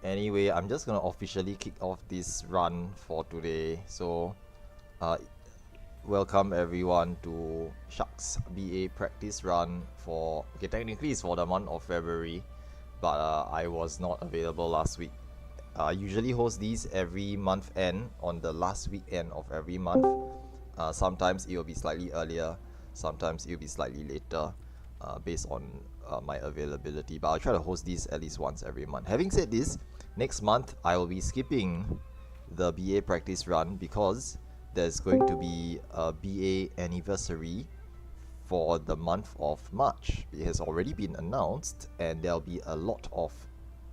Anyway, I'm just gonna officially kick off this run for today. So, uh, welcome everyone to Sharks BA practice run for, okay, technically it's for the month of February, but I was not available last week. I usually host these every month end on the last weekend of every month. Sometimes it will be slightly earlier, sometimes it will be slightly later, based on my availability, but I'll try to host these at least once every month. Having said this, next month I will be skipping the BA practice run because there's going to be a BA anniversary for the month of March. It has already been announced, and there'll be a lot of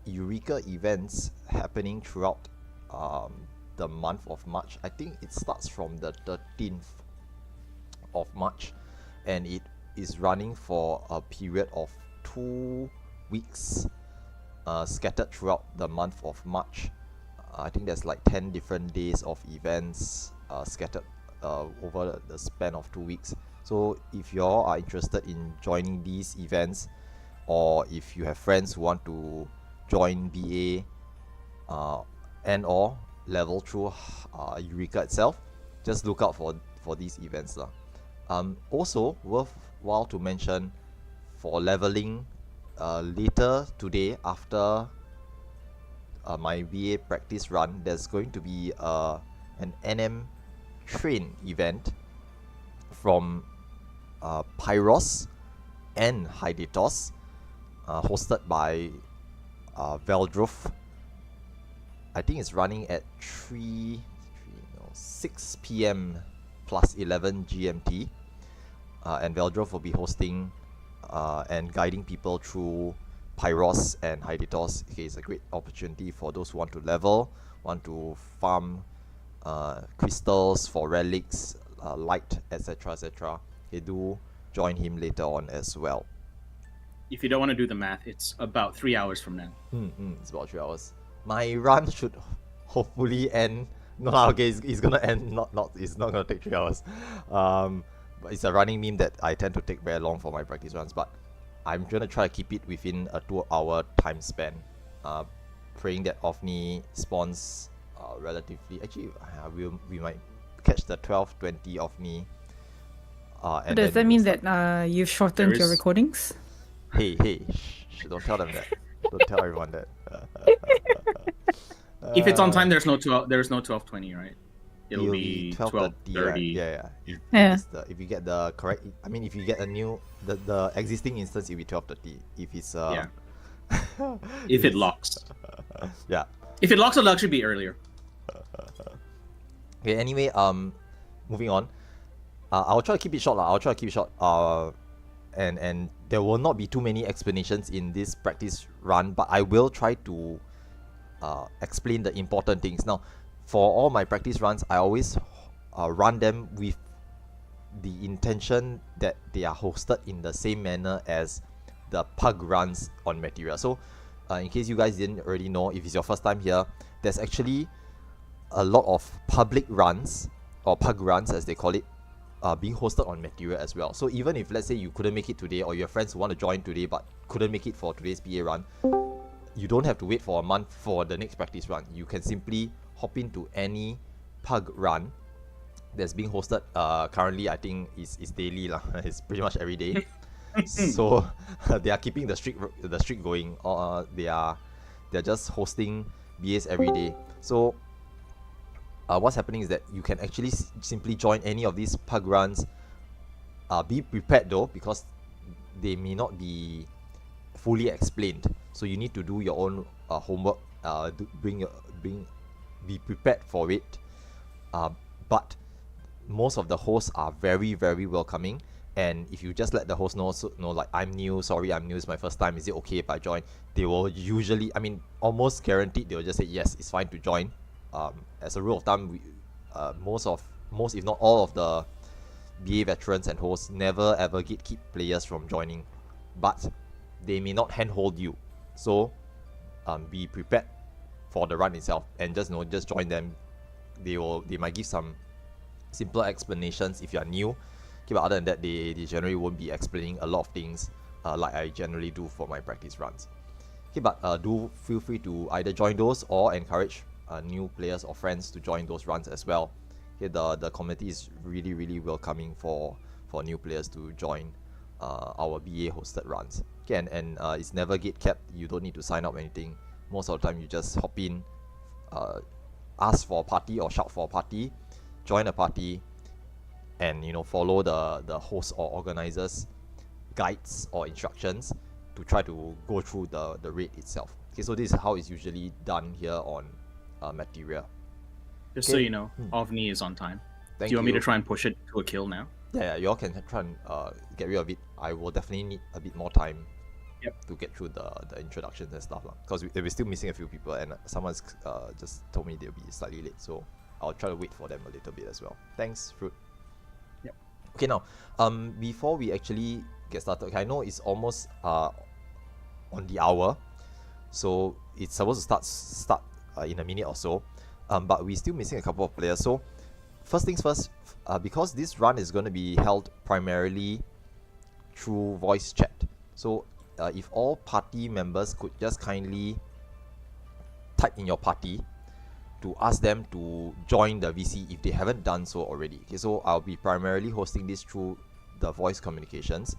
Eureka events happening throughout the month of March. I think it starts from the 13th of March, and it is running for a period of 2 weeks, scattered throughout the month of March. I think there's like 10 different days of events scattered over the span of 2 weeks. So if you all are interested in joining these events, or if you have friends who want to join BA and or level through Eureka itself, just look out for these events lah. Also worthwhile to mention, for leveling later today after my BA practice run, there's going to be an NM train event from Pyros and Hydatos, hosted by Veldruf. I think it's running at 6 p.m. plus 11 GMT, and Veldruf will be hosting and guiding people through Pyros and Hydatos. Okay, it's a great opportunity for those who want to level, want to farm crystals for relics, light, etc. etc. Okay, do join him later on as well. If you don't want to do the math, it's about 3 hours from now. It's about 3 hours. My run should hopefully end. No, okay, it's gonna end. It's not gonna take 3 hours. But it's a running meme that I tend to take very long for my practice runs. But I'm gonna try to keep it within a 2-hour time span. Praying that Ovni spawns relatively. Actually, we might catch the 12:20 Ovni. And does that mean that you've shortened your recordings? Hey, don't tell them that. Don't tell everyone that. If it's on time, there's no 12:20, right? It'll be 12:30. Right? Yeah. If you get the correct, I mean, if you get a new the existing instance, it'll be 12:30. If it's if it locks. Yeah. If it locks, it'll actually be earlier. Okay. Anyway, moving on. I'll try to keep it short. And there will not be too many explanations in this practice run, but I will try to explain the important things. Now, for all my practice runs, I always run them with the intention that they are hosted in the same manner as the pug runs on Materia. So, in case you guys didn't already know, if it's your first time here, there's actually a lot of public runs, or pug runs as they call it, being hosted on Materia as well. So even if, let's say, you couldn't make it today, or your friends who want to join today but couldn't make it for today's BA run, you don't have to wait for a month for the next practice run. You can simply hop into any pug run that's being hosted. Currently, I think is daily lah. It's pretty much every day. So they are keeping the streak going. They're just hosting BAs every day. So what's happening is that you can actually simply join any of these pug runs. Be prepared though, because they may not be fully explained. So you need to do your own homework. Be prepared for it. But most of the hosts are very, very welcoming. And if you just let the host know, like, I'm new, sorry, I'm new, it's my first time, is it okay if I join? They will usually, I mean, almost guaranteed, they will just say yes, it's fine to join. As a rule of thumb, most if not all of the BA veterans and hosts never ever keep players from joining, but they may not handhold you. So be prepared for the run itself, and just join them. They might give some simpler explanations if you are new. Okay, but other than that, they generally won't be explaining a lot of things like I generally do for my practice runs. Okay, but do feel free to either join those or encourage new players or friends to join those runs as well. Okay, the community is really welcoming for new players to join our BA hosted runs. Okay, and it's never gate kept. You don't need to sign up anything. Most of the time, you just hop in, ask for a party or shout for a party, join a party, and follow the host or organizers guides or instructions to try to go through the raid itself. Okay, so this is how it's usually done here on Materia. Just so you know, OVNI is on time. Do you want me to try and push it to a kill now? Yeah, you all can try and get rid of it. I will definitely need a bit more time to get through the introductions and stuff, because we're still missing a few people, and someone's just told me they'll be slightly late, so I'll try to wait for them a little bit as well. Thanks, Fruit. Yep. Okay, now before we actually get started, okay, I know it's almost on the hour, so it's supposed to start in a minute or so, but we're still missing a couple of players. So first things first, because this run is going to be held primarily through voice chat, so if all party members could just kindly type in your party to ask them to join the VC if they haven't done so already. Okay, so I'll be primarily hosting this through the voice communications.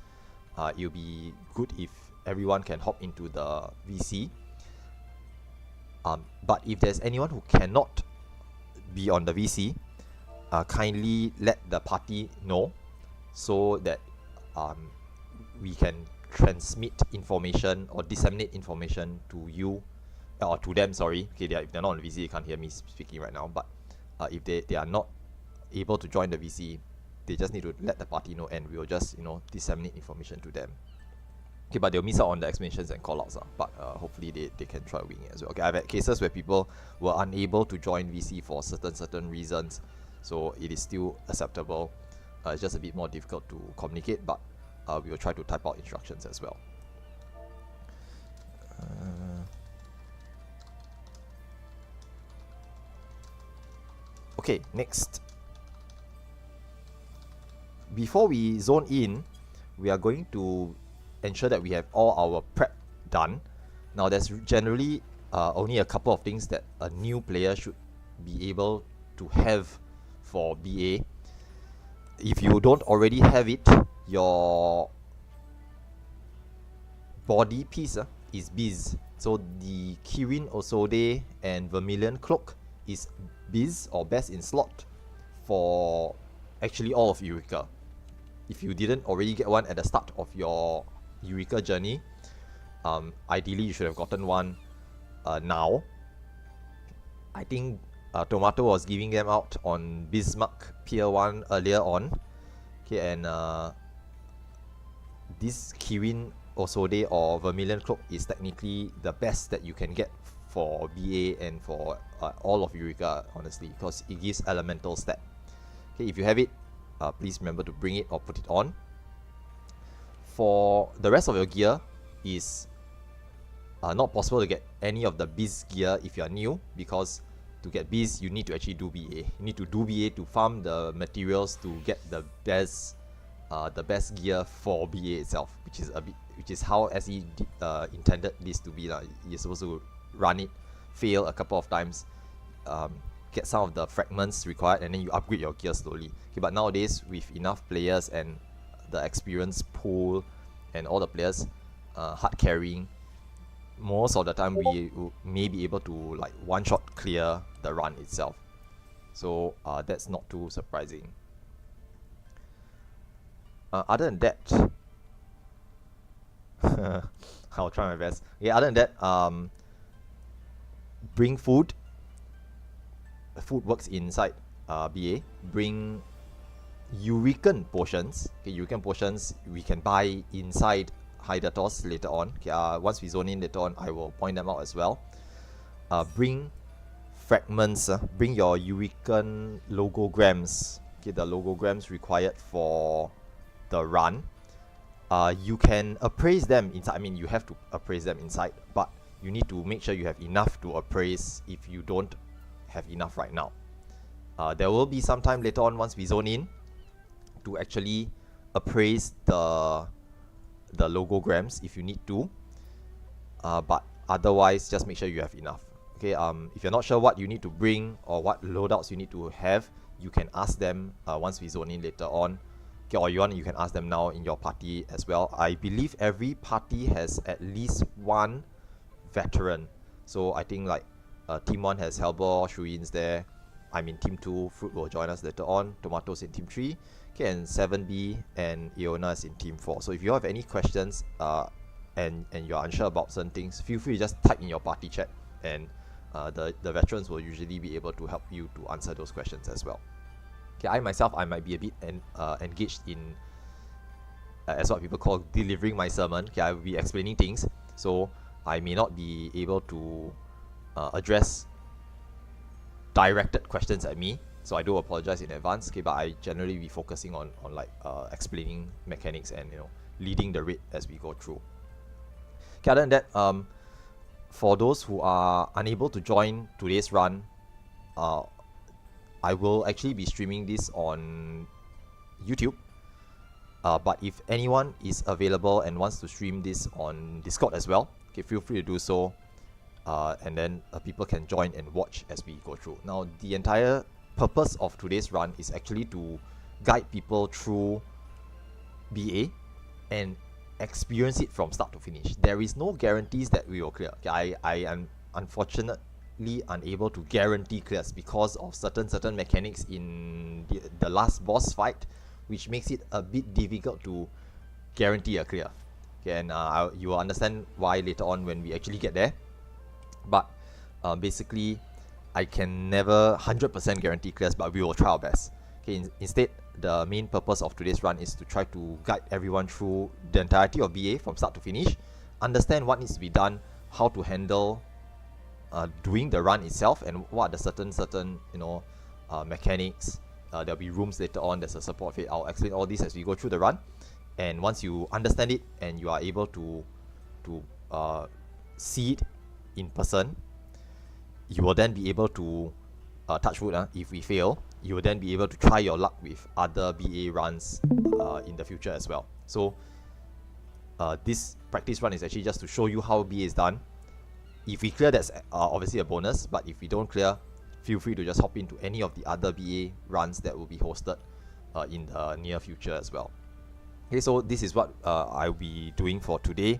It'll be good if everyone can hop into the VC. But if there's anyone who cannot be on the VC, kindly let the party know so that we can transmit information or disseminate information to you or to them. Sorry, okay, if they're not on the VC, they can't hear me speaking right now, but if they are not able to join the VC, they just need to let the party know, and we will just disseminate information to them. Okay, but they'll miss out on the explanations and callouts, but hopefully they can try wing it as well. Okay, I've had cases where people were unable to join VC for certain reasons, so it is still acceptable. It's just a bit more difficult to communicate, but we will try to type out instructions as well. Okay, next. Before we zone in, we are going to ensure that we have all our prep done. Now, there's generally only a couple of things that a new player should be able to have for BA. If you don't already have it, your body piece is Biz. So the Kirin Osode and Vermilion Cloak is Biz or best in slot for actually all of Eureka. If you didn't already get one at the start of your Eureka journey, ideally you should have gotten one now. I think Tomato was giving them out on Bismarck Pier 1 earlier on. Okay, and this Kirin Osode or Vermilion Cloak is technically the best that you can get for BA and for all of Eureka, honestly, because it gives elemental stat. Okay, if you have it, please remember to bring it or put it on. For the rest of your gear, is not possible to get any of the Biz gear if you are new, because to get Biz you need to actually do BA. You need to do BA to farm the materials to get the best gear for BA itself, which is how SE intended this to be. You're supposed to run it, fail a couple of times, get some of the fragments required, and then you upgrade your gear slowly. Okay, but nowadays with enough players and the experience pool and all the players hard carrying, most of the time we may be able to like one shot clear the run itself. So that's not too surprising. Other than that, I'll try my best. Yeah, other than that, bring food. Food works inside BA. Bring Eurekan potions. Okay, Eurekan potions we can buy inside Hydatos later on. Okay, once we zone in later on, I will point them out as well. Bring fragments. Bring your Eurekan logograms. Okay, the logograms required for the run. You can appraise them inside. I mean, you have to appraise them inside, but you need to make sure you have enough to appraise if you don't have enough right now. There will be some time later on once we zone in to actually appraise the logograms if you need to, but Otherwise, just make sure you have enough. Okay, if you're not sure what you need to bring or what loadouts you need to have, you can ask them once we zone in later on. Okay, or you can ask them now in your party as well. I believe every party has at least one veteran. So I think like Team 1 has Helbor, Shuin's there. I'm in Team 2, Fruit will join us later on, Tomato's in Team 3, okay, and 7B and Iona is in Team 4. So if you have any questions and you're unsure about certain things, feel free to just type in your party chat, and the veterans will usually be able to help you to answer those questions as well. Okay, I myself, I might be a bit engaged in, as what people call delivering my sermon. Okay, I will be explaining things, so I may not be able to address directed questions at me, so I do apologize in advance. Okay, but I generally be focusing on like explaining mechanics and leading the raid as we go through. Okay, other than that, for those who are unable to join today's run, I will actually be streaming this on YouTube. But if anyone is available and wants to stream this on Discord as well, okay, feel free to do so. And then people can join and watch as we go through. Now, the entire purpose of today's run is actually to guide people through BA and experience it from start to finish. There is no guarantees that we will clear. Okay, I am unfortunately unable to guarantee clears because of certain mechanics in the last boss fight, which makes it a bit difficult to guarantee a clear. Okay, and you will understand why later on when we actually get there. But basically, I can never 100% guarantee clears, but we will try our best. Okay, instead, the main purpose of today's run is to try to guide everyone through the entirety of BA from start to finish, understand what needs to be done, how to handle doing the run itself, and what are the certain mechanics. There'll be rooms later on, there's a support phase. I'll explain all this as we go through the run, and once you understand it and you are able to see it in person, you will then be able to touch wood, if we fail, you will then be able to try your luck with other BA runs in the future as well. So this practice run is actually just to show you how BA is done. If we clear, that's obviously a bonus, but if we don't clear, feel free to just hop into any of the other BA runs that will be hosted in the near future as well. Okay, so this is what I'll be doing for today.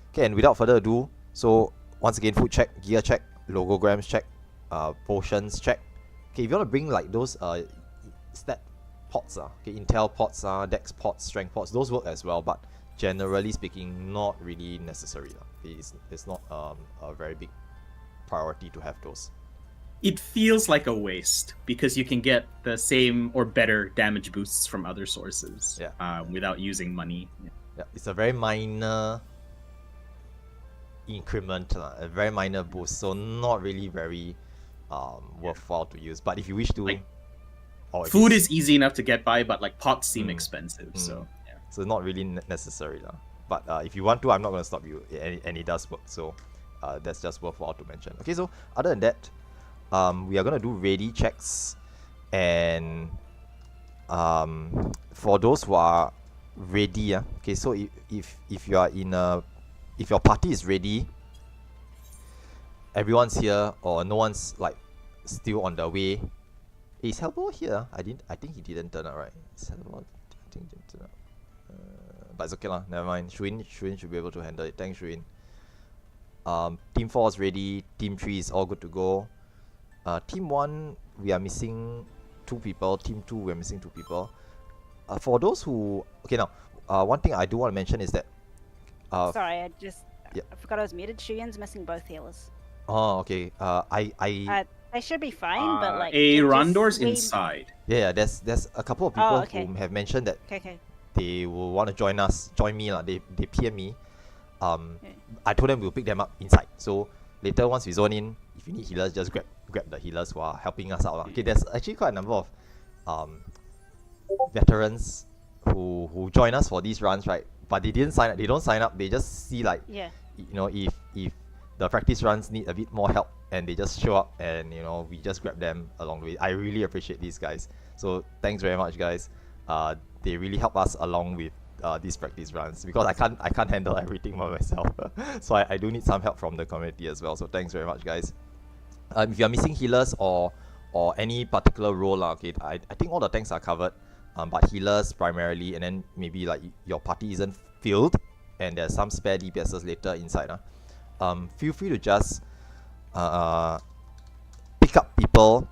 Okay, and without further ado, so once again, food check, gear check, logograms check, potions check. Okay, if you want to bring like those stat pots, okay, intel pots, dex pots, strength pots, those work as well, but generally speaking, not really necessary. It's not a very big priority to have those. It feels like a waste because you can get the same or better damage boosts from other sources without using money. Yeah, it's a very minor increment, a very minor boost, so not really very worthwhile to use. But if you wish to, food is easy enough to get by, but like pots seem expensive, so yeah. So not really necessary, but if you want to, I'm not going to stop you, and it does work, so that's just worthwhile to mention. Okay, so other than that, we are going to do ready checks, and for those who are ready, okay, so if you are in a, if your party is ready, everyone's here, or no one's like still on the way. Is Helbo here? I think he didn't turn up, right? Is Helbo, I think didn't turn up. But it's okay lah, never mind. Shuin should be able to handle it. Thanks, Shuin. Team 4 is ready. Team 3 is all good to go. Team 1, we are missing 2 people. Team 2, we are missing 2 people. For those who, okay, now one thing I do want to mention is that sorry, I forgot I was muted. Shuyan's missing both healers. Oh, okay. They should be fine, but like Rondor's inside. Yeah, there's a couple of people who have mentioned that they will want to join me lah. They PM me. I told them we'll pick them up inside. So later, once we zone in, if you need healers, just grab the healers who are helping us out lah. Okay, there's actually quite a number of veterans who join us for these runs, right? But they didn't sign up. They don't sign up. They just see like if the practice runs need a bit more help, and they just show up, and we just grab them along the way. I really appreciate these guys. So thanks very much, guys. They really help us along with these practice runs, because I can't handle everything by myself. So I do need some help from the community as well. So thanks very much, guys. If you are missing healers or any particular role, okay, I think all the tanks are covered, but healers primarily, and then maybe like your party isn't filled and there's some spare DPSs later inside. Feel free to just pick up people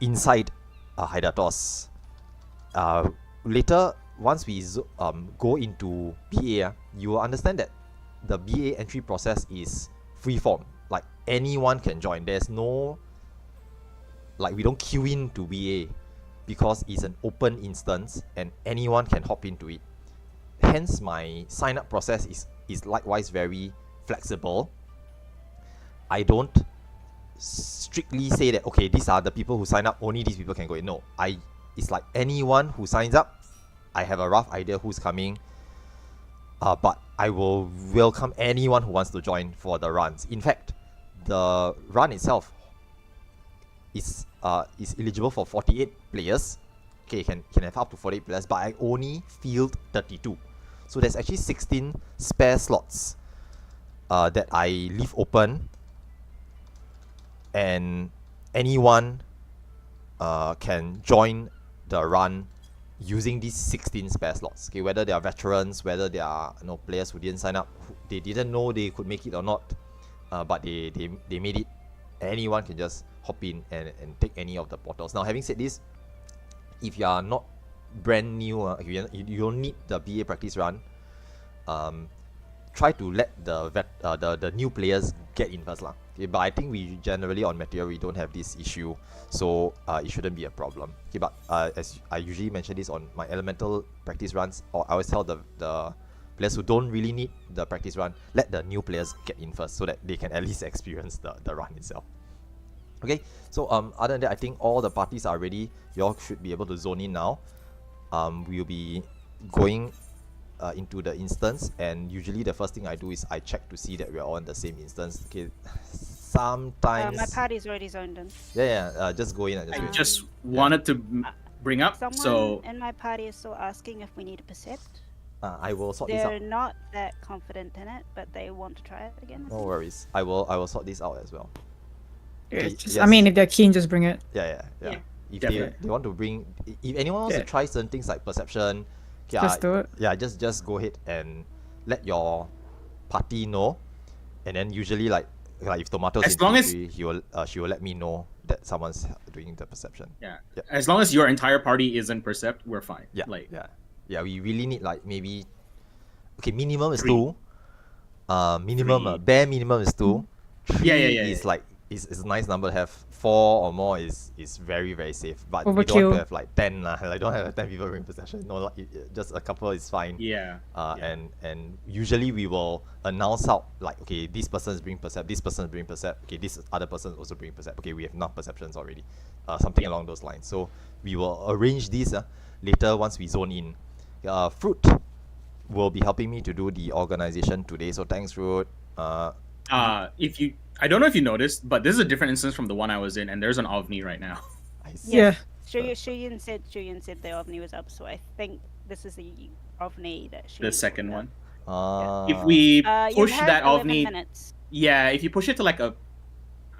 inside Hydatos. Later, once we go into BA, you will understand that the BA entry process is freeform. Like anyone can join. There's no, like, we don't queue into BA because it's an open instance and anyone can hop into it. Hence, my sign up process is likewise very flexible. I don't strictly say that, okay, these are the people who sign up, only these people can go in. No, it's like anyone who signs up, I have a rough idea who's coming, but I will welcome anyone who wants to join for the runs. In fact, the run itself is eligible for 48 players. Okay, can have up to 48 players, but I only field 32. So there's actually 16 spare slots that I leave open, and anyone can join the run using these 16 spare slots. Okay, whether they are veterans, whether they are players who didn't sign up, they didn't know they could make it or not, but they made it. Anyone can just hop in and take any of the portals. Now, having said this, if you are not brand new, you don't need the BA practice run, try to let the new players get in first lah. Okay, but I think we generally on MATERIA we don't have this issue, so it shouldn't be a problem. Okay, but as I usually mention this on my elemental practice runs, or I always tell the players who don't really need the practice run, let the new players get in first so that they can at least experience the run itself. Okay, so other than that, I think all the parties are ready. You all should be able to zone in now. We'll be going into the instance, and usually the first thing I do is I check to see that we're all in the same instance. Okay, sometimes my party's already zoned in. Just go in and I just wanted to bring up, someone in my party is still asking if we need a percept. I will sort this out. They're not that confident in it, but they want to try it again. No worries. I will sort this out as well. Yeah, I mean, if they're keen, just bring it. Yeah. If they want to bring, if anyone wants to try certain things like perception, just do it. Yeah, just go ahead and let your party know, and then usually like if Tomato's as long as she will let me know that someone's doing the perception. Yeah. As long as your entire party is in percept, we're fine. Yeah. We really need like maybe minimum is 2. Minimum bare minimum is 2. 3 is like is a nice number to have. 4 or more is very, very safe, but we don't want to have like 10 lah. I don't have 10 people bring possession. No, just a couple is fine. And usually we will announce out like, okay, this person is bringing percept, this person is bringing percept, okay, this other person is also bringing percept. Okay, we have enough perceptions already. Something along those lines. So we will arrange this later once we zone in. Fruit will be helping me to do the organization today. So thanks, Fruit. I don't know if you noticed, but this is a different instance from the one I was in, and there's an OVNI right now. Yeah. Shuyin said the OVNI was up, so I think this is the OVNI that Shuyin. The second one. If we push that OVNI, minutes. Yeah, if you push it to like I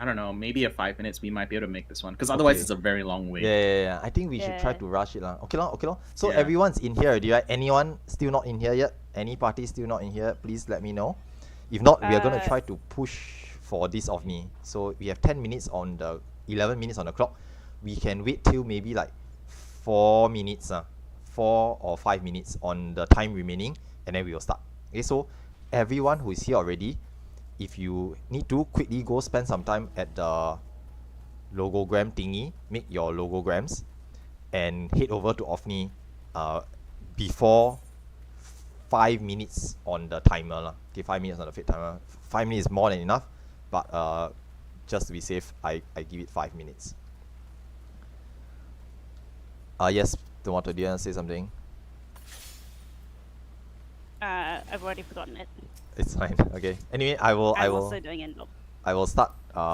don't know, maybe a 5 minutes, we might be able to make this one, because otherwise it's a very long wait. Yeah. I think we should try to rush it lah. Okay. So everyone's in here already, right? Anyone still not in here yet? Any party still not in here? Please let me know. If not, we are gonna try to push for this OVNI. So we have 10 minutes on the 11 minutes on the clock. We can wait till maybe like 4 minutes, 4 or 5 minutes on the time remaining, and then we will start. Okay, so everyone who is here already, if you need to quickly go spend some time at the logogram thingy, make your logograms, and head over to OVNI before 5 minutes on the timer lah. Okay, 5 minutes on the fate timer. 5 minutes is more than enough, but just to be safe, I give it 5 minutes. Yes, Tomato, do you want to say something? I've already forgotten it. It's fine. Okay. Anyway, I will. I'm also doing it. I will start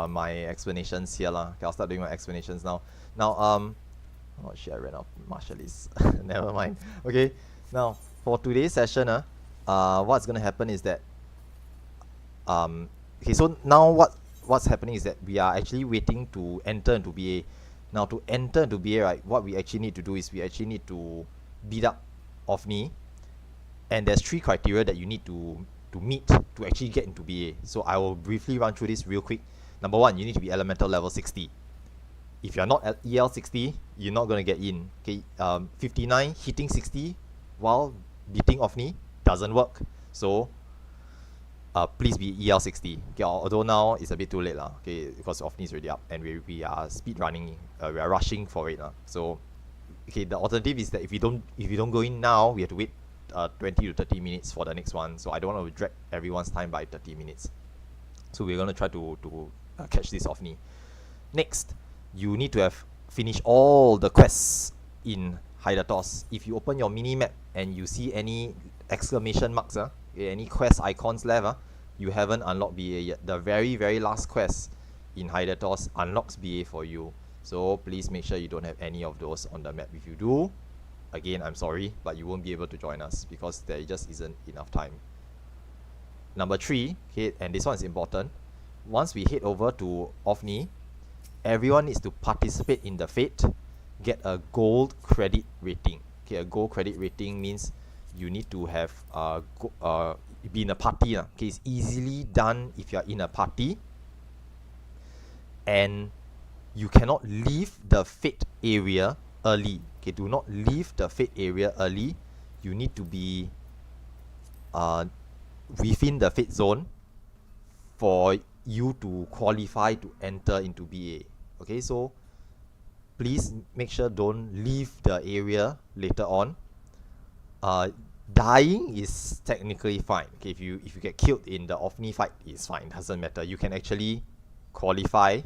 my explanations here lah. Okay, I'll start doing my explanations now. Oh shit, I ran out of martial list. Never mind. Okay. Now, for today's session, what's gonna happen is that okay, so now what's happening is that we are actually waiting to enter into BA. Now to enter into BA, right, what we actually need to do is we actually need to beat up OVNI, and there's 3 criteria that you need to meet to actually get into BA. So I will briefly run through this real quick. Number 1, you need to be elemental level 60. If you're not at EL 60, you're not gonna get in. Okay, 59 hitting 60 while beating OVNI doesn't work. So please be EL 60. Okay, although now it's a bit too late lah. Okay, because OVNI is already up and we are speed running. We are rushing for it lah. So okay, the alternative is that if you don't go in now, we have to wait 20 to 30 minutes for the next one. So I don't want to drag everyone's time by 30 minutes. So we're gonna try to catch this OVNI. Next, you need to have finished all the quests in Hydatos. If you open your mini map and you see any exclamation marks, any quest icons left, you haven't unlocked BA yet. The very last quest in Hydatos unlocks BA for you. So please make sure you don't have any of those on the map. If you do, again, I'm sorry, but you won't be able to join us because there just isn't enough time. Number 3, okay, and this one is important. Once we head over to OVNI, everyone needs to participate in the fate, get a gold credit rating. Okay, a gold credit rating means you need to have be in a party. Okay, it's easily done if you're in a party, and you cannot leave the fate area early. Okay, do not leave the fate area early. You need to be within the fate zone for you to qualify to enter into BA. Okay, so please make sure don't leave the area later on. Dying is technically fine. Okay, if you get killed in the OVNI fight, it's fine, doesn't matter. You can actually qualify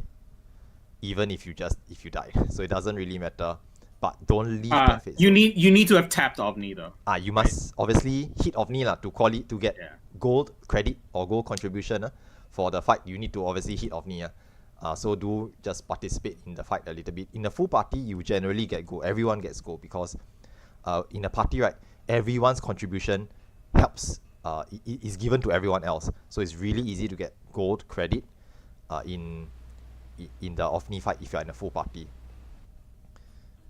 even if you die. So it doesn't really matter. But don't leave that phase. You need to have tapped OVNI though. You must obviously hit OVNI to get gold credit or gold contribution for the fight. You need to obviously hit OVNI. So do just participate in the fight a little bit. In a full party, you generally get gold. Everyone gets gold because in a party, right, everyone's contribution helps. It is given to everyone else. So it's really easy to get gold credit in the OVNI fight if you're in a full party.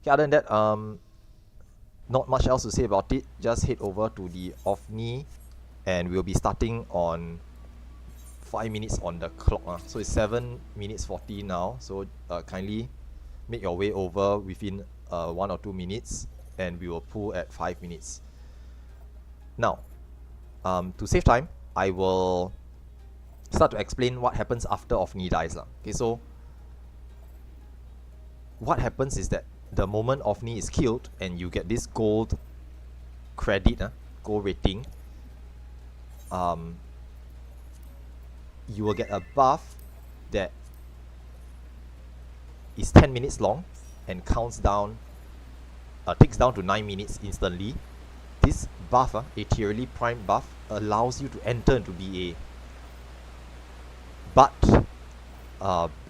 Okay, other than that, not much else to say about it. Just head over to the OVNI and we'll be starting on 5 minutes on the clock. So it's 7 minutes 40 now. So kindly make your way over within 1 or 2 minutes and we will pull at 5 minutes. Now, to save time, I will start to explain what happens after OVNI dies. Okay, so what happens is that the moment OVNI is killed and you get this gold credit, gold rating, you will get a buff that is 10 minutes long and counts down, takes down to 9 minutes instantly. This buff, a Tierly Prime buff, allows you to enter into BA. But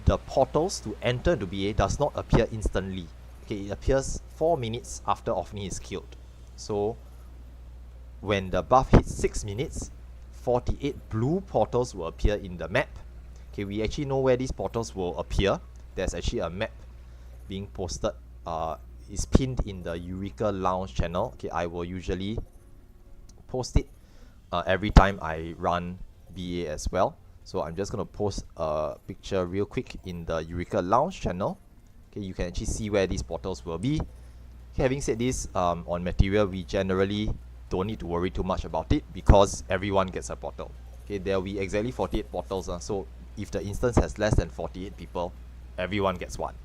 the portals to enter into BA does not appear instantly. Okay, it appears 4 minutes after OVNI is killed. So when the buff hits 6 minutes, 48 blue portals will appear in the map. Okay, we actually know where these portals will appear. There's actually a map being posted. Is pinned in the Eureka Lounge channel. Okay, I will usually post it every time I run BA as well. So I'm just gonna post a picture real quick in the Eureka Lounge channel. Okay, you can actually see where these portals will be. Okay, having said this, on Materia, we generally don't need to worry too much about it because everyone gets a portal. Okay, there will be exactly 48 portals. So if the instance has less than 48 people, everyone gets one.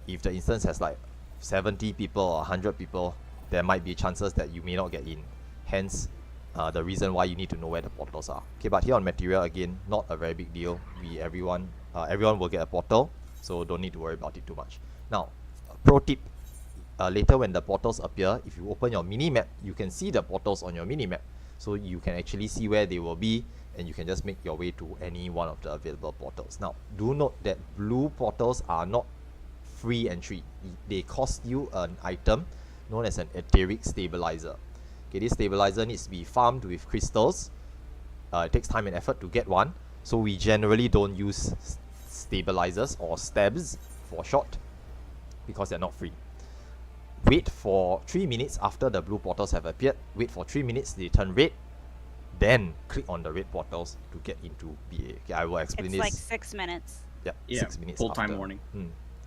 If the instance has like 70 people or 100 people, there might be chances that you may not get in. Hence, the reason why you need to know where the portals are. Okay, but here on Materia, again, not a very big deal. Everyone will get a portal, so don't need to worry about it too much. Now, pro tip: later when the portals appear, if you open your mini map, you can see the portals on your mini map, so you can actually see where they will be, and you can just make your way to any one of the available portals. Now, do note that blue portals are not free entry. They cost you an item known as an etheric stabilizer. Okay, this stabilizer needs to be farmed with crystals. It takes time and effort to get one, so we generally don't use stabilizers or stabs for shot because they're not free. Wait for 3 minutes after the blue portals have appeared. Wait for 3 minutes, they turn red. Then click on the red portals to get into BA. Okay, I will explain this. It's like 6 minutes. Yeah, 6 minutes full time after. warning.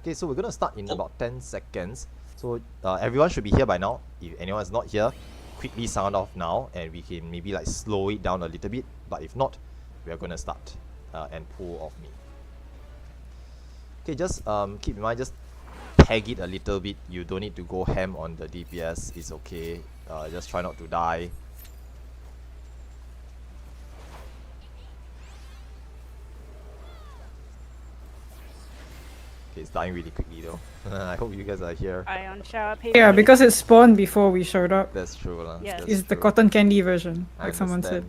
Okay, so we're gonna start in about 10 seconds. So everyone should be here by now. If anyone is not here, quickly sound off now, and we can maybe like slow it down a little bit. But if not, we are gonna start and pull off me. Okay, just keep in mind, just tag it a little bit. You don't need to go ham on the DPS. It's okay. Just try not to die. Okay, it's dying really quickly though. I hope you guys are here. Ion shower. Yeah, because it spawned before we showed up. That's true lah. Yes. That's It's the true. cotton candy version, I like someone said.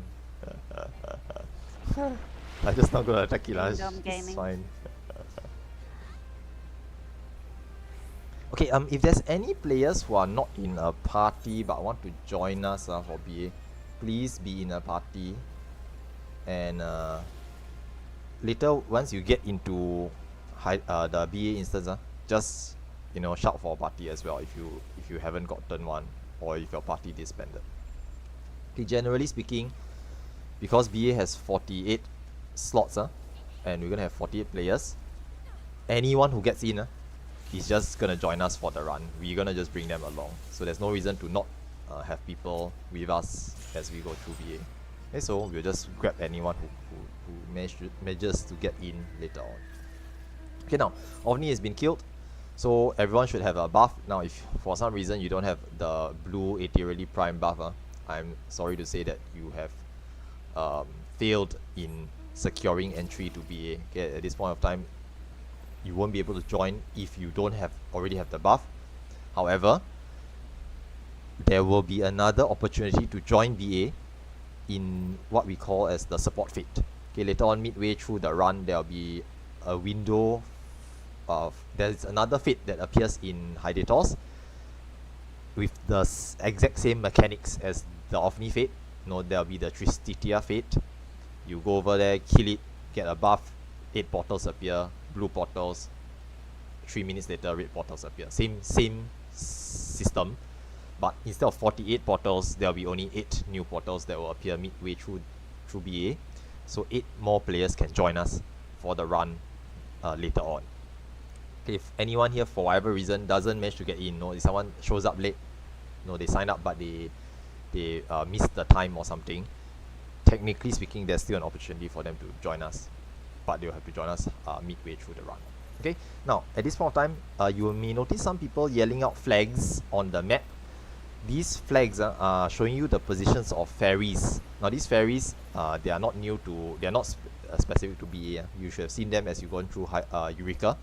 understand. I'm just not gonna attack it lah. Kingdom It's gaming. fine. Okay, if there's any players who are not in a party but want to join us for BA, please be in a party. And later, once you get into the BA instance, just shout for a party as well if you haven't gotten one or if your party disbanded. Okay, generally speaking, because BA has 48 slots, and we're gonna have 48 players, anyone who gets in is just gonna join us for the run. We're gonna just bring them along, so there's no reason to not have people with us as we go through BA. Okay, so we'll just grab anyone who manages to get in later on. Okay, now Ovni has been killed, so everyone should have a buff. Now if for some reason you don't have the blue Aetherally Prime buff, I'm sorry to say that you have failed in securing entry to BA. Okay, at this point of time, you won't be able to join if you don't already have the buff. However, there will be another opportunity to join BA in what we call as the support fate. Okay, later on midway through the run, there'll be a window of there's another fate that appears in Hydatos with the exact same mechanics as the Ovni fate. There'll be the Tristitia fate. You go over there, kill it, get a buff, 8 portals appear, blue portals, 3 minutes later red portals appear. Same system, but instead of 48 portals, there'll be only 8 new portals that will appear midway through BA. So 8 more players can join us for the run later on. Okay, if anyone here for whatever reason doesn't manage to get in, if someone shows up late, they sign up but they missed the time or something, technically speaking, there's still an opportunity for them to join us, but they'll have to join us midway through the run. Okay, now at this point of time, you may notice some people yelling out flags on the map. These flags are showing you the positions of ferries. Now these ferries, they are not specific to BA. You should have seen them as you've gone through Eureka.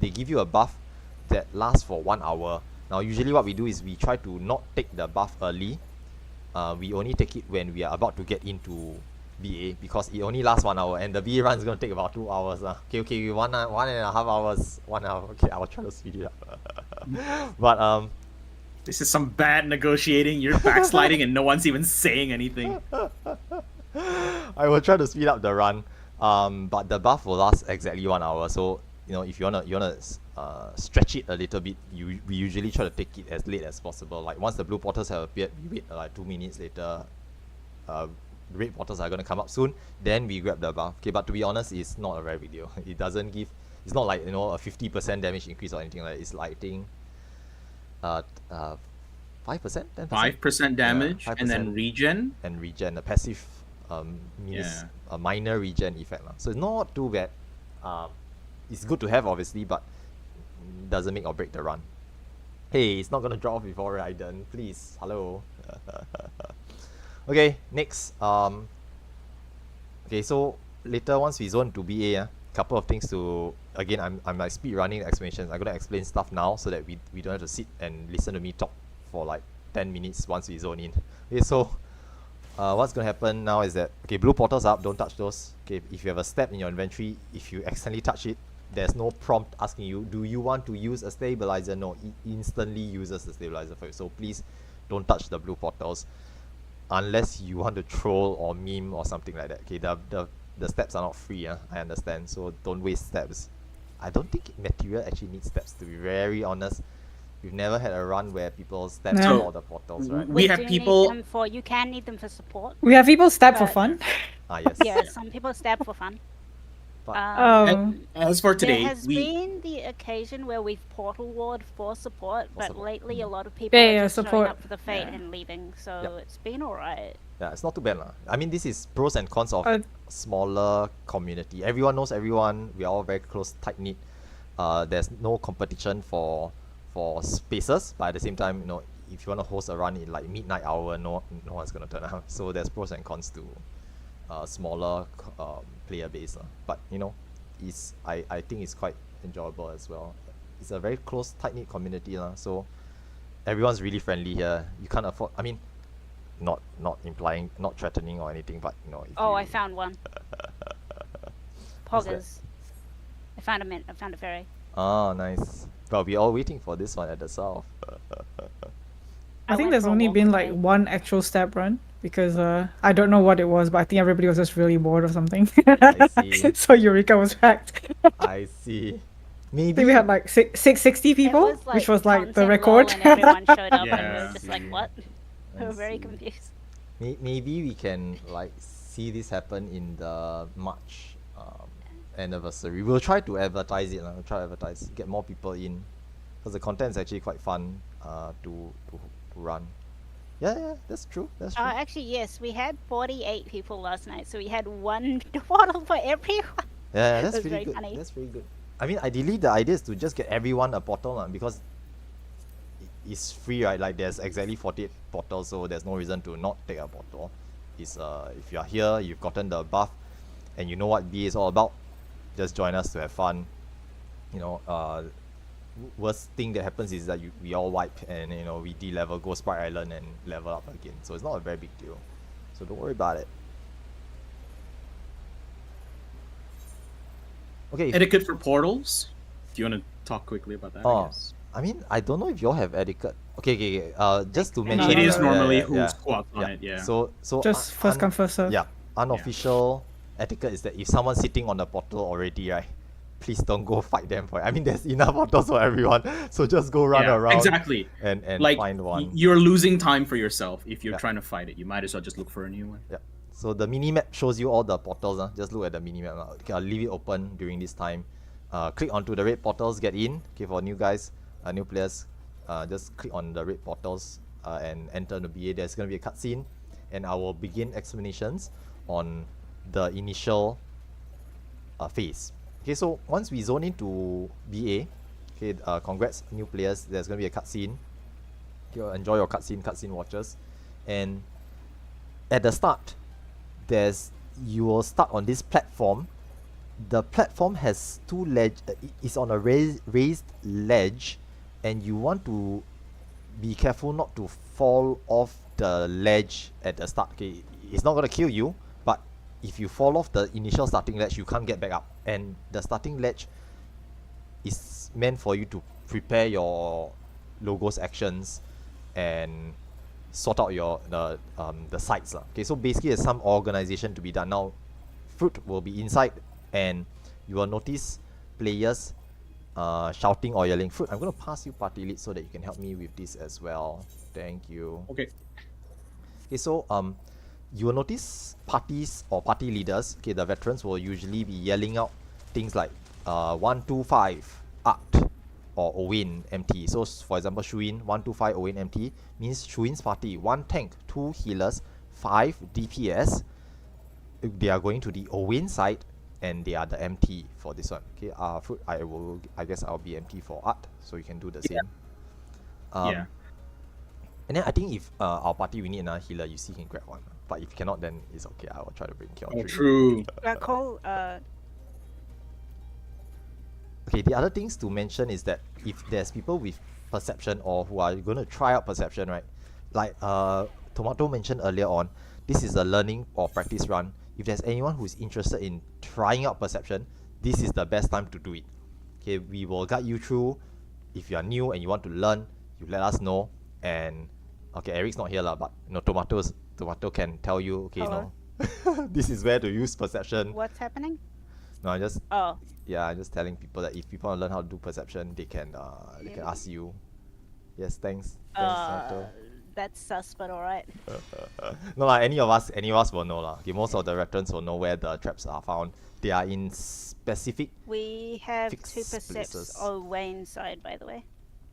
They give you a buff that lasts for 1 hour. Now usually what we do is we try to not take the buff early. We only take it when we are about to get into BA because it only lasts 1 hour and the BA run is going to take about 2 hours. Okay, 1.5 hours, 1 hour. Okay, I will try to speed it up. But this is some bad negotiating. You're backsliding and no one's even saying anything. I will try to speed up the run. But the buff will last exactly 1 hour. So if you wanna stretch it a little bit, we usually try to take it as late as possible. Like once the blue portals have appeared, we wait like 2 minutes later. Red portals are gonna come up soon. Then we grab the buff. Okay, but to be honest, it's not a very big deal. It doesn't give. It's not like a 50% damage increase or anything like that. It's like I think 5%, 10%? 5% damage, yeah, 5%. And then regen. And regen, a passive means a minor regen effect. So it's not too bad. It's good to have obviously, but doesn't make or break the run. Hey, it's not gonna drop off before Raiden. Please, hello. Okay, next. Okay, so later once we zone to BA, couple of things to, again, I'm like speed running the explanations. I'm gonna explain stuff now so that we don't have to sit and listen to me talk for like 10 minutes once we zone in. Okay, so what's gonna happen now is that, okay, blue portals up, don't touch those. Okay, if you have a step in your inventory, if you accidentally touch it, there's no prompt asking you, do you want to use a stabilizer? No, it instantly uses the stabilizer for you. So please don't touch the blue portals. unless you want to troll or meme or something like that. Okay, the steps are not free, I understand, so don't waste steps. I don't think Materia actually needs steps, to be very honest. We've never had a run where people step No. for all the portals, right? We have do people- Need them for, you can need them for support. We have people stab for But- fun. Yes. Yeah, some people stab for fun. But- Oh. As for today, there has we been the occasion where we've portal ward for support, but support. lately a lot of people Yeah, are yeah, just showing support. up for the fate Yeah. and leaving, so Yep. it's been alright. Yeah, it's not too bad. I mean, this is pros and cons of Uh, smaller community. Everyone knows everyone. We are all very close, tight-knit. There's no competition for spaces, but at the same time, you know, if you want to host a run in like midnight hour, no one's gonna turn up. So there's pros and cons to smaller player base. But you know, I think it's quite enjoyable as well. It's a very close, tight-knit community, so everyone's really friendly here. You can't afford. I mean, not implying, not threatening or anything, but you know. If Oh, you, I found one. What's that? Poggers. I found a mint. I found a fairy. Ah, nice. But we're all waiting for this one at the south. I think went there's for a only walk been like today. one actual stab run because I don't know what it was, but I think everybody was just really bored or something. I see. So Eureka was packed. I see. I Maybe think we had like 660 people, It was, which was like the content record. lull and everyone showed up and we Yeah. were just like, what? We I were very see. confused. maybe we can like see this happen in the March anniversary. We'll try to advertise it. We'll try to advertise, get more people in, because the content is actually quite fun to run. Yeah, that's true. That's true. Actually, yes, we had 48 people last night, so we had one portal for everyone. Yeah, that's was really very good. funny. That's very good. I mean, ideally the idea is to just get everyone a portal, because it's free, right? Like there's exactly 48 portals, so there's no reason to not take a portal. It's if you are here, you've gotten the buff, and you know what BA is all about, just join us to have fun. You know, worst thing that happens is that we all wipe and you know we de-level, go Sprite Island and level up again. So it's not a very big deal. So don't worry about it. Okay. etiquette for portals. Do you want to talk quickly about that? I Oh, guess. I mean, I don't know if you all have etiquette. Okay. Just to No, mention. It is yeah, normally yeah, who yeah. squats on it. Yeah. So Just first come, first serve. Yeah, unofficial etiquette is that if someone's sitting on the portal already, right, please don't go fight them for it. I mean, there's enough portals for everyone, so just go run Yeah, around exactly. and Like find one. you're losing time for yourself if you're Yeah. trying to fight it. You might as well just look for a new one. Yeah. So the minimap shows you all the portals. Just look at the minimap. Okay, I'll leave it open during this time. Click onto the red portals, get in. Okay, for new guys, new players, just click on the red portals and enter the BA. There's going to be a cutscene, and I will begin explanations on the initial phase. Okay, so once we zone into BA, okay, congrats new players. There's going to be a cutscene. Okay, enjoy your cutscene watchers, and at the start, you will start on this platform. The platform has two it's on a raised ledge, and you want to be careful not to fall off the ledge at the start. Okay, it's not gonna kill you, but if you fall off the initial starting ledge, you can't get back up. And the starting ledge is meant for you to prepare your logos actions and sort out the sites. Okay, so basically there's some organization to be done. Now fruit will be inside, and you will notice players shouting or yelling. Fruit, I'm going to pass you party lead so that you can help me with this as well. Thank you. Okay. Okay, so you will notice parties or party leaders, okay, the veterans will usually be yelling out things like 125 art or Owen MT. So for example, Shuin 125 Owen MT means Shuin's party 1 tank, 2 healers, 5 DPS. They are going to the Owen side, and they are the MT for this one. Okay, Fruit, I guess I'll be MT for art, so you can do the same. Yeah. And then I think if our party we need another healer, you see can grab one. But if cannot, then it's okay. I will try to bring Kill Oh, 3. true. Cole, Okay, the other things to mention is that if there's people with perception or who are going to try out perception, right? Like Tomato mentioned earlier on, this is a learning or practice run. If there's anyone who's interested in trying out perception, this is the best time to do it. Okay, we will guide you through. If you are new and you want to learn, you let us know. And okay, Eric's not here lah, but you know, Tomato's Tomato can tell you, okay, Hello? no, this is where to use perception. What's happening? No, I'm just Oh, I'm just telling people that if people want to learn how to do perception, they can ask you. Yes, thanks, Tomato. that's sus, but alright. No lah, any of us will know lah. Okay, most of the veterans will know where the traps are found. They are in specific. We have Fixed 2 percepts places. on Wayne's side, by the way.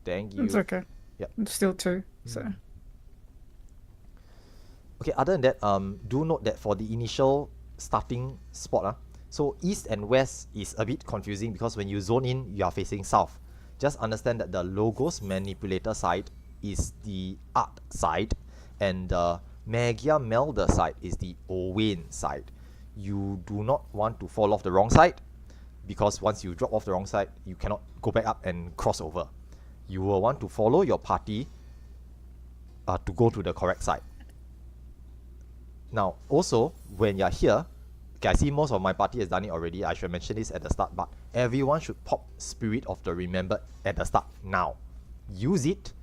Thank you. It's okay. Yep. It's still 2, so. Okay, other than that, do note that for the initial starting spot, so east and west is a bit confusing because when you zone in, you are facing south. Just understand that the Logos Manipulator side is the art side, and the Magia Melder side is the Owain side. You do not want to fall off the wrong side, because once you drop off the wrong side, you cannot go back up and cross over. You will want to follow your party to go to the correct side. Now, also, when you're here, okay, I see most of my party has done it already. I should mention this at the start, but everyone should pop Spirit of the Remembered at the start now. Use it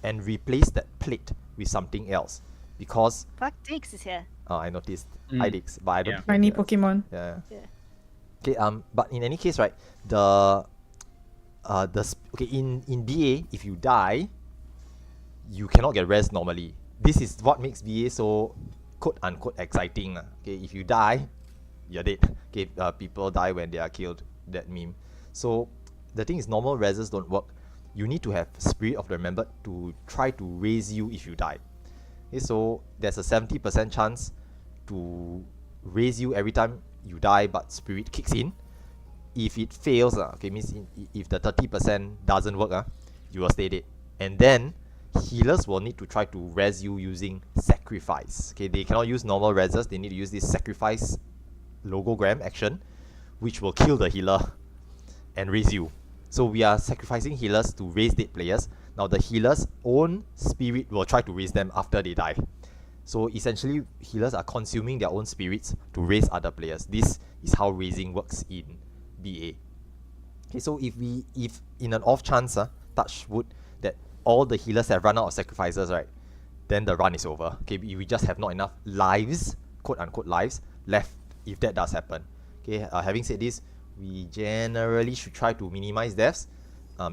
and replace that plate with something else, because Fuck, Dix is here. I noticed Idix, but I don't. Yeah. think Tiny that- Pokemon. Yeah. Yeah. Okay. But in any case, right, in BA, if you die, you cannot get res normally. This is what makes BA so quote unquote exciting. Okay, if you die, you're dead. Okay, people die when they are killed. That meme. So the thing is, normal reses don't work. You need to have Spirit of the Remembered to try to raise you if you die. Okay, so there's a 70% chance to raise you every time you die, but Spirit kicks in. If it fails, okay, means if the 30% doesn't work, you will stay dead. And then healers will need to try to res you using sacrifice. Okay, they cannot use normal reses, they need to use this sacrifice logogram action, which will kill the healer and raise you. So we are sacrificing healers to raise dead players. Now the healer's own spirit will try to raise them after they die. So essentially, healers are consuming their own spirits to raise other players. This is how raising works in BA. Okay, so if in an off chance, touch wood, that all the healers have run out of sacrifices, right, then the run is over. Okay, we just have not enough lives, quote unquote lives, left if that does happen. Okay, having said this, we generally should try to minimize deaths.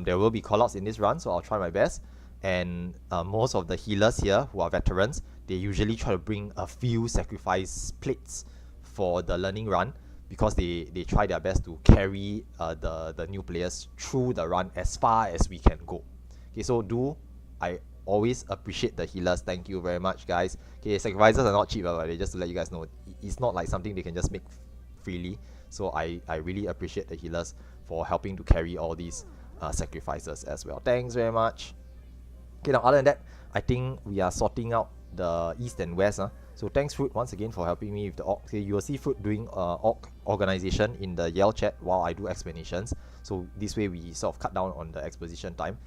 There will be callouts in this run, so I'll try my best. And most of the healers here who are veterans, they usually try to bring a few sacrifice plates for the learning run, because they try their best to carry the new players through the run as far as we can go. Okay, so I always appreciate the healers. Thank you very much, guys. Okay, sacrifices are not cheap, but just to let you guys know, it's not like something they can just make freely. So I really appreciate the healers for helping to carry all these sacrifices as well. Thanks very much. Okay, now other than that, I think we are sorting out the east and west. So thanks Fruit once again for helping me with the org. Okay, you will see Fruit doing org organization in the Yell chat while I do explanations. So this way we sort of cut down on the exposition time.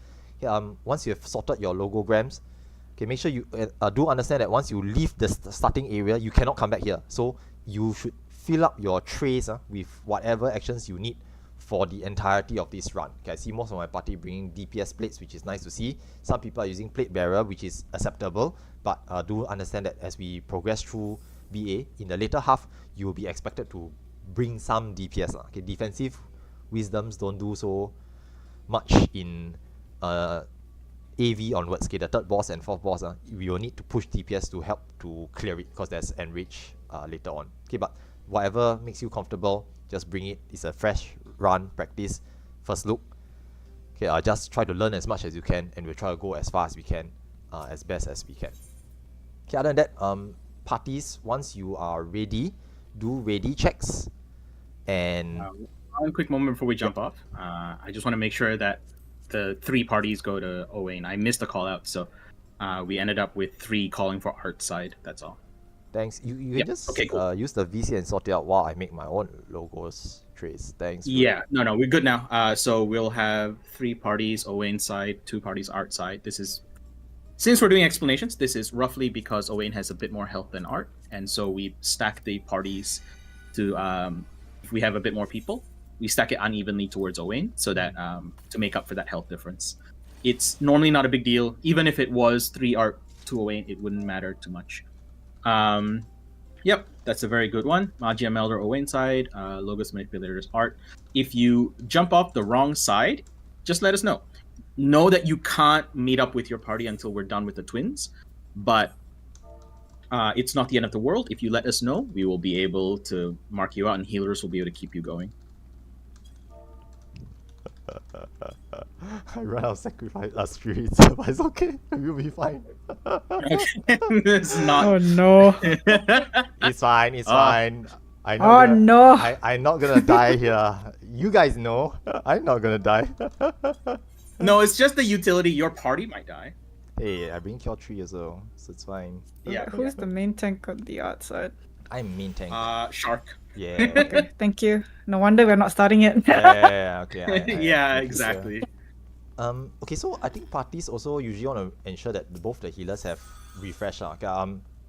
Okay, once you have sorted your logograms, okay, make sure you do understand that once you leave the starting area, you cannot come back here. So you should fill up your trays with whatever actions you need for the entirety of this run. Okay, I see most of my party bringing DPS plates, which is nice to see. Some people are using plate bearer, which is acceptable, but do understand that as we progress through BA, in the later half, you will be expected to bring some DPS. Okay, defensive wisdoms don't do so much in AV onwards. Okay, the third boss and fourth boss, we will need to push DPS to help to clear it, because there's enrich later on. Okay, but whatever makes you comfortable, just bring it. It's a fresh run, practice, first look. Okay, just try to learn as much as you can, and we'll try to go as far as we can, as best as we can. Okay, other than that, parties, once you are ready, do ready checks. And one quick moment before we jump off. I just want to make sure that the 3 parties go to Owain. I missed the call out, so we ended up with 3 calling for art side. That's all. Thanks. You can just cool. Use the VC and sort it out while I make my own logos trace. Thanks. Yeah, no, we're good now. So we'll have 3 parties, Owain side, 2 parties, art side. This is, since we're doing explanations, this is roughly because Owain has a bit more health than art, and so we stack the parties to, if we have a bit more people, we stack it unevenly towards Owain, so that to make up for that health difference. It's normally not a big deal. Even if it was 3 art to Owain, it wouldn't matter too much. Yep, that's a very good one. Magia Melder Owain side, Logos Manipulators Art. If you jump off the wrong side, just let us know. Know that you can't meet up with your party until we're done with the twins, but it's not the end of the world. If you let us know, we will be able to mark you out, and healers will be able to keep you going. I ran out of sacrifice spirits, but it's okay. We'll be fine. It's not. Oh no. It's fine. It's fine. I'm Oh not gonna, no. I'm not gonna die here. You guys know. I'm not gonna die. No, it's just the utility. Your party might die. Hey, I bring cure 3 as well, so it's fine. Yeah. Who's the main tank on the outside? I'm main tank. Shark. Yeah. Okay, thank you. No wonder we're not starting it. Yeah, okay. Yeah, I exactly. Okay, so I think parties also usually want to ensure that both the healers have refresh. Okay,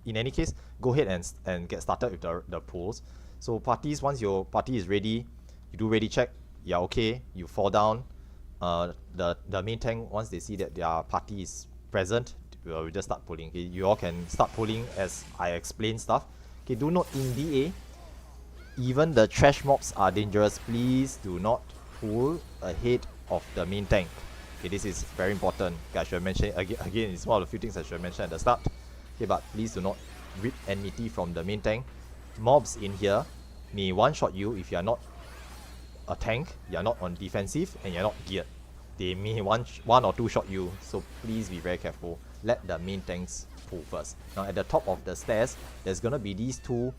in any case, go ahead and get started with the pools. So parties, once your party is ready, you do ready check, yeah, okay, you fall down. The main tank, once they see that their party is present, we'll just start pulling. Okay, you all can start pulling as I explain stuff. Okay, do note in DA, even the trash mobs are dangerous. Please do not pull ahead of the main tank. Okay, this is very important. Okay, I should have mentioned again. It's one of the few things I should have mentioned at the start. Okay, but please do not rip enmity from the main tank. Mobs in here may one-shot you if you are not a tank, you are not on defensive, and you are not geared. They may one or two shot you, so please be very careful. Let the main tanks pull first. Now at the top of the stairs, there's gonna be these two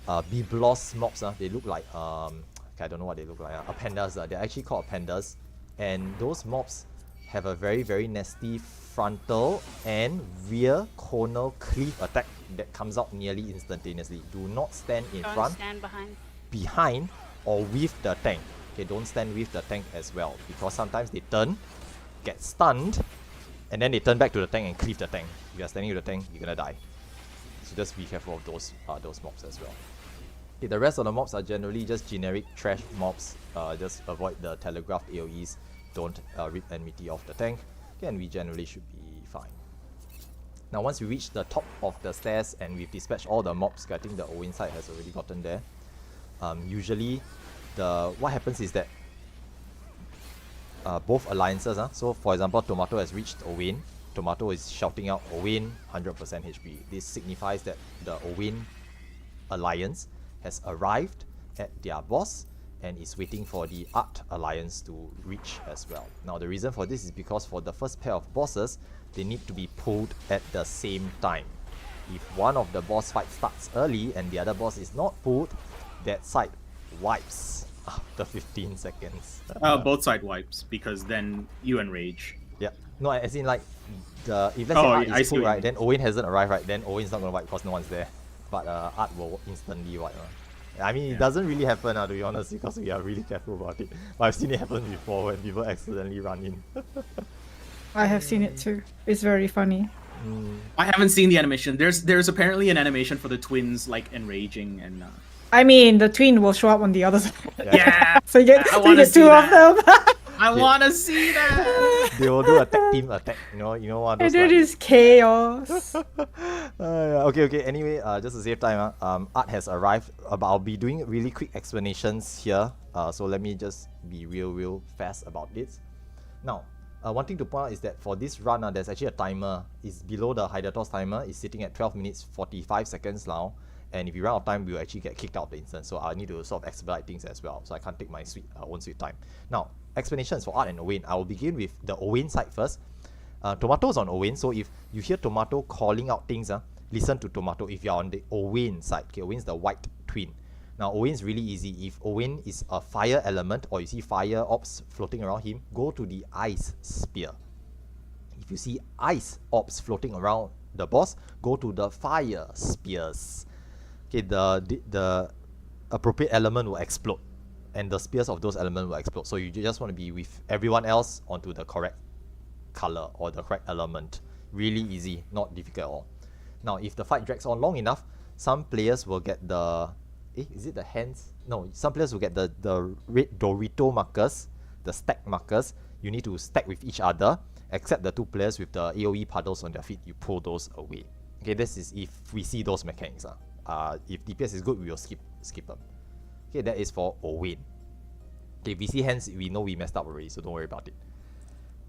Biblos mobs. They look like okay, I don't know what they look like. Pandas. They're actually called pandas, and those mobs have a very nasty frontal and rear conal cleave attack that comes out nearly instantaneously. Do not stand in Don't front, stand behind, or with the tank. Okay, don't stand with the tank as well, because sometimes they turn, get stunned, and then they turn back to the tank and cleave the tank. If you are standing with the tank, you're gonna die. So just be careful of those mobs as well. Okay, the rest of the mobs are generally just generic trash mobs. Just avoid the telegraphed AoEs. Don't rip enmity off the tank. Okay, and we generally should be fine. Now once we reach the top of the stairs and we've dispatched all the mobs, I think the Owain side has already gotten there. Usually what happens is that both alliances, so for example, Tomato has reached Owain. Tomato is shouting out Owain 100% HP. This signifies that the Owain alliance has arrived at their boss and is waiting for the Art alliance to reach as well. Now the reason for this is because for the first pair of bosses, they need to be pulled at the same time. If one of the boss fight starts early and the other boss is not pulled, that side wipes after 15 seconds. Both side wipes, because then you enrage. Yeah. No, as in like, if let's say Art is pulled, right, then Owain hasn't arrived, right, then Owain's not gonna wipe because no one's there. But Art will instantly wipe. I mean, it doesn't really happen, to be honest, because we are really careful about it. But I've seen it happen before when people accidentally run in. I have seen it too. It's very funny. I haven't seen the animation. There's apparently an animation for the twins like enraging and. I mean, the twin will show up on the other side. Yeah. So you get, I you wanna get see two of them. I wanna see that. They will do a tag team attack, you know what? And it is chaos. Okay. Anyway, just to save time, Art has arrived. But I'll be doing really quick explanations here. So let me just be real fast about this. Now, one thing to point out is that for this run, there's actually a timer. It's below the Hydatos timer. It's sitting at 12 minutes 45 seconds now. And if you run out of time, we'll actually get kicked out of the instance. So I need to sort of expedite things as well. So I can't take my own sweet time. Now, explanations for Art and Owain. I will begin with the Owain side first. Tomato's on Owain. So if you hear Tomato calling out things, listen to Tomato if you're on the Owain side. Okay, Owain's the white twin. Now, Owain's really easy. If Owain is a fire element or you see fire orbs floating around him, go to the ice spear. If you see ice orbs floating around the boss, go to the fire spears. Okay, the appropriate element will explode, and the spears of those elements will explode. So you just want to be with everyone else onto the correct color or the correct element. Really easy, not difficult at all. Now, if the fight drags on long enough, some players will get the is it the hands? No, some players will get the red Dorito markers, the stack markers. You need to stack with each other, except the two players with the AoE puddles on their feet. You pull those away. Okay, this is if we see those mechanics. If DPS is good, we will skip them. Okay, that is for Owain. Okay, we see hands, we know we messed up already, so don't worry about it.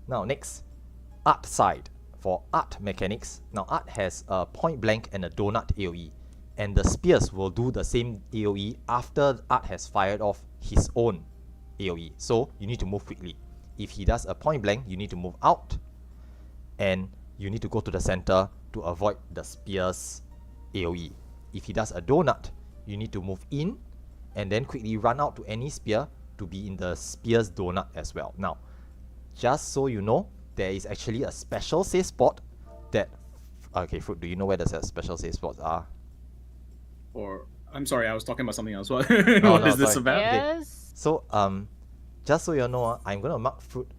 Now next, art side. For art mechanics, now art has a point blank and a donut AoE, and the spears will do the same AoE after art has fired off his own AoE. So you need to move quickly. If he does a point blank, you need to move out, and you need to go to the center to avoid the spear's AoE. If he does a donut, you need to move in and then quickly run out to any spear to be in the spear's donut as well. Now, just so you know, there is actually a special save spot that... Okay, Fruit, do you know where the special save spots are? Or, I'm sorry, I was talking about something else. What, No, what no, is this sorry. about? Okay. Yes. So, just so you know, I'm gonna mark Fruit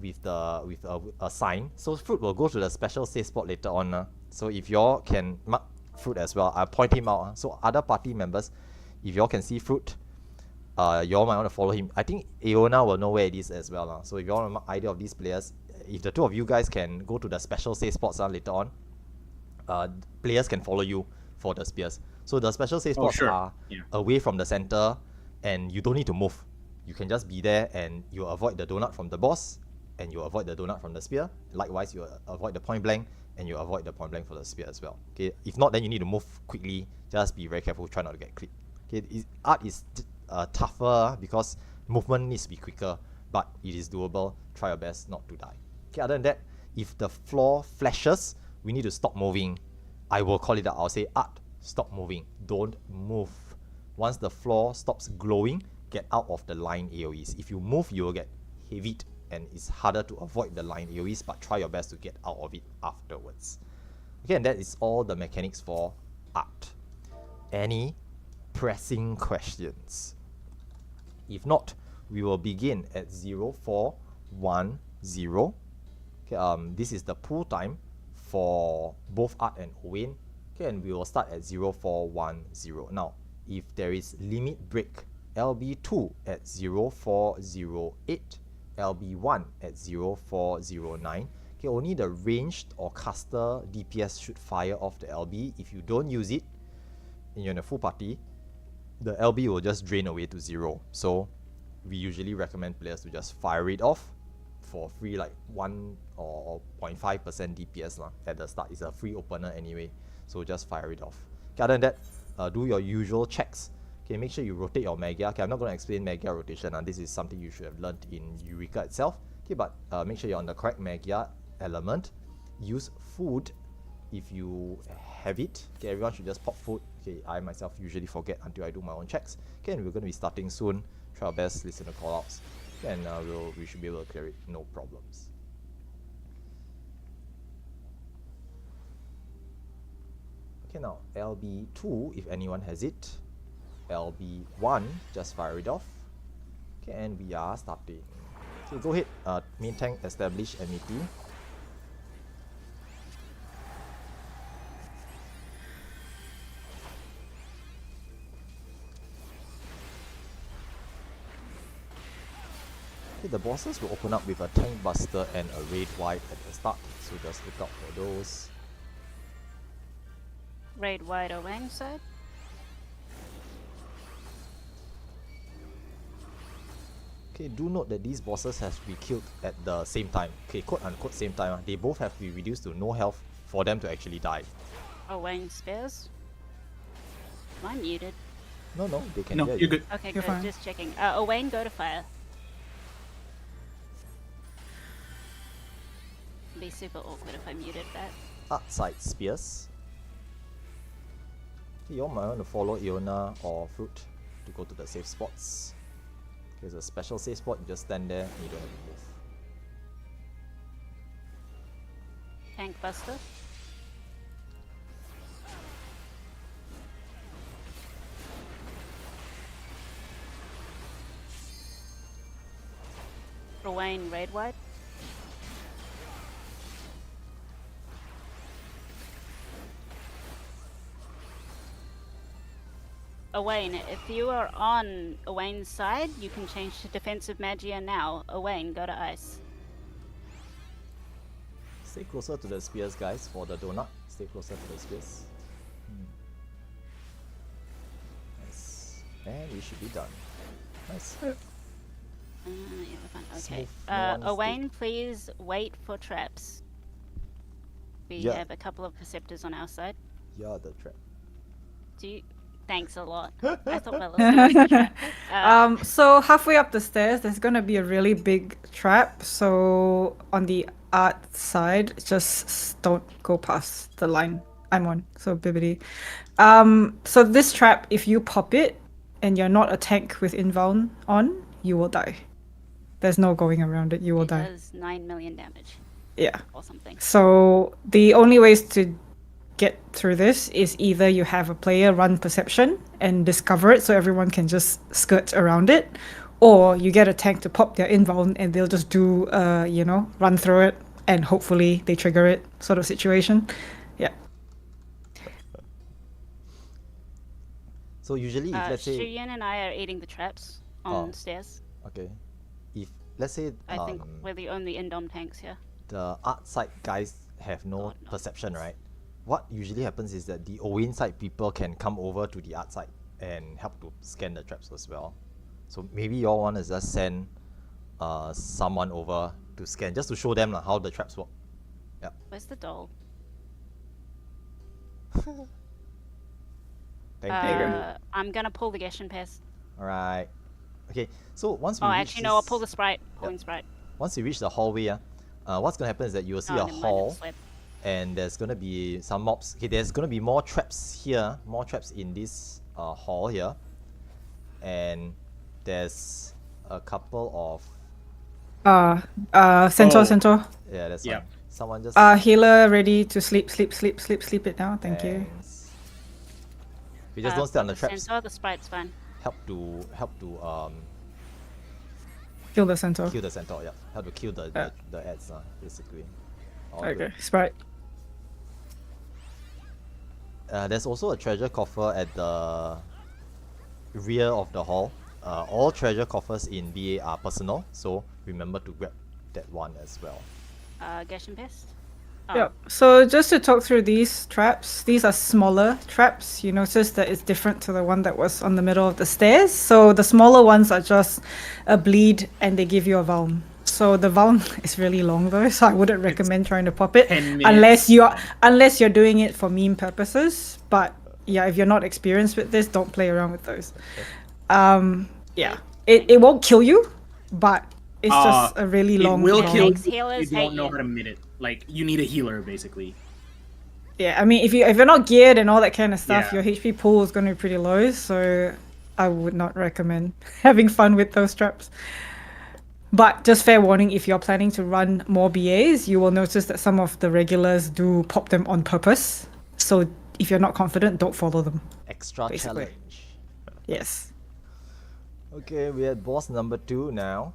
with a sign. So Fruit will go to the special save spot later on. So if y'all can mark Fruit as well, I'll point him out. So other party members, if y'all can see Fruit, y'all might want to follow him. I think Aona will know where it is as well. So if y'all want to mark either of these players, if the two of you guys can go to the special save spots later on, players can follow you for the spears. So the special save spots are away from the center, and you don't need to move. You can just be there, and you avoid the donut from the boss, and you avoid the donut from the spear. Likewise, you avoid the point blank, and you avoid the point blank for the spear as well. Okay, if not, then you need to move quickly. Just be very careful, try not to get clipped. Okay, art is tougher because movement needs to be quicker, but it is doable. Try your best not to die. Okay, other than that, if the floor flashes, we need to stop moving. I will call it out. I'll say, art, stop moving. Don't move. Once the floor stops glowing, get out of the line AoEs. If you move, you will get heavied, and it's harder to avoid the line AoEs, but try your best to get out of it afterwards. Okay, and that is all the mechanics for art. Any pressing questions? If not, we will begin at 0410. Okay, this is the pool time for both Art and Owain. Okay, and we will start at 0410. Now, if there is limit break, LB2 at 0408, LB1 at 0409. Okay, only the ranged or caster DPS should fire off the LB. If you don't use it and you're in a full party, the LB will just drain away to 0. So we usually recommend players to just fire it off for free, like 1 or 0.5% DPS at the start. It's a free opener anyway, so just fire it off. Okay, other than that, do your usual checks. Okay, make sure you rotate your Magia. Okay, I'm not going to explain Magia rotation. This is something you should have learned in Eureka itself. Okay, but make sure you're on the correct Magia element. Use food if you have it. Okay, everyone should just pop food. Okay, I myself usually forget until I do my own checks. Okay, and we're going to be starting soon. Try our best, listen to callouts, and we should be able to clear it, no problems. Okay, now LB2, if anyone has it. LB1, just fire it off. Okay, and we are starting. Okay, go ahead. Main tank establish MEP. Okay, the bosses will open up with a tank buster and a raid wide at the start, so just look out for those. Raid wide Owain side. Okay, do note that these bosses have to be killed at the same time. Okay, quote unquote same time. They both have to be reduced to no health for them to actually die. Owain spares. Am I muted? No, they can No, hear you're you. good. Okay, You're good. fine. Just checking. Owain, go to fire. It'd be super awkward if I muted that. Outside spears. Okay, you all might want to follow Iona or Fruit to go to the safe spots. There's a special safe spot, you just stand there and you don't have to move. Tank buster. Owain raid wide. Owain, if you are on Owain's side, you can change to defensive Magia now. Owain, go to ice. Stay closer to the spears, guys, for the donut. Stay closer to the spears. Nice. And we should be done. Nice. Yeah, we're fine. Okay. Smooth, no one Owain, please wait for traps. We Yeah. have a couple of perceptors on our side. Yeah, the trap. Do you? Thanks a lot. I thought my listeners was a trap. So halfway up the stairs, there's gonna be a really big trap. So on the art side, just don't go past the line I'm on. So bibbity. So this trap, if you pop it and you're not a tank with inbound on, you will die. There's no going around it. You will It die. does 9 million damage Yeah. or something. So the only ways to get through this is either you have a player run perception and discover it so everyone can just skirt around it, or you get a tank to pop their inbound and they'll just do run through it and hopefully they trigger it sort of situation. Yeah. So usually, if let's say, Shuyan and I are eating the traps on Oh. stairs. okay, if let's say I think we're the only indom tanks here. the art side guys have no God, no. perception, right? What usually happens is that the Owain side people can come over to the art side and help to scan the traps as well. So maybe you all want to just send someone over to scan, just to show them how the traps work. Where's the doll? Thank you. I'm gonna pull the Geshen pass. Alright. Okay, so once we Oh, reach actually, no, I'll this- pull the sprite. Pulling sprite. Once you reach the hallway, what's gonna happen is that you will see Oh, a never mind, hall, it slipped. and there's gonna be some mobs. Okay, there's gonna be more traps here, more traps in this hall here, and there's a couple of Centaur, Oh. Centaur. yeah. That's Yeah. fine. Someone just Healer ready to sleep it now. Thank you. thanks. We just don't stay on the traps. Sensor, the sprite's fine. Help to Kill the Centaur. kill the centaur. Yeah, help to kill the ads. Basically. All good. Okay, sprite. There's also a treasure coffer at the rear of the hall. All treasure coffers in BA are personal, so remember to grab that one as well. Geshen pass. Oh, Yep. So just to talk through these traps, these are smaller traps. You notice that it's different to the one that was on the middle of the stairs. So the smaller ones are just a bleed and they give you a Valm. So the Valm is really long though, so I wouldn't recommend trying to pop it 10 unless minutes. you're doing it for meme purposes. But yeah, if you're not experienced with this, don't play around with those. Yeah. It won't kill you, but it's just a really long It will Valm. kill Thanks, you. healers You hate don't know you. how to min it. Like you need a healer basically. Yeah, I mean, if you're not geared and all that kind of stuff, Yeah. your HP pool is going to be pretty low. So I would not recommend having fun with those traps. But just fair warning, if you're planning to run more BAs, you will notice that some of the regulars do pop them on purpose. So if you're not confident, don't follow them. Extra Basically. challenge. Yes. Okay, we're at boss number 2 now.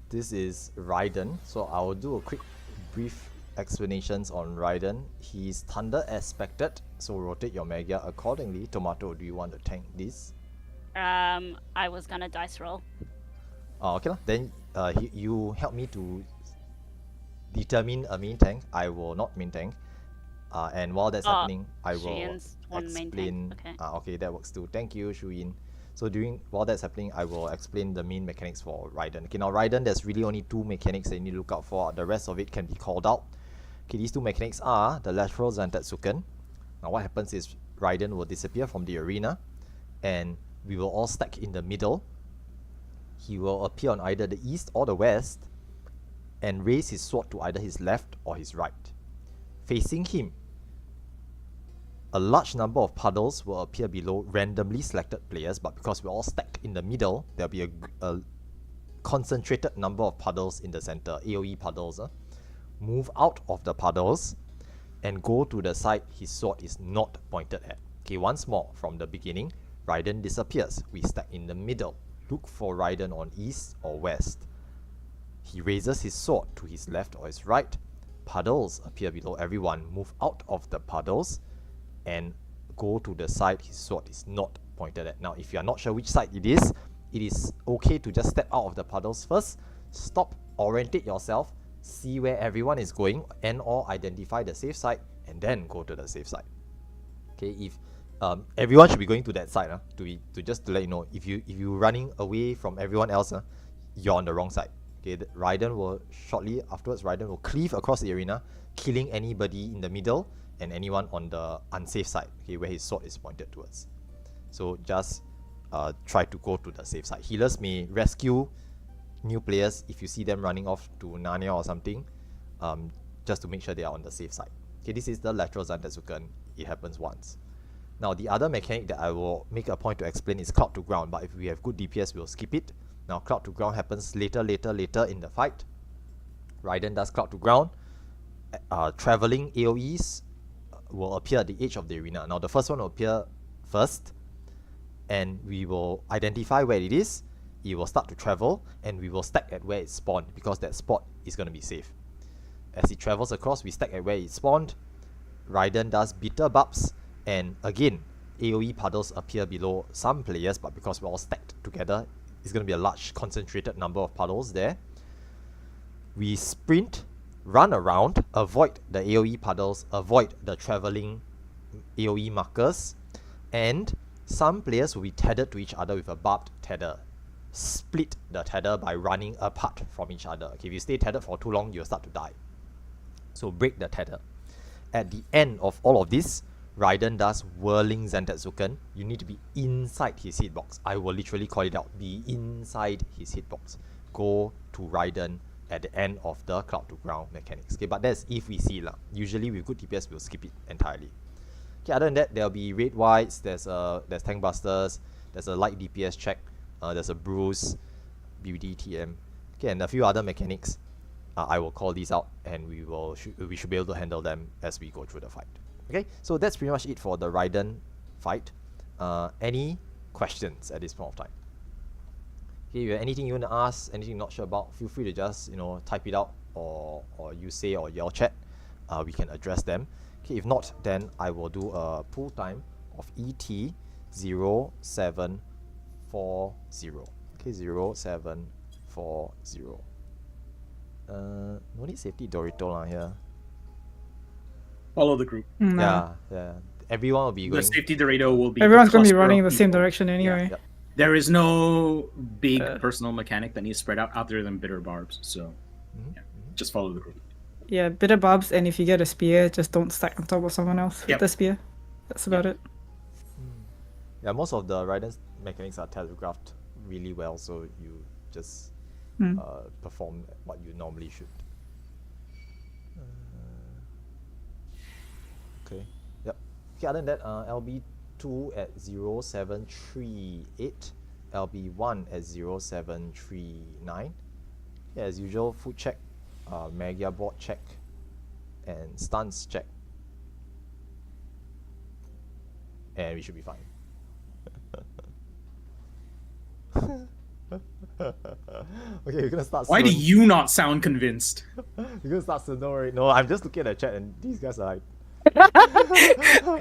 This is Raiden. So I will do a quick brief explanations on Raiden. He's thunder expected, so rotate your Mega accordingly. Tomato, do you want to tank this? I was gonna dice roll. Okay lah. Then you help me to determine a main tank. I will not main tank. And while that's happening, I will Shuyan's one main explain. tank. Okay, that works too. Thank you, Shuyin. So while that's happening, I will explain the main mechanics for Raiden. Okay, now Raiden, there's really only 2 mechanics that you need to look out for. The rest of it can be called out. Okay, these 2 mechanics are the lateral Zantetsuken. Now what happens is Raiden will disappear from the arena, and we will all stack in the middle. He will appear on either the east or the west, and raise his sword to either his left or his right. Facing him, a large number of puddles will appear below randomly selected players, but because we're all stacked in the middle, there'll be a concentrated number of puddles in the center, AoE puddles. Move out of the puddles and go to the side his sword is not pointed at. Okay, once more, from the beginning, Raiden disappears. We stack in the middle. Look for Raiden on east or west. He raises his sword to his left or his right. Puddles appear below everyone. Move out of the puddles and go to the side his sword is not pointed at. Now, if you are not sure which side it is okay to just step out of the puddles first, stop, orientate yourself, see where everyone is going and or identify the safe side and then go to the safe side. Okay, if everyone should be going to that side, to let you know, if you running away from everyone else, you're on the wrong side. Okay, Raiden will shortly afterwards, Raiden will cleave across the arena, killing anybody in the middle and anyone on the unsafe side, okay, where his sword is pointed towards. So just try to go to the safe side. Healers may rescue new players if you see them running off to Narnia or something, just to make sure they are on the safe side. Okay, this is the lateral Zantetsuken. It happens once. Now the other mechanic that I will make a point to explain is cloud to ground, but if we have good DPS, we'll skip it. Now cloud to ground happens later in the fight. Raiden does cloud to ground. Traveling AoEs will appear at the edge of the arena. Now the first one will appear first, and we will identify where it is. It will start to travel, and we will stack at where it spawned, because that spot is going to be safe. As it travels across, we stack at where it spawned. Raiden does bitter bubs, and again, AoE puddles appear below some players, but because we're all stacked together, it's going to be a large concentrated number of puddles there. We sprint, run around, avoid the AoE puddles, avoid the traveling AoE markers, and some players will be tethered to each other with a barbed tether. Split the tether by running apart from each other. Okay, if you stay tethered for too long, you'll start to die. So break the tether. At the end of all of this, Raiden does whirling Zantetsuken. You need to be inside his hitbox. I will literally call it out. Be inside his hitbox. Go to Raiden at the end of the cloud to ground mechanics. Okay, but that's if we see lah. Usually with good DPS, we'll skip it entirely. Okay, other than that, there'll be red whites. There's tank busters. There's a light DPS check. There's a bruise, BBD, TM. Okay, and a few other mechanics. I will call these out, and we should be able to handle them as we go through the fight. Okay, so that's pretty much it for the Raiden fight. Any questions at this point of time? Okay, if you have anything you want to ask, anything you're not sure about, feel free to just type it out or you say or yell chat. We can address them. Okay, if not, then I will do a pull time of ET 0740. Okay, 0740. No need safety Dorito lah here. Follow the group. Nah. Yeah. Everyone will be going. The safety Dorito will be. Everyone's going to be cluster running of the same people. direction anyway. Yeah. There is no big personal mechanic that needs spread out other than bitter barbs. So just follow the group. Yeah, bitter barbs, and if you get a spear, just don't stack on top of someone else with the spear. That's about it. Yeah, most of the Raiden's mechanics are telegraphed really well, so you just perform what you normally should. Okay. Yep. Okay, other than that, LB2 at 0738, LB1 at 0739. Yeah, as usual, food check, Magia board check, and stance check. And we should be fine. Okay, we're gonna start Why do soon. you not sound convinced? We're gonna start soon, don't worry. No, I'm just looking at the chat and these guys are like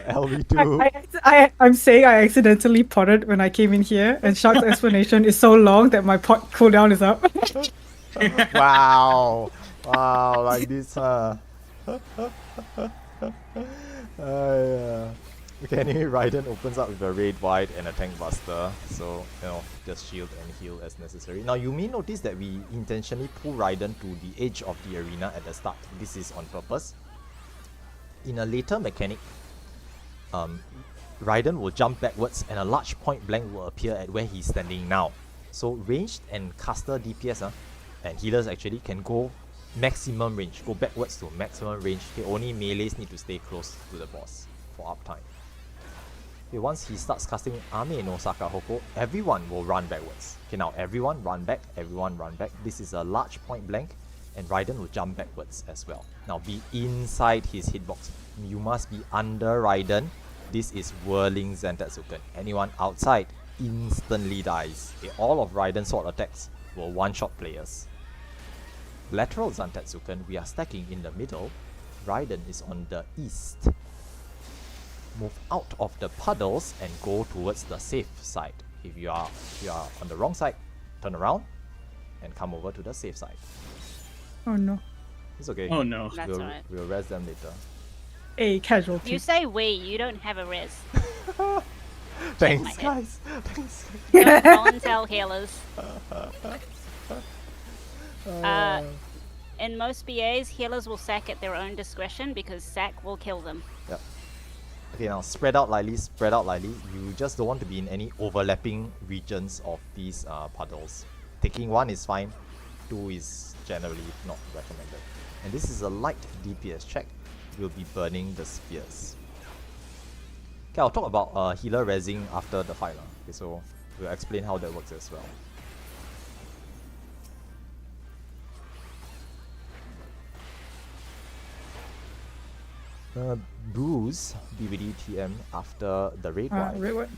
LV2. I'm saying I accidentally potted when I came in here, and Shark's explanation is so long that my pot cooldown is up. Wow, like this, Okay, anyway, Raiden opens up with a raid wide and a tank buster, so just shield and heal as necessary. Now you may notice that we intentionally pull Raiden to the edge of the arena at the start. This is on purpose. In a later mechanic, Raiden will jump backwards and a large point blank will appear at where he's standing now. So ranged and caster DPS and healers actually can go maximum range, go backwards to maximum range. Okay, only melees need to stay close to the boss for uptime. Okay, once he starts casting Ame no Sakahoko, everyone will run backwards. Okay, now everyone run back. This is a large point blank, and Raiden will jump backwards as well. Now be inside his hitbox. You must be under Raiden. This is whirling Zantetsuken. Anyone outside instantly dies. Okay, all of Raiden's sword attacks will one-shot players. Lateral Zantetsuken, we are stacking in the middle. Raiden is on the east. Move out of the puddles and go towards the safe side. If you are on the wrong side, turn around and come over to the safe side. Oh no. It's okay. Oh no. That's we'll, alright. we'll rest them later. A casualty. You say we, you don't have a res. Thanks, my head. guys. Thanks. Don't volunteer healers. In most BAs, healers will sack at their own discretion because sack will kill them. Yep. Okay, now spread out lightly, spread out lightly. You just don't want to be in any overlapping regions of these puddles. Taking 1 is fine, 2 is generally not recommended. And this is a light DPS check. We'll be burning the spears. Okay, I'll talk about healer rezzing after the fight. Okay, so we'll explain how that works as well. Bruce BBD TM after the raid wipe. Red one.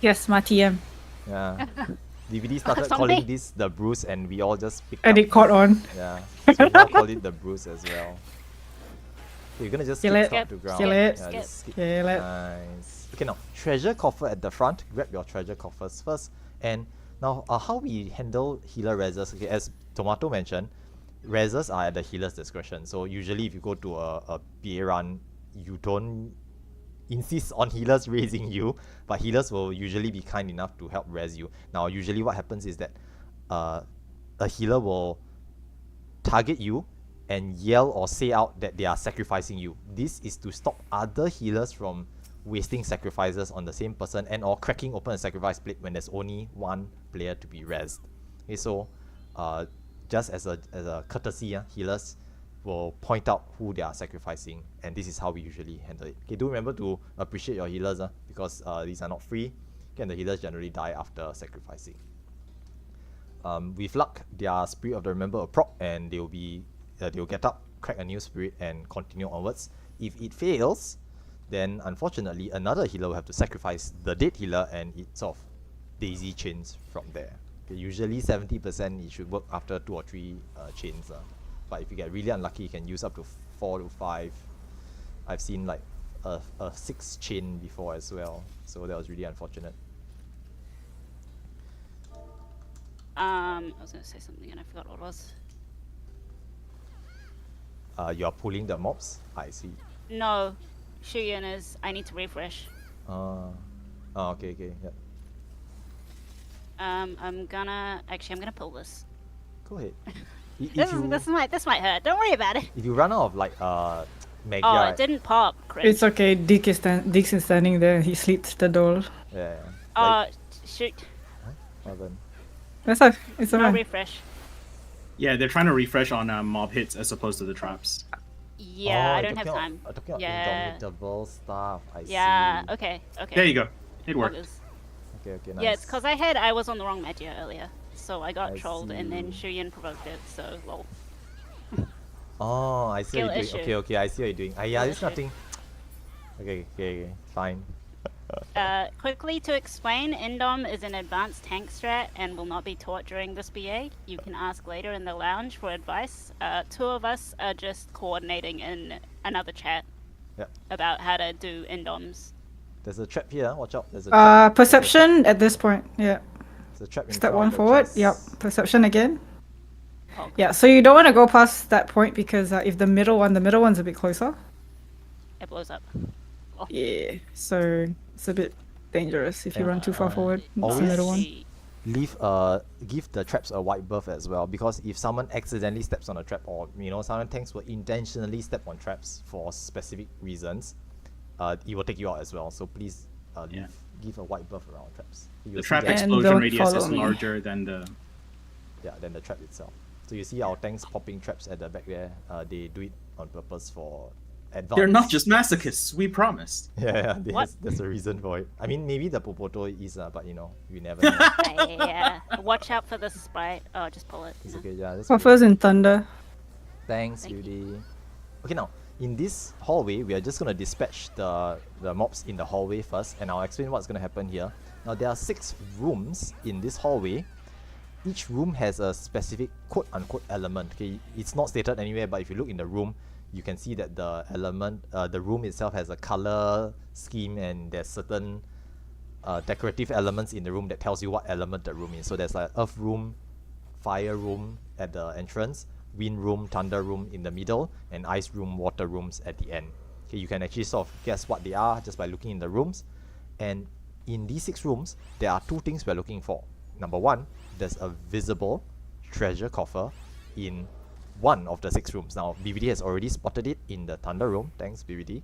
Yes, my TM. Yeah. DVD started Something. calling this the Bruce and we all just picked And up. it caught on. Yeah. So we now call it the Bruce as well. Okay, you're gonna just Kill skip it. top to ground. Kill it. Yeah, Skip. just skip. Kill it. Nice. Okay, now treasure coffer at the front. Grab your treasure coffers first. And now how we handle healer reses. Okay, as Tomato mentioned, reses are at the healer's discretion. So usually if you go to a BA run, you don't insist on healers raising you, but healers will usually be kind enough to help res you. Now usually what happens is that a healer will target you and yell or say out that they are sacrificing you. This is to stop other healers from wasting sacrifices on the same person and or cracking open a sacrifice plate when there's only one player to be rezzed. Okay, so just as a courtesy, healers will point out who they are sacrificing, and this is how we usually handle it. Okay, do remember to appreciate your healers because these are not free. Okay, and the healers generally die after sacrificing. With luck, their Spirit of the Remember will proc, and they'll get up, crack a new spirit, and continue onwards. If it fails, then unfortunately another healer will have to sacrifice the dead healer, and it sort of daisy chains from there. Okay, usually 70% it should work after 2 or 3 chains. But if you get really unlucky, you can use up to 4 to 5. I've seen like a 6 chain before as well, so that was really unfortunate. I was gonna say something and I forgot what it was. You are pulling the mobs? I see. No, Shuyan is. I need to refresh. Oh, okay, yep. I'm gonna pull this. Go ahead. This might hurt. Don't worry about it. If you run out of like Magia, Oh, right? it didn't pop. Chris. It's okay. Dick is standing there. He sleeps the door. Yeah. Oh, shoot. Well then. It's No alright. refresh. Yeah, they're trying to refresh on mob hits as opposed to the traps. Yeah, Oh, I don't have time. I'm talking about Yeah. indomitable stuff. I Yeah. see. Okay. There you go. It worked. Buggers. Okay, nice. Yeah, it's because I was on the wrong Magia earlier, so I got I trolled, and then see. Shuyan provoked it. So lol. Oh, I see what you're Skill doing. issue. Okay, I see what you're doing. Yeah, Skill there's issue. nothing. Okay, fine. Quickly to explain, Indom is an advanced tank strat and will not be taught during this BA. You can ask later in the lounge for advice. 2 of us are just coordinating in another chat Yep. about how to do Indoms. There's a trap here. Watch out. There's a trap. Perception at this point. Yeah. There's a trap in Step front 1 of the forward. chest. Yep. Perception again. Okay. Yeah. So you don't want to go past that point because if the middle one's a bit closer. It blows up. Yeah. So it's a bit dangerous if you run too far forward. It's the always- middle one. Give the traps a wide berth as well, because if someone accidentally steps on a trap, or some tanks will intentionally step on traps for specific reasons, it will take you out as well. So please give a wide berth around traps. The trap And explosion don't radius is follow me. larger than the. than the trap itself. So you see our tanks popping traps at the back there. They do it on purpose for advance. They're not just masochists, we promised. Yeah, What? there's a reason for it. I mean, maybe the Popoto is, but you never know. Yeah. Watch out for the sprite. Oh, just pull it. It's no. okay, yeah. That's Buffers in thunder. Thanks, Thank Rudy. Okay, now in this hallway, we are just gonna dispatch the mobs in the hallway first, and I'll explain what's gonna happen here. Now there are 6 rooms in this hallway. Each room has a specific quote-unquote element. Okay, it's not stated anywhere, but if you look in the room, you can see that the element, the room itself has a color scheme, and there's certain decorative elements in the room that tells you what element the room is. So there's like earth room, fire room at the entrance, wind room, thunder room in the middle, and ice room, water rooms at the end. Okay, you can actually sort of guess what they are just by looking in the rooms. And in these 6 rooms, there are 2 things we're looking for. Number 1, there's a visible treasure coffer in one of the 6 rooms. Now, BBD has already spotted it in the thunder room. Thanks, BBD.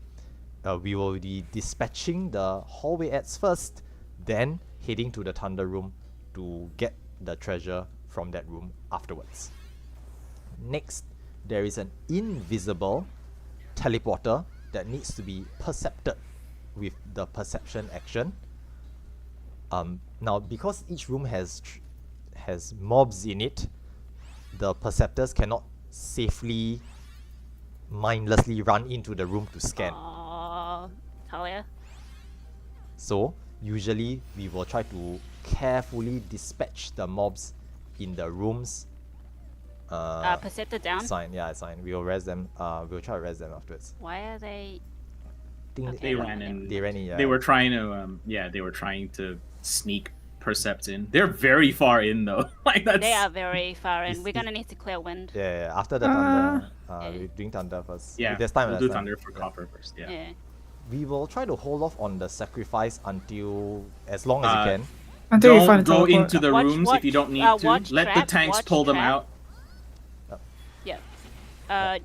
We will be dispatching the hallway ads first, then heading to the thunder room to get the treasure from that room afterwards. Next, there is an invisible teleporter that needs to be percepted with the perception action. Now, because each room has mobs in it, the perceptors cannot safely, mindlessly run into the room to scan. Oh, Talia. So, usually we will try to carefully dispatch the mobs in the rooms. Perceptor down. Sign, yeah, sign. We will res them. We'll try to res them afterwards. Why are they? Think Okay. They ran in. They ran in. Yeah. They were trying to. They were trying to sneak percepts in. They're very far in though. Like that's. They are very far in. It's- We're gonna need to clear wind. Yeah. After the thunder, we're doing thunder first. Yeah. There's time. We'll there's do time. thunder for copper first. Yeah. Yeah. We will try to hold off on the sacrifice until as long as you can. Until you Don't find a go teleport. into the Watch- rooms if you don't need to. watch Let the trap, tanks watch pull them trap. out.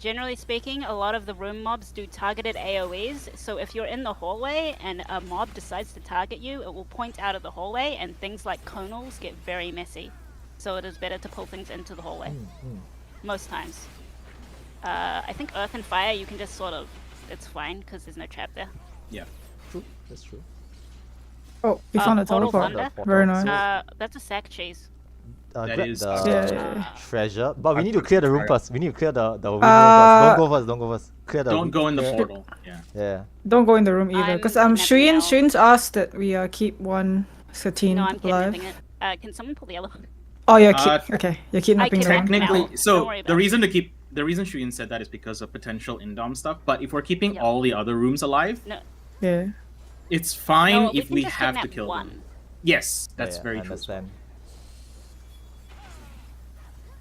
Generally speaking, a lot of the room mobs do targeted AoEs, so if you're in the hallway and a mob decides to target you, it will point out of the hallway, and things like conals get very messy. So it is better to pull things into the hallway. Most times. I think Earth and Fire, you can just sort of... It's fine, because there's no trap there. Yeah. True. That's true. Oh, we found a Portal teleport. Thunder? Very nice. That's a sack cheese. That Grab is- the Yeah. treasure, but we need to clear the room first. We need to clear the room Uh, first. Don't go first. Clear the. Don't go in the clear- portal. Yeah. Yeah. Don't go in the room either, because I'm Shuyin kidnapping Shuyin's asked that we keep one Satine No, I'm alive. kidnapping it. Can someone pull the other one? Oh, you're Uh, okay. You're kidnapping the kidnapped one. Now, Technically, don't so worry the about reason Shuyin said that is because of potential indom stuff. But if we're keeping Yeah. all the other rooms alive, Yeah. it's fine No, if can we just have to kidnap kill one. them. Yes, that's Yeah, very I true. understand.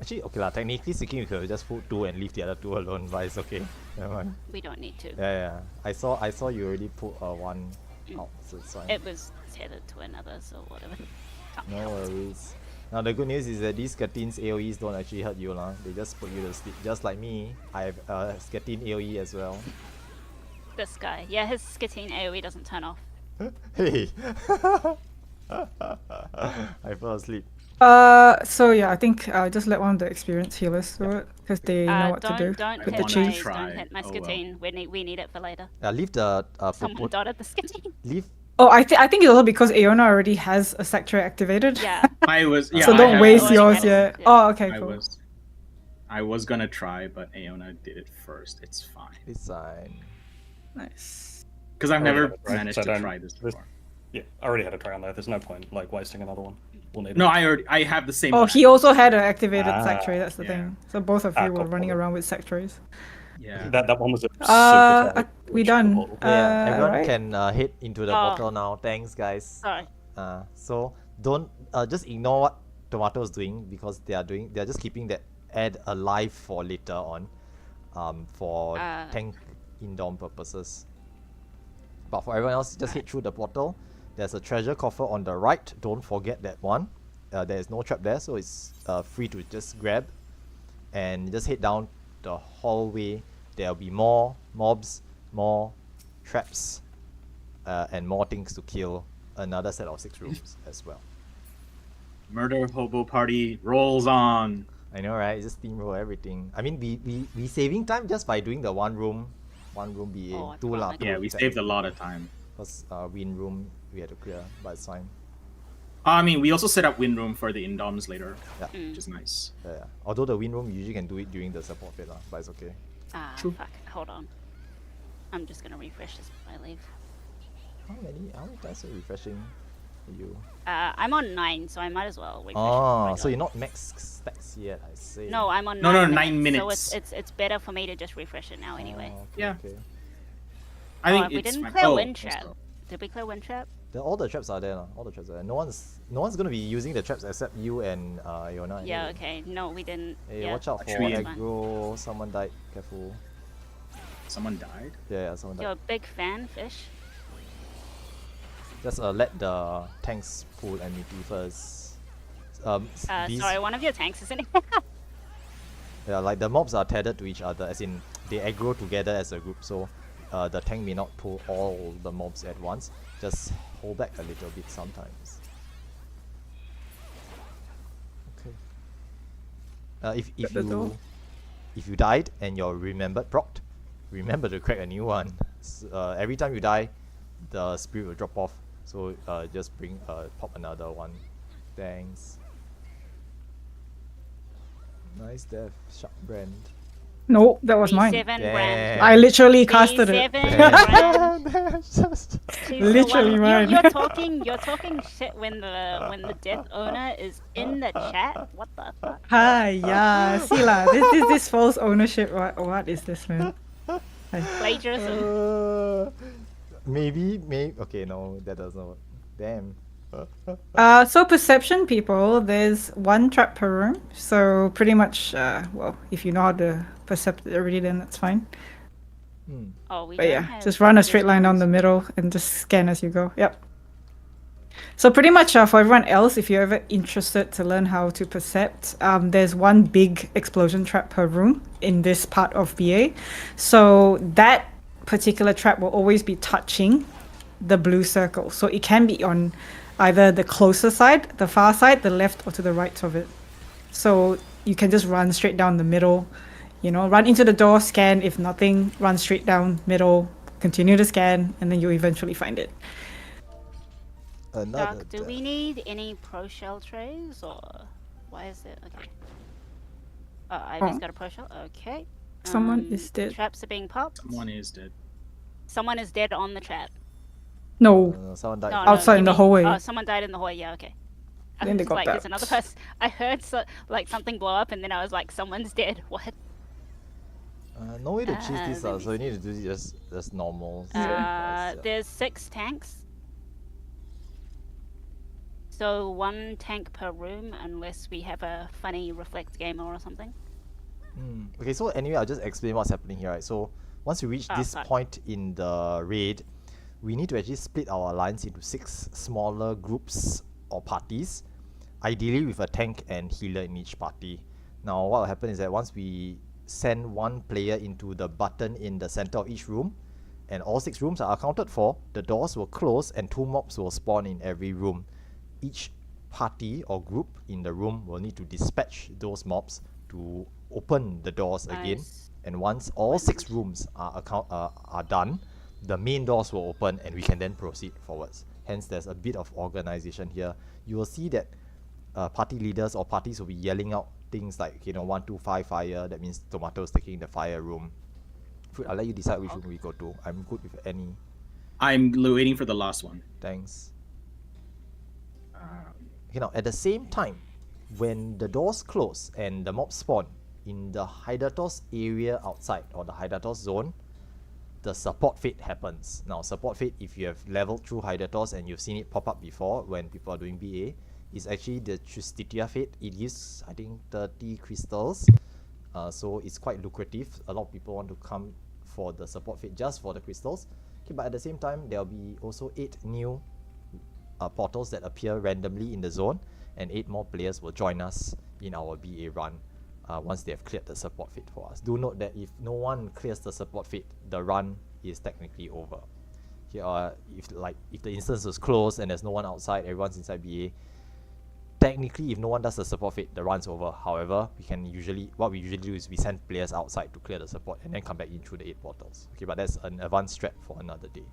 Actually, okay lah. Technically speaking, we could just put 2 and leave the other 2 alone, but it's okay. Never mind. We don't need to. Yeah. I saw you already put 1 out, so it's fine. It was tethered to another, so whatever. No worries. Now the good news is that these Skateen's AoEs don't actually hurt you lah. They just put you to sleep. Just like me, I have Skateen AoE as well. This guy. Yeah, his Skatine AoE doesn't turn off. Hey! I fell asleep. So yeah, I think just let one of the experienced healers do it, because they know what to do. Don't I hit wanna cheese. try. Don't hit my Oh, well. Skatine. We need it for later. Leave the Someone dotted the Skatine. leave. Oh, I think it's also because Aeona already has a sector activated. Yeah. I was. Yeah, So I don't have- waste already yours had it. yet. Yeah. Oh, okay, I cool. was gonna try, but Aeona did it first. It's fine. It's fine. Nice. Because I've Already never had it, right? managed So to don't- try this this- before. Yeah, I already had a try on that. There's no point like wasting another one. We'll need No, it. I have the same. Oh, one. he also had an activated Ah, sector. That's the yeah. thing. So both of Ah, you were cool, running cool. around with sectors. Yeah. That one was a super We tight reach to the done. portal. Yeah, everyone right? can head into the Oh. portal now. Thanks, guys. Sorry. So don't just ignore what Tomato's doing because they're just keeping that ad alive for later on, for tank indom purposes. But for everyone else, just head through the portal. There's a treasure coffer on the right. Don't forget that one. There is no trap there, so it's free to just grab, and just head down the hallway. There'll be more mobs, more traps, and more things to kill. Another set of 6 rooms as well. Murder hobo party rolls on. I know, right? Just steamroll everything. I mean, we saving time just by doing the one room BA. Oh, I Two forgot lah. about two Yeah, we saved a lot of time. Because wind room we had to clear, but it's fine. I mean, we also set up wind room for the indoms later, Yeah. which is nice. Yeah. Although the wind room you usually can do it during the support phase lah, but it's okay. Fuck. Hold on. I'm just gonna refresh this before I leave. How many times are refreshing for you? I'm on 9, so I might as well refresh. Oh, before I so go. you're not max stacks yet, I see. No, I'm on No, 9 9 So minutes. it's better for me to just refresh it now anyway. Oh, okay, Yeah. okay. I think we it's didn't fine. clear Oh, wind let's trap. go. Did we clear wind trap? All the traps are there. All the traps are there. No one's gonna be using the traps except you and Iona. Yeah, anyway. okay. No, we didn't. Hey, yeah. watch out for Actually, aggro. Someone died. Careful. Someone died. Yeah, someone died. You're a big fan, Fish. Just let the tanks pull MEP first. These, Sorry, one of your tanks is in. yeah, like the mobs are tethered to each other, as in they aggro together as a group. So the tank may not pull all the mobs at once. Just hold back a little bit sometimes. Okay. If you died and you're remembered procced, remember to crack a new one. Every time you die, the spirit will drop off. So just pop another one. Thanks. Nice death, Shark Brand. No, that was mine. B7 brand. I literally casted it. B7 brand. Just She's Literally the one. mine. You're talking shit when the death owner is in the chat. What the fuck? Hi, yeah. See lah, this false ownership. What is this, man? Plagiarism. maybe. Okay, no, that doesn't work. Damn. So perception people, there's one trap per room. So pretty much, well, if you know how to percept it already, then that's fine. Oh, we But don't yeah, have just run a straight line down the middle and just scan as you go. Yep. So pretty much for everyone else, if you're ever interested to learn how to percept, there's one big explosion trap per room in this part of BA. So that particular trap will always be touching the blue circle. So it can be on either the closer side, the far side, the left, or to the right of it. So you can just run straight down the middle, run into the door, scan. If nothing, run straight down middle, continue to scan, and then you eventually find it. Doc, do we need any pro shell trays or why is it okay? Oh, Ivy's got a pro shell. Okay. Someone is dead. Traps are being popped. Someone is dead. Someone is dead on the trap. No. Someone died. No, Outside in the hallway. Oh, someone died in the hallway. Yeah, okay. I Then they was got like, there's another bounced. person. I heard something blow up, and then I was like, someone's dead. What? No way to cheese this let out, me so you need to do it just normal. There's 6 tanks. So 1 tank per room, unless we have a funny reflect gamer or something. Okay, so anyway, I'll just explain what's happening here, right? So once we reach this point in the raid, we need to actually split our alliance into 6 smaller groups or parties, ideally with a tank and healer in each party. Now what will happen is that once we send 1 player into the button in the center of each room, and all 6 rooms are accounted for, the doors will close and 2 mobs will spawn in every room. Each party or group in the room will need to dispatch those mobs to open the doors again. And once all 6 rooms are done, the main doors will open and we can then proceed forwards. Hence, there's a bit of organization here. You will see that party leaders or parties will be yelling out things like, 1, 2, 5 fire. That means Tomato's taking the fire room. I'll let you decide which room we go to. I'm good with any. I'm waiting for the last one. Thanks. Okay, now at the same time, when the doors close and the mobs spawn in the Hydatos area outside or the Hydatos zone, the support fate happens. Now, support fate, if you have leveled through Hydatos and you've seen it pop up before when people are doing BA, is actually the Tristitia fate. It gives, I think, 30 crystals. So it's quite lucrative. A lot of people want to come for the support fate just for the crystals. Okay, but at the same time, there'll be also 8 new portals that appear randomly in the zone, and 8 more players will join us in our BA run once they have cleared the support fate for us. Do note that if no one clears the support fate, the run is technically over. Here, if the instance is closed and there's no one outside, everyone's inside BA, technically if no one does the support fate, the run's over. However, what we usually do is we send players outside to clear the support and then come back in through the 8 portals. Okay, but that's an advanced strat for another day.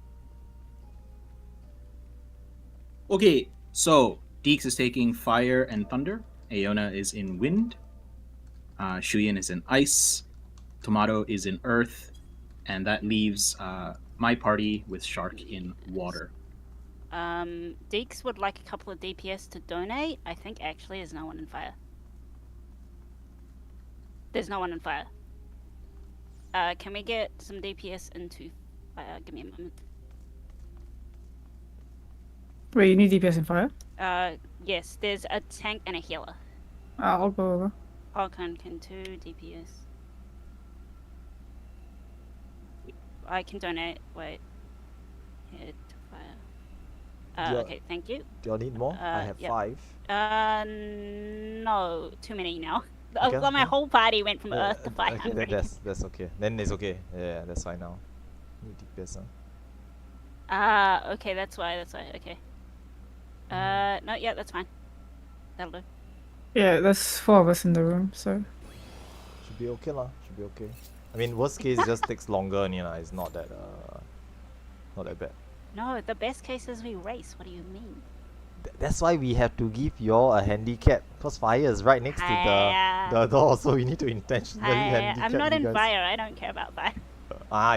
Okay, so Deeks is taking fire and thunder. Aona is in wind. Shuyin is in ice. Tomato is in earth. And that leaves my party with Shark in water. Deeks would like a couple of DPS to donate. I think actually there's no one in fire. There's no one in fire. Can we get some DPS into fire? Give me a moment. Wait, you need DPS in fire? Yes, there's a tank and a healer. I'll go over. Falcon can 2 DPS. I can donate. Wait. Head to fire. Yeah. Okay, thank you. Do you need more? I have Yep. 5. No, too many now. Okay, My yeah. whole party went from Earth to Okay, 500. that's okay. Then it's okay. Yeah, that's fine now. Need DPS, huh? Okay, that's why, okay. No, yeah, that's fine. That'll do. Yeah, there's 4 of us in the room, so. Should be okay lah. Should be okay. I mean, worst case, it just takes longer, and it's not that bad. No, the best case is we race. What do you mean? That's why we have to give you all a handicap, because fire is right next to the door, so we need to intentionally handicap I'm not you in guys. fire. I don't care about fire.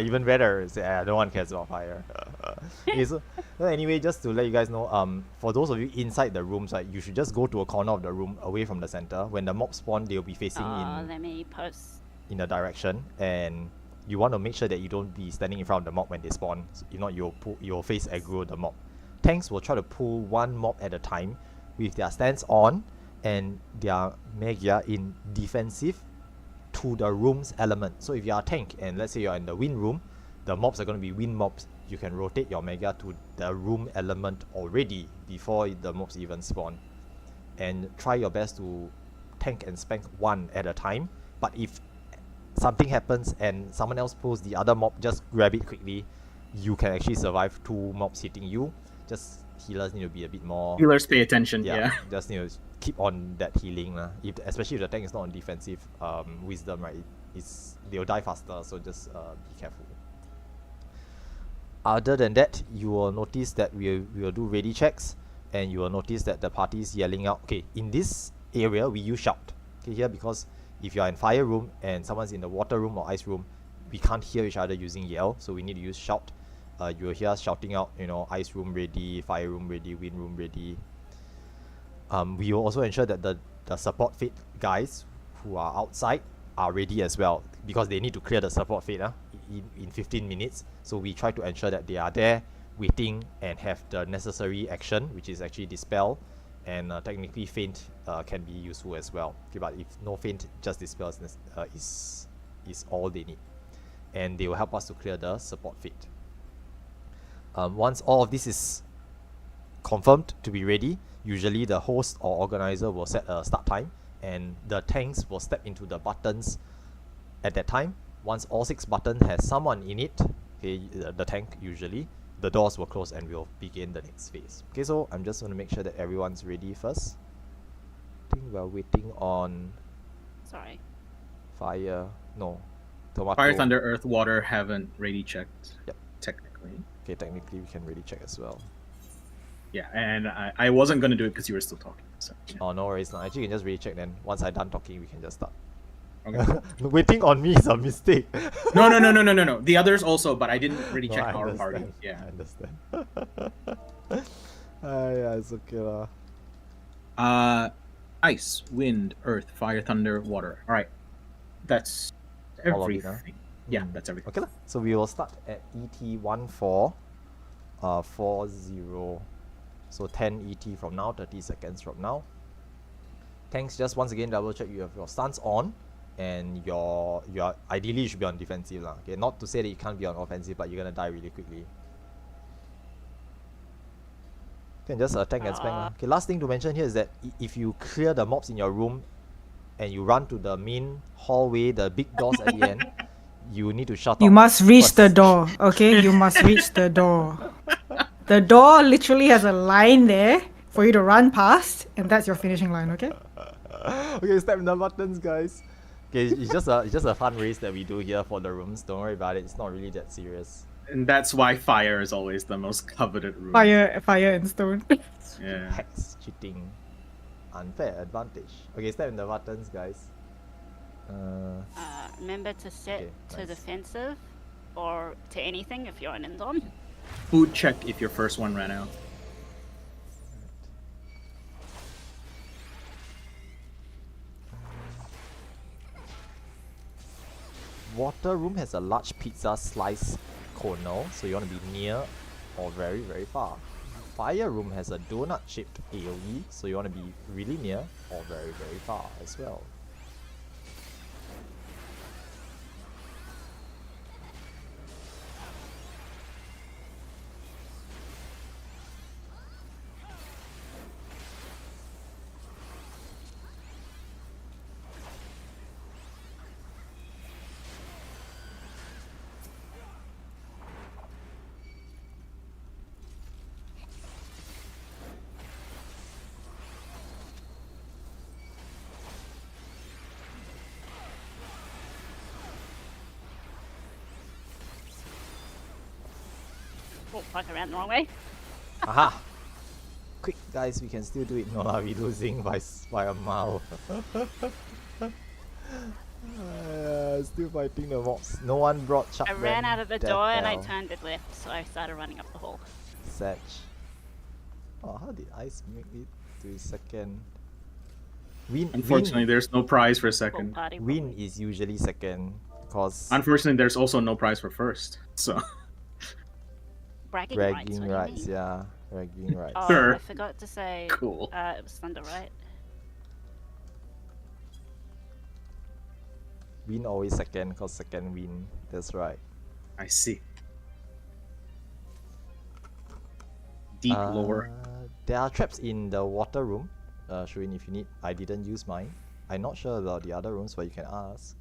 Even better. No one cares about fire. Okay, so anyway, just to let you guys know, for those of you inside the rooms, right, you should just go to a corner of the room away from the center. When the mob spawn, they'll be facing Let me post. in a direction, and you want to make sure that you don't be standing in front of the mob when they spawn. If not, you'll face aggro the mob. Tanks will try to pull one mob at a time with their stance on and their magia in defensive to the room's element. So if you are a tank and let's say you're in the wind room, the mobs are going to be wind mobs. You can rotate your mega to the room element already before the mobs even spawn. And try your best to tank and spank one at a time. But if something happens and someone else pulls the other mob, just grab it quickly. You can actually survive 2 mobs hitting you. Just healers need to be a bit more. Healers pay attention. Yeah. Just need to keep on that healing. Especially if the tank is not on defensive wisdom, right? They'll die faster, so just be careful. Other than that, you will notice that we will do ready checks, and you will notice that the party is yelling out. Okay, in this area we use shout. Okay, here, because if you are in fire room and someone's in the water room or ice room, we can't hear each other using yell, so we need to use shout. You will hear us shouting out, ice room ready, fire room ready, wind room ready. We will also ensure that the support fit guys who are outside are ready as well, because they need to clear the support fit in 15 minutes. So we try to ensure that they are there waiting and have the necessary action, which is actually dispel, and technically feint can be useful as well. Okay, but if no feint, just dispel is all they need, and they will help us to clear the support fit. Once all of this is confirmed to be ready, usually the host or organizer will set a start time, and the tanks will step into the buttons at that time. Once all 6 buttons has someone in it, okay, the tank usually, the doors will close and we'll begin the next phase. Okay, so I'm just going to make sure that everyone's ready first. I think we're waiting on Sorry. fire. No, tomato. Fire, thunder, earth, water haven't ready checked. Yep. Technically. Okay, technically we can ready check as well. Yeah, and I wasn't gonna do it because you were still talking. So. Yeah. Oh, no worries. Now actually, you can just ready check. Then once I'm done talking, we can just start. Okay. Waiting on me is a mistake. No. The others also, but I didn't really No, check I our party. understand. Yeah. I understand. Yeah, it's okay lah. Ice, wind, earth, fire, thunder, water. All right, that's All of it, everything. Yeah, Mm. that's everything. Okay lah. So we will start at ET1440. So 10 ET from now, 30 seconds from now. Tanks, just once again double check you have your stance on, and your ideally you should be on defensive lah. Okay, not to say that you can't be on offensive, but you're gonna die really quickly. You can just tank and spank lah. Okay, last thing to mention here is that if you clear the mobs in your room and you run to the main hallway, the big doors at the end, you need to shut You off must reach first. the door, okay? You must reach the door. The door literally has a line there for you to run past, and that's your finishing line, okay? Okay, step in the buttons, guys. Okay, it's just a fun race that we do here for the rooms. Don't worry about it. It's not really that serious. And that's why fire is always the most coveted room. Fire and stone. Yeah. Hacks, cheating, unfair advantage. Okay, step in the buttons, guys. Remember to set Okay, to nice. defensive or to anything if you're an Indom. Food check if your first one ran out. Water room has a large pizza slice corner, so you want to be near or very, very far. fire room has a donut-shaped AoE, so you want to be really near or very, very far as well. Oh, fuck, I ran the wrong way. Aha! Quick, guys, we can still do it. No lah, we losing by a mile. Still fighting the mobs. No one brought Chuck. I ran out of the door and I turned it left, so I started running up the hall. Satch. Oh, how did Ice make it to his second? Unfortunately, there's no prize for Full second. party Win probably. is usually second, cause Unfortunately, there's also no prize for first. So Bragging bragging rights, rights, yeah, bragging rights. Oh, Sure. I forgot to say. Cool. It was Thunder, right? Win always second, cause second win. That's right. I see. Deep lore. There are traps in the water room. Shuin, if you need. I didn't use mine. I'm not sure about the other rooms, but you can ask.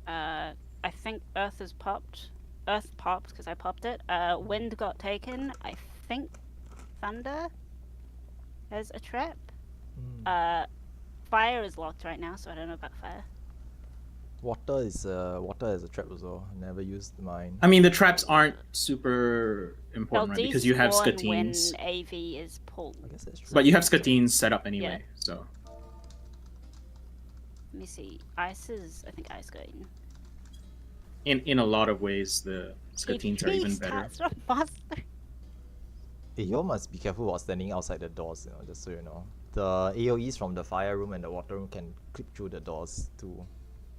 I think Earth is popped. Earth popped because I popped it. Wind got taken. I think Thunder has a trap. Fire is locked right now, so I don't know about fire. Water is a trap also. Never used mine. I mean, the traps aren't super important, right? Because you have despawn when scatines. AV is pulled. I guess that's true. But you have scatines set up anyway, so. Let me see. Ice is. I think ice got eaten. In a lot of ways, the scatines are even better. Hey, you all must be careful while standing outside the doors, you know, just so you know. The AoEs from the fire room and the water room can clip through the doors too.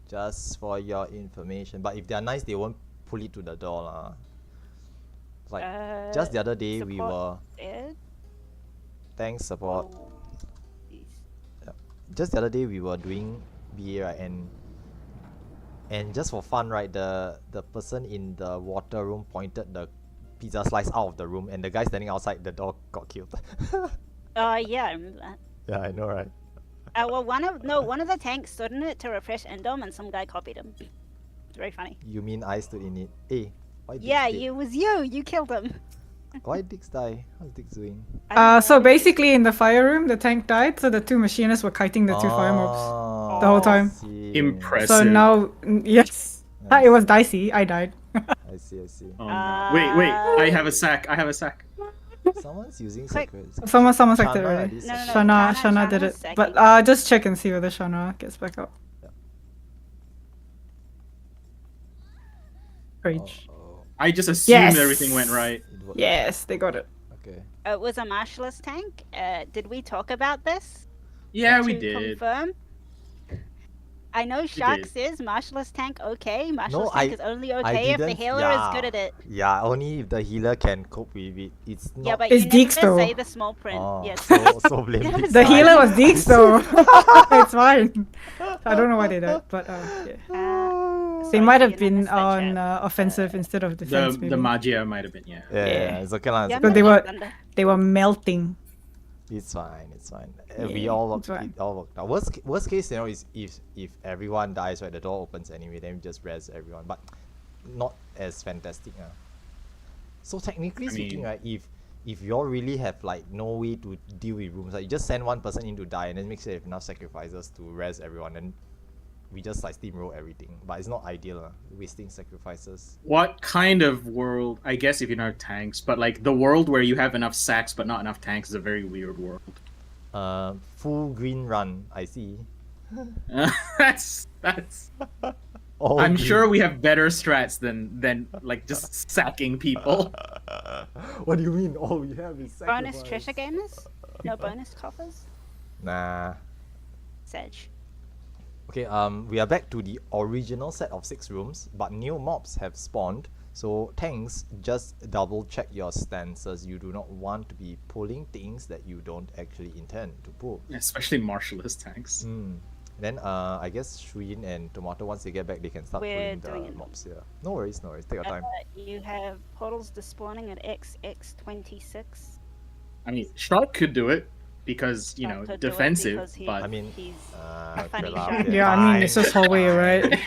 Just for your information. But if they're nice, they won't pull it to the door lah. Like, just the other day we were... Dead? Thanks, support. Oh, jeez. Just the other day we were doing BA, right, and just for fun, right, the person in the water room pointed the pizza slice out of the room, and the guy standing outside the door got killed. Yeah, I remember that. Yeah, I know, right? Well, one of the tanks stood in it to refresh Endom, and some guy copied him. It's very funny. You mean I stood in it? Hey, why Dix Yeah, dead? it was you. You killed him. Why Dix die? How's Dix doing? I don't So know. basically, in the fire room, the tank died, so the two machinists were kiting the two fire mobs the whole time. I see. Impressive. So now, yes, Nice. it was dicey. I died. I see. Oh, no. Wait, I have a sack. Someone's using Quick. secrets. Someone Shana sacked it at already. least No, no, said- no. Shana did Shana it. was But sacking. just check and see whether Shana gets back up. Rage. Oh, I just assumed Yes! everything went right. it worked. Yes, they got it. Okay. It was a marshalist tank. Did we talk about this? Yeah, we to did. Confirm? I know Shark did. says marshalist tank okay. Marshalist No, tank I- is only I okay if the didn't- healer yeah. is good at it. Yeah, only if the healer can cope with it. It's not. Yeah, but It's you never Deeks, though. say the small print. Oh, Yes. so blame Yeah, Dix The side. healer was Deeks though. It's fine. I don't know why they died, but yeah. They Sorry, might have Ian, I been missed that on chat. offensive instead of The defense. maybe. magia might have been, yeah. Yeah, it's okay lah. Yeah, It's, So okay. they maybe were- Thunder. They were melting. It's fine. Yeah, We all worked. it's fine. It all worked out. Worst case, you know, is if everyone dies, right, the door opens anyway. Then we just res everyone, but not as fantastic, So technically I speaking, mean- right, if you all really have like no way to deal with rooms, like you just send one person in to die and then make sure you have enough sacrifices to res everyone, and we just like steamroll everything. But it's not ideal, wasting sacrifices. What kind of world? I guess if you don't have tanks, but like the world where you have enough sacks but not enough tanks is a very weird world. Full green run. I see. That's. All I'm green. sure we have better strats than like just sacking people. What do you mean? All we have is Bonus sacrifice. treasure gamers? No bonus coffers? Nah. Sedge. Okay, we are back to the original set of 6 rooms, but new mobs have spawned. So tanks, just double check your stances. You do not want to be pulling things that you don't actually intend to pull. Especially martialist tanks. Then I guess Shuyin and Tomato, once they get back, they can start We're pulling doing the it. mobs here. No worries, no worries. Take your time. You have portals despawning at XX26. I mean, Shark could do it because, you Shark know, could do it defensive, because he- but I mean, he's chill funny out shot. there. Yeah, I mean, it's Fine, just hallway, right?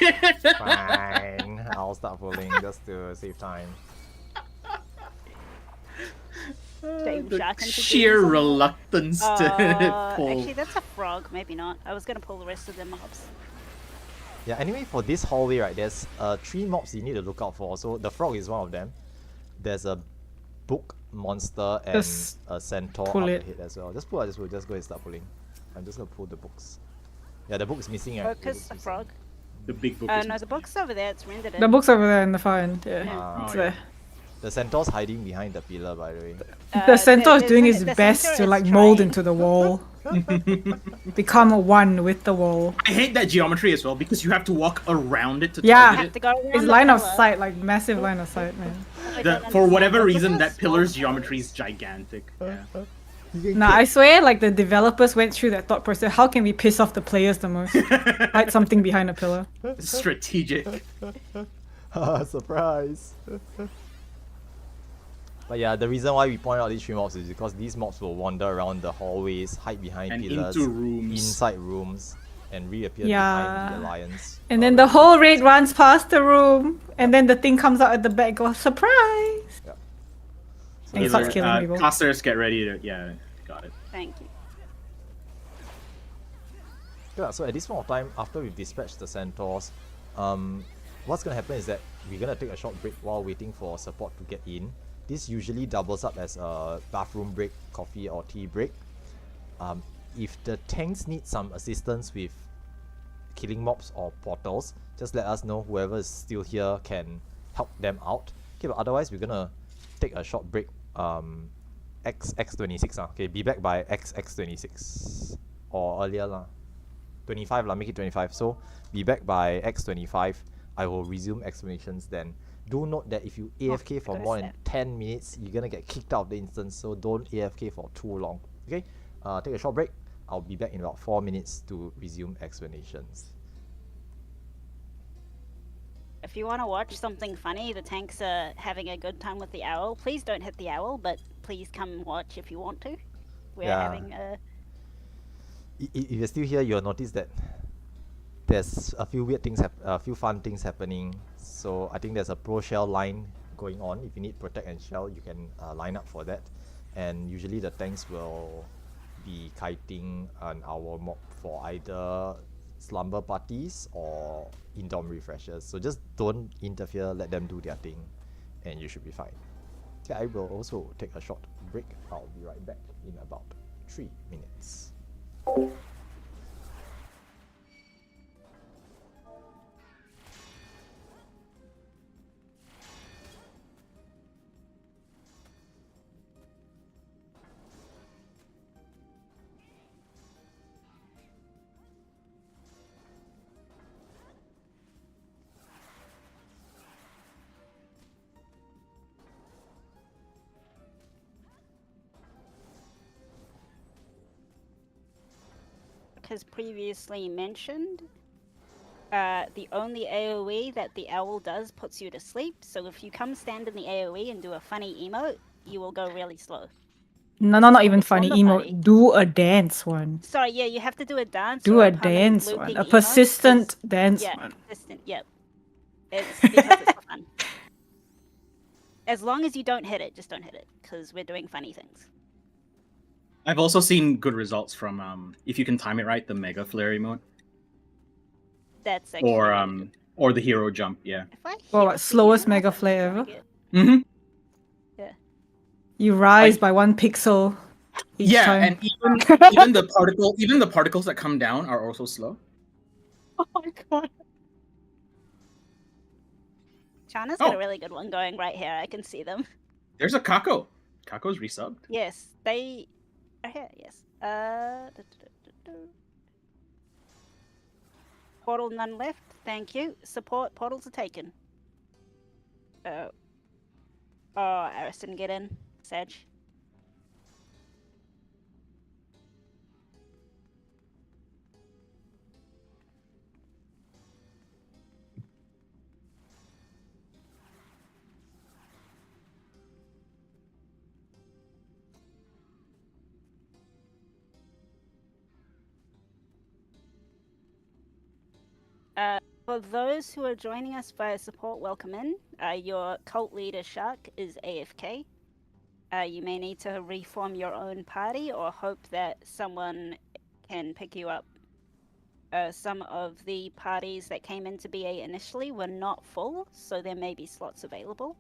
Fine. I'll start pulling just to save time. Shame the Shark into sheer doing some- reluctance to pull. Actually, that's a frog. Maybe not. I was gonna pull the rest of the mobs. Yeah, anyway, for this hallway, right, there's 3 mobs you need to look out for. So the frog is one of them. There's a book monster and Just a centaur pull up it. ahead as well. Just pull, just go ahead and start pulling. I'm just gonna pull the books. Yeah, the book is missing, right? Focus the frog. The big book. No, the book's over there. It's rendered in. The book's over there in the far end. Yeah, Ah. it's Oh, yeah. there. The centaur's hiding behind the pillar, by the way. The centaur is doing his the best centaur to is like mold trying. into the wall, become one with the wall. I hate that geometry as well because you have to walk around it to Yeah. You target have to go around It's the line of pillar. sight, like massive line of sight, man. I it. don't For understand. whatever Look at reason, how that small pillar's it geometry is. is gigantic. Yeah. Nah, I swear, like the developers went through that thought process. How can we piss off the players the most? Hide something behind a pillar. Strategic. Surprise! But yeah, the reason why we point out these 3 mobs is because these mobs will wander around the hallways, hide behind And pillars, into rooms. inside rooms, and reappear Yeah. behind the alliance. And then the whole raid runs past the room, and then the thing comes out at the back. Goes surprise! So And there's starts a- killing people. Casters, get ready to. Yeah, got it. Thank you. Yeah, so at this point of time, after we've dispatched the centaurs, what's gonna happen is that we're gonna take a short break while waiting for support to get in. This usually doubles up as a bathroom break, coffee or tea break. If the tanks need some assistance with killing mobs or portals, just let us know. Whoever is still here can help them out. Okay, but otherwise we're gonna take a short break. XX26 okay, be back by XX26 or earlier lah. 25 lah, make it 25. So be back by X25. I will resume explanations then. Do note that if you AFK for more than 10 minutes, you're gonna get kicked out of the instance, so don't AFK for too long. Okay? Take a short break. I'll be back in about 4 minutes to resume explanations. If you want to watch something funny, the tanks are having a good time with the owl. Please don't hit the owl, but please come watch if you want to. We're Yeah. having a. If you're still here, you'll notice that there's a few weird things, a few fun things happening. So I think there's a pro shell line going on. If you need protect and shell, you can line up for that. And usually the tanks will be kiting an owl mob for either slumber parties or indom refreshers. So just don't interfere, let them do their thing, and you should be fine. Okay, I will also take a short break. I'll be right back in about 3 minutes. Has previously mentioned, the only AoE that the owl does puts you to sleep. So if you come stand in the AoE and do a funny emote, you will go really slow. No, not even It's on funny the emote. party. Do a dance one. Sorry, yeah, you have to do a dance. Do or a permanent dance looping one. A emote, persistent 'cause- dance yeah, one. persistent. Yep. It's because it's for fun. As long as you don't hit it, just don't hit it, because we're doing funny things. I've also seen good results from if you can time it right, the Mega Flare emote That's actually really good. or the hero jump. Yeah. If I Well, heal what, for slowest you, Mega I'm Flare gonna ever? get- Mm-hmm. You rise I- by 1 pixel each Yeah, time. and even the particles that come down are also slow. Oh my god. Chana's got Oh. a really good one going right here. I can see them. There's a Kako. Kako's resubbed. Yes, they are here. Yes. Portal none left. Thank you. Support portals are taken. Oh, Ariston, get in. Sag. For those who are joining us via support, welcome in. Your cult leader, Shark, is AFK. You may need to reform your own party or hope that someone can pick you up. Some of the parties that came into BA initially were not full, so there may be slots available.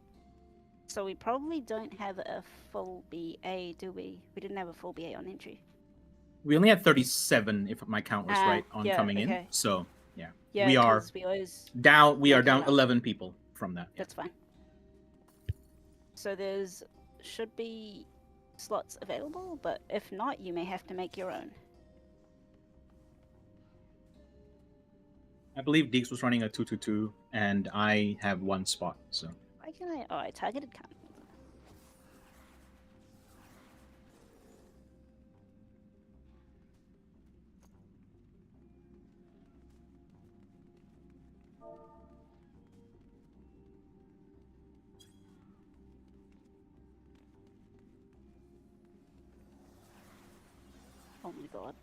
So we probably don't have a full BA, do we? We didn't have a full BA on entry. We only had 37, if my count was right, on yeah, coming in. okay. So yeah, Yeah, we are 'cause we always down. We are make it down up. 11 people from that. That's fine. So there's should be slots available, but if not, you may have to make your own. I believe Deeks was running a 2-2-2, and I have one spot. So Why can I? Oh, I targeted count. Oh my god.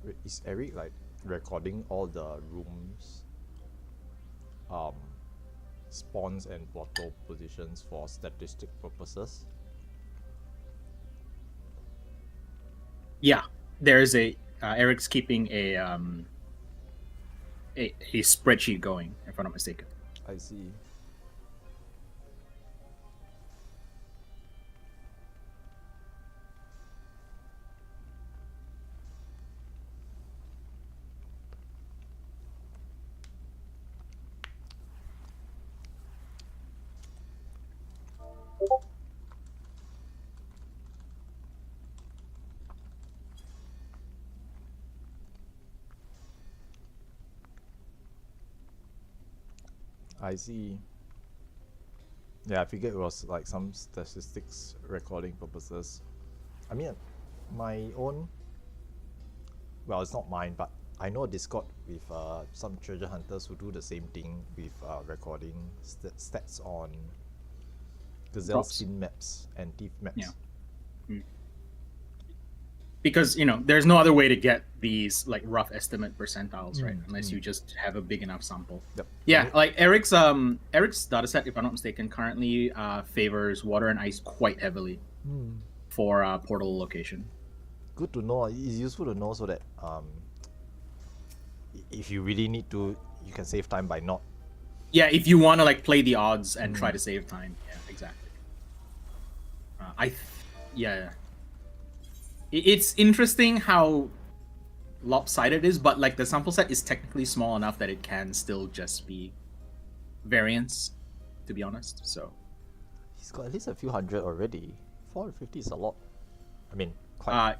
Wait, is Eric like recording all the rooms, spawns and portal positions for statistic purposes? yeah, there's a Eric's keeping a spreadsheet going, if I'm not mistaken. I see. I see. Yeah, I figured it was like some statistics recording purposes. I mean, my own. Well, it's not mine, but I know a Discord with some treasure hunters who do the same thing with recording stats on gazelle Props. spin maps and thief maps. Yeah. Because there's no other way to get these like rough estimate percentiles, right? Unless you just have a big enough sample. Yep. Yeah, like Eric's dataset, if I'm not mistaken, currently favors water and ice quite heavily for portal location. Good to know. It's useful to know so that if you really need to, you can save time by not. Yeah, if you want to like play the odds and try to save time. Yeah, exactly. Yeah. It's interesting how lopsided it is, but like the sample set is technically small enough that it can still just be variance, to be honest. So He's got at least a few hundred already. 450 is a lot. I mean, quite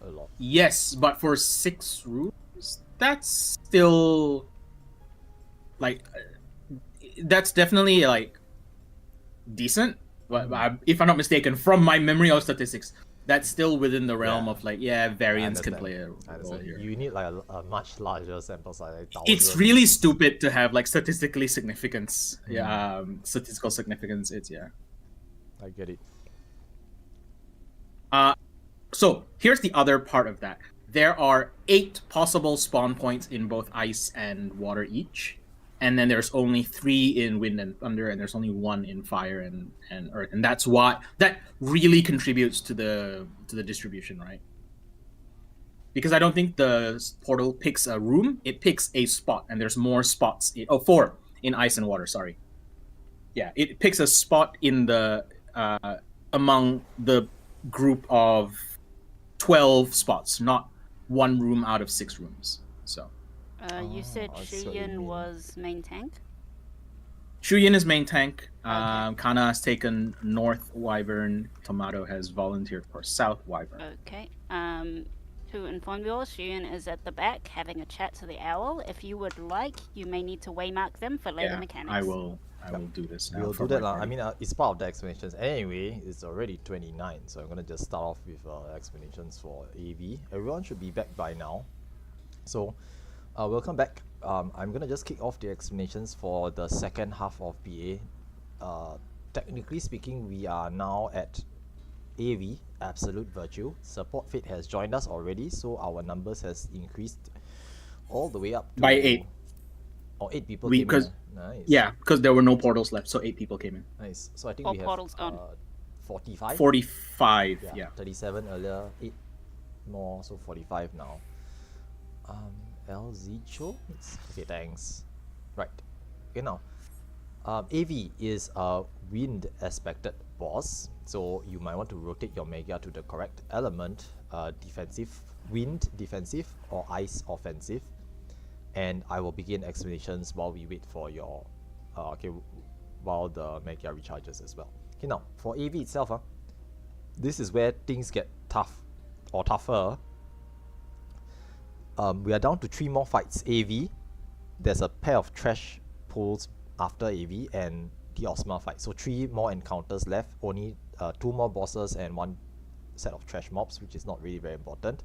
a lot. yes, but for 6 rooms, that's still like that's definitely like decent. But if I'm not mistaken, from my memory of statistics, that's still within the realm of like variance can play a role here. You need like a much larger sample size. Like It's really stupid to have like statistically significance. Statistical significance. It's I get it. So here's the other part of that. There are 8 possible spawn points in both ice and water each. and then there's only 3 in wind and thunder, and there's only 1 in fire and earth, and that's why that really contributes to the distribution, right? Because I don't think the portal picks a room; it picks a spot, and there's more spots. 4 in ice and water. Sorry. Yeah, it picks a spot in the among the group of 12 spots, not 1 room out of 6 rooms. So. You said I see what you Shuyin mean. was main tank. Shuyin is main tank. Okay. Kana has taken North Wyvern. Tomato has volunteered for South Wyvern. Okay. To inform you all, Shuyin is at the back having a chat to the owl. If you would like, you may need to waymark them for later mechanics. I will do this now. We'll for do that my lah. I party. mean, it's part of the explanations. Anyway, it's already 29, so I'm gonna just start off with explanations for AV. Everyone should be back by now. So, welcome back. I'm gonna just kick off the explanations for the second half of BA. Technically speaking, we are now at AV, Absolute Virtue. Support Fate has joined us already, so our numbers has increased all the way up to By 8. Or 8 people We- came in. 'cause- Nice. Yeah, because there were no portals left, so 8 people came in. Nice. So I think All we have portals gone. 45. 45. Yeah. 37 earlier, 8 more, so 45 now. LZ okay, thanks. Right. Okay, now. AV is a wind aspected boss, so you might want to rotate your mega to the correct element, defensive, wind defensive, or ice offensive. And I will begin explanations while we wait for your while the mega recharges as well. Okay, now for AV itself, this is where things get tough or tougher. We are down to 3 more fights. AV, there's a pair of trash pulls after AV, and the Osma fight. So 3 more encounters left, only 2 more bosses and 1 set of trash mobs, which is not really very important.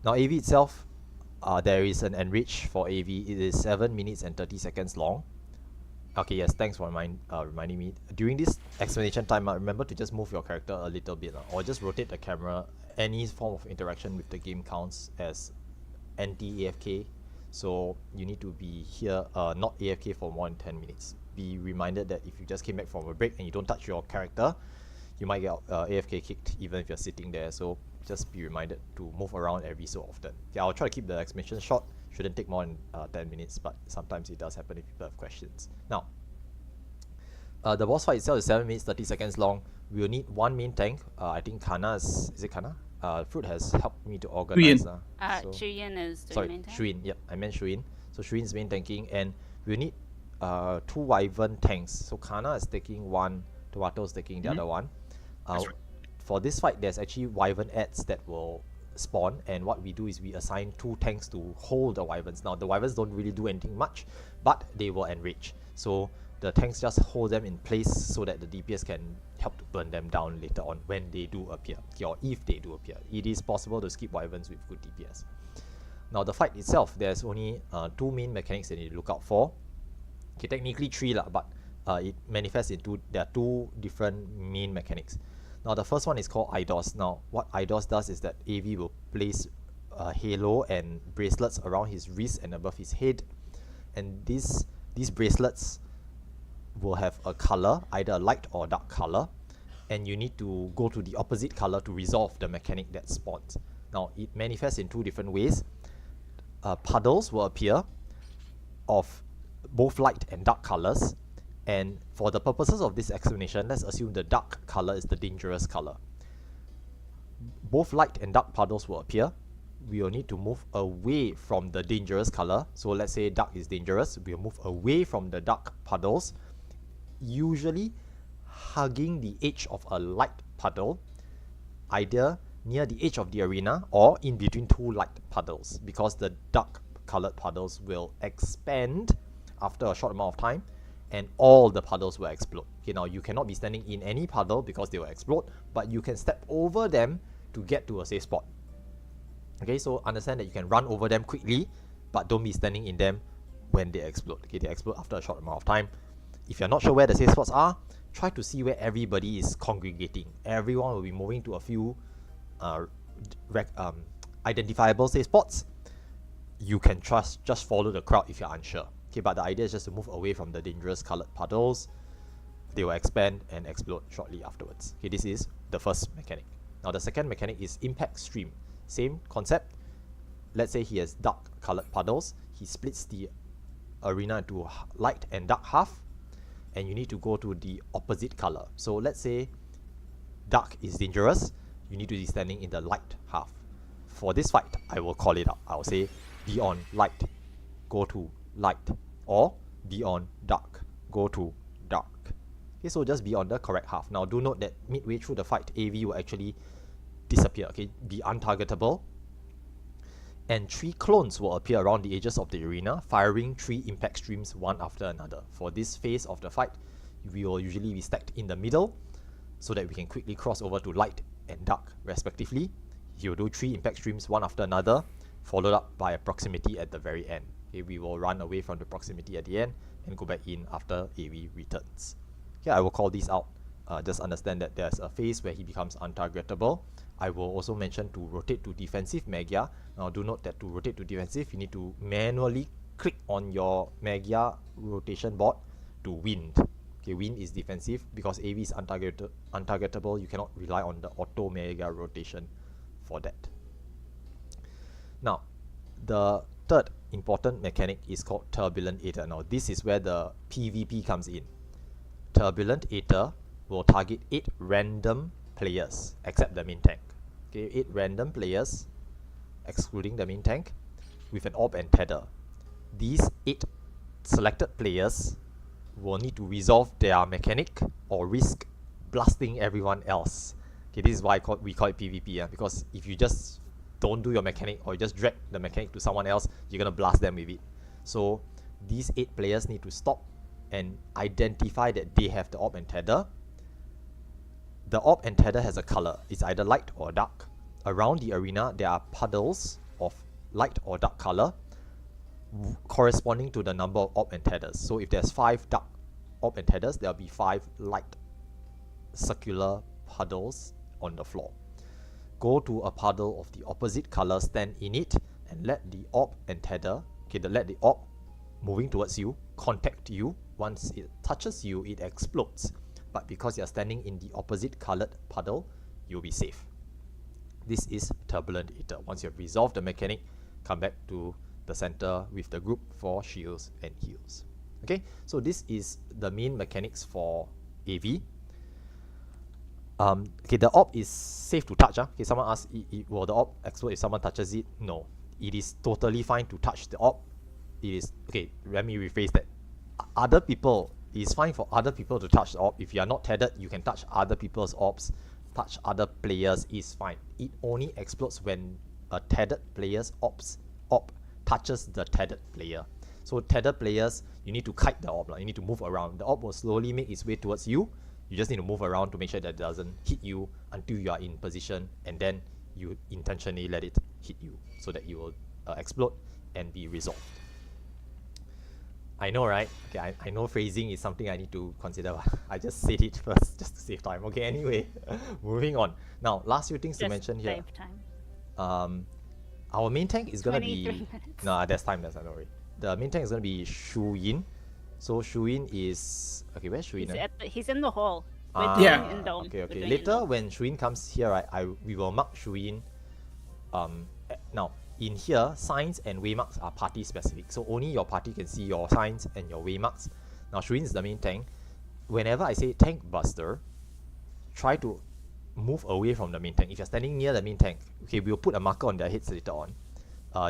Now AV itself, there is an enrich for AV. It is 7 minutes and 30 seconds long. Okay, yes, thanks for reminding me. During this explanation time, remember to just move your character a little bit, or just rotate the camera. Any form of interaction with the game counts as anti-AFK, so you need to be here, not AFK for more than 10 minutes. Be reminded that if you just came back from a break and you don't touch your character, you might get AFK kicked even if you're sitting there, so just be reminded to move around every so often. Yeah, I'll try to keep the explanation short. Shouldn't take more than 10 minutes, but sometimes it does happen if people have questions. Now, the boss fight itself is 7 minutes 30 seconds long. We will need 1 main tank. I think Kana is it Kana? Fruit has helped me to organize. Shuyin is doing main tank. Shuin. Yep, I meant Shuin. So Shuin's main tanking, and we need 2 Wyvern tanks. So Kana is taking 1, Tomato is taking the other one. That's right. For this fight, there's actually Wyvern ads that will spawn, and what we do is we assign 2 tanks to hold the Wyverns. Now the Wyverns don't really do anything much, but they will enrich. So the tanks just hold them in place so that the DPS can help to burn them down later on when they do appear, or if they do appear. It is possible to skip Wyverns with good DPS. Now the fight itself, there's only 2 main mechanics that you need to look out for. Okay, technically 3 lah, but it manifests into, there are 2 different main mechanics. Now the first one is called IDOS. Now what IDOS does is that AV will place a halo and bracelets around his wrist and above his head, and these bracelets will have a color, either a light or dark color, and you need to go to the opposite color to resolve the mechanic that spawns. Now it manifests in 2 different ways. Puddles will appear of both light and dark colors, and for the purposes of this explanation, let's assume the dark color is the dangerous color. Both light and dark puddles will appear. We will need to move away from the dangerous color. So let's say dark is dangerous, we'll move away from the dark puddles, usually hugging the edge of a light puddle, either near the edge of the arena or in between 2 light puddles, because the dark colored puddles will expand after a short amount of time and all the puddles will explode. Okay, now you cannot be standing in any puddle because they will explode, but you can step over them to get to a safe spot. Okay, so understand that you can run over them quickly, but don't be standing in them when they explode. Okay, they explode after a short amount of time. If you're not sure where the safe spots are, try to see where everybody is congregating. Everyone will be moving to a few identifiable safe spots. You can just follow the crowd if you're unsure. Okay, but the idea is just to move away from the dangerous colored puddles. They will expand and explode shortly afterwards. Okay, this is the first mechanic. Now the second mechanic is impact stream. Same concept. Let's say he has dark colored puddles. He splits the arena into light and dark half, and you need to go to the opposite color. So let's say dark is dangerous, you need to be standing in the light half. For this fight, I will call it out. I will say be on light, go to light, or be on dark, go to dark. Okay, so just be on the correct half. Now do note that midway through the fight, AV will actually disappear, okay, be untargetable, and 3 clones will appear around the edges of the arena, firing 3 impact streams one after another. For this phase of the fight, we will usually be stacked in the middle so that we can quickly cross over to light and dark respectively. He will do 3 impact streams one after another, followed up by a proximity at the very end. Okay, we will run away from the proximity at the end and go back in after AV returns. Okay, I will call these out. Just understand that there's a phase where he becomes untargetable. I will also mention to rotate to defensive Magia. Now do note that to rotate to defensive, you need to manually click on your Magia rotation board to wind. Okay, wind is defensive because AV is untargetable. You cannot rely on the auto Magia rotation for that. Now, the third important mechanic is called Turbulent Aether. Now this is where the PvP comes in. Turbulent Aether will target 8 random players except the main tank. Okay, 8 random players excluding the main tank with an orb and tether. These 8 selected players will need to resolve their mechanic or risk blasting everyone else. Okay, this is why we call it PvP, because if you just don't do your mechanic or you just drag the mechanic to someone else, you're gonna blast them with it. So these 8 players need to stop and identify that they have the orb and tether. The orb and tether has a color. It's either light or dark. Around the arena, there are puddles of light or dark color corresponding to the number of orb and tethers. So if there's 5 dark orb and tethers, there'll be 5 light circular puddles on the floor. Go to a puddle of the opposite color, stand in it, and let the orb and tether, let the orb moving towards you contact you. Once it touches you, it explodes. But because you're standing in the opposite colored puddle, you'll be safe. This is Turbulent Aether. Once you've resolved the mechanic, come back to the center with the group for shields and heals. Okay, so this is the main mechanics for AV. Okay, the orb is safe to touch. Okay, someone asks, will the orb explode if someone touches it? No, it is totally fine to touch the orb. It is, okay, let me rephrase that. Other people, it's fine for other people to touch the orb. If you are not tethered, you can touch other people's orbs. Touch other players is fine. It only explodes when a tethered player's orb touches the tethered player. So tethered players, you need to kite the orb. You need to move around. The orb will slowly make its way towards you. You just need to move around to make sure that it doesn't hit you until you are in position, and then you intentionally let it hit you so that you will explode and be resolved. I know, right? Okay, I know phrasing is something I need to consider, but I just said it first just to save time. Okay, anyway, moving on. Now, last few things to mention here. Save time. Our main tank is gonna be... 23 minutes. No, there's time, don't worry. The main tank is gonna be Shu Yin. So Shu Yin is... Okay, where's Shu Yin? He's in the hall. Yeah. Okay. Later, when Shu Yin comes here, right, we will mark Shu Yin. Now, in here, signs and waymarks are party specific. So only your party can see your signs and your waymarks. Now, Shu Yin is the main tank. Whenever I say tank buster, try to move away from the main tank. If you're standing near the main tank, okay, we'll put a marker on their heads later on.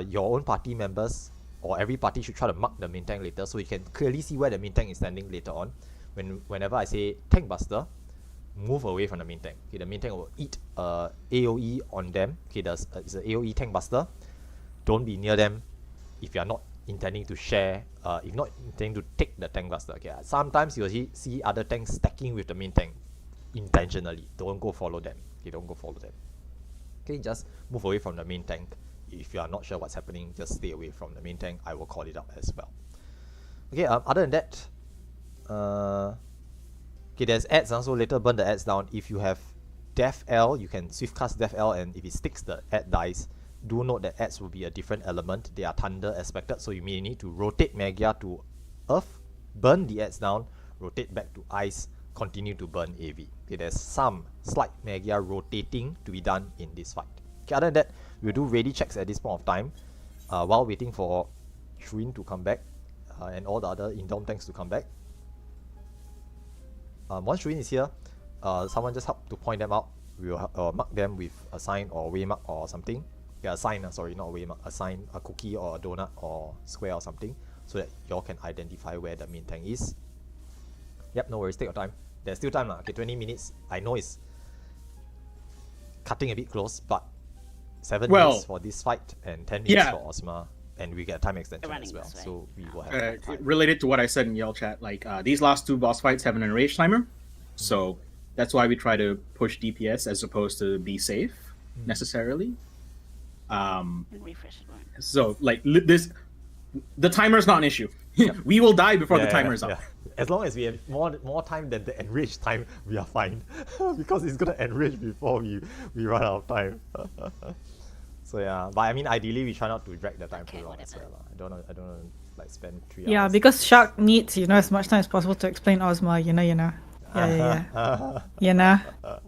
Your own party members or every party should try to mark the main tank later so you can clearly see where the main tank is standing later on. Whenever I say tank buster, move away from the main tank. Okay, the main tank will eat AoE on them. Okay, it's an AoE tank buster. Don't be near them if you are not intending to share, if not intending to take the tank buster. Okay, sometimes you'll see other tanks stacking with the main tank intentionally. Don't go follow them. Okay, don't go follow them. Okay, just move away from the main tank. If you are not sure what's happening, just stay away from the main tank. I will call it out as well. Okay, other than that, okay, there's ads, so later burn the ads down. If you have Def L, you can swift cast Def L, and if it sticks, the ad dies. Do note that ads will be a different element. They are thunder aspected, so you may need to rotate Magia to Earth, burn the ads down, rotate back to ice, continue to burn AV. Okay, there's some slight Magia rotating to be done in this fight. Okay, other than that, we'll do ready checks at this point of time while waiting for Shuin to come back and all the other Indom tanks to come back. Once Shuin is here, someone just help to point them out. We will mark them with a sign or waymark or something. Yeah, a sign, sorry, not a waymark, a sign, a cookie or a donut or square or something, so that y'all can identify where the main tank is. Yep, no worries, take your time. There's still time, okay, 20 minutes. I know it's cutting a bit close, but 7 minutes for this fight and 10 minutes for Ozma, and we get time extension as well, so we will have time. Related to what I said in Yell Chat, like these last 2 boss fights have an enrage timer, so that's why we try to push DPS as opposed to be safe necessarily. And refresh it. So like this, the timer is not an issue. We will die before the timer is up. Yeah. As long as we have more time than the enrich time, we are fine. Because it's gonna enrich before we run out of time. So yeah, but I mean, ideally we try not to drag the time too long as well. I don't know, like spend 3 hours. Yeah, because Shark needs, as much time as possible to explain Ozma, you know. Yeah.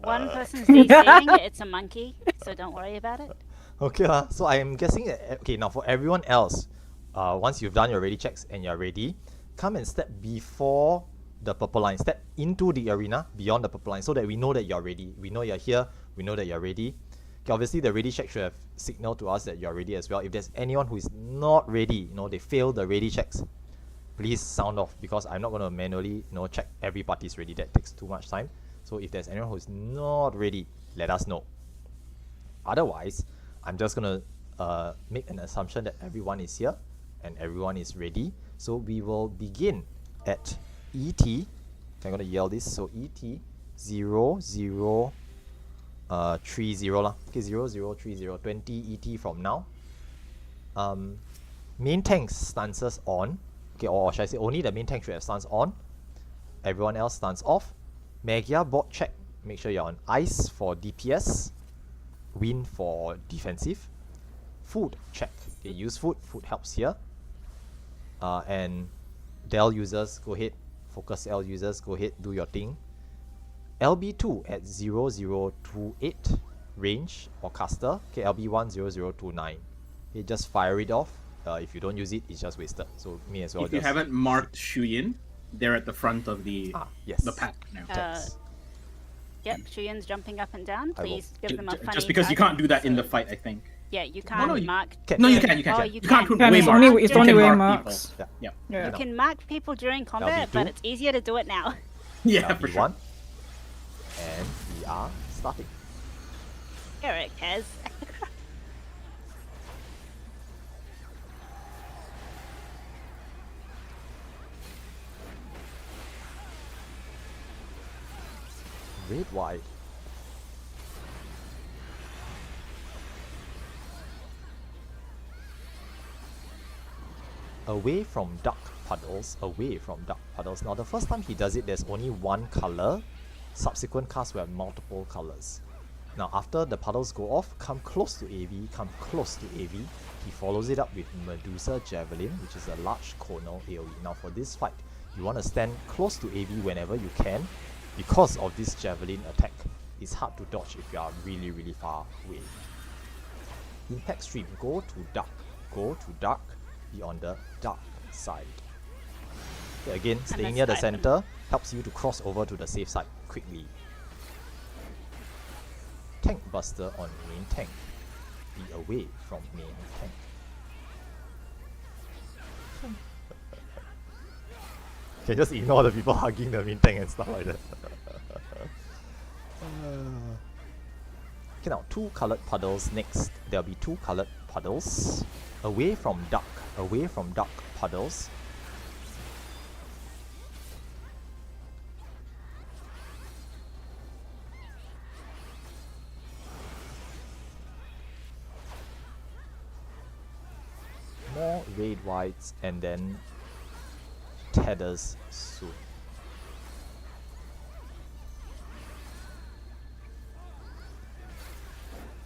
One person's DCing, it's a monkey, so don't worry about it. Okay, so I am guessing that, okay, now for everyone else, once you've done your ready checks and you're ready, come and step before the purple line. Step into the arena beyond the purple line so that we know that you're ready. We know you're here, we know that you're ready. Okay, obviously the ready check should have signaled to us that you're ready as well. If there's anyone who is not ready, they failed the ready checks, please sound off, because I'm not going to manually check every party's ready. That takes too much time. So if there's anyone who's not ready, let us know. Otherwise, I'm just going to make an assumption that everyone is here and everyone is ready. So we will begin at ET. I'm going to yell this. So ET 0030 lah. Okay, 0030, 20 ET from now. Main tank stances on. Okay, or should I say only the main tank should have stance on. Everyone else stance off. Magia board check. Make sure you're on ice for DPS. Wind for defensive. Food check. Okay, use food. Food helps here. And Dell users, go ahead. Focus L users, go ahead, do your thing. LB2 at 0028 range or caster. Okay, LB1 0029. Okay, just fire it off. If you don't use it, it's just wasted. So me as well. If you haven't marked Shuyin, they're at the front of the pack now. Yep, Shuyin's jumping up and down. Please give them a funny just because you can't do that in the fight, I think. Yeah, you can't mark. No, you can. Oh, You can't put It's waymarks. only You can waymarks. mark people. Yeah. You can mark people during combat, but it's easier to do it now. Yeah, for sure. And we are starting. Eric has. Red wide. Away from dark puddles, away from dark puddles. Now the first time he does it, there's only one color. Subsequent casts will have multiple colors. Now after the puddles go off, come close to AV, come close to AV. He follows it up with Medusa Javelin, which is a large conal AoE. Now for this fight, you want to stand close to AV whenever you can. Because of this Javelin attack, it's hard to dodge if you are really, really far away. Impact stream, go to dark, be on the dark side. Okay, again, staying near the center helps you to cross over to the safe side quickly. Tank buster on main tank, be away from main tank. Can just ignore the people hugging the main tank and stuff like that. Okay, now 2 colored puddles next. There'll be 2 colored puddles. Away from dark puddles. More raid whites and then tethers soon.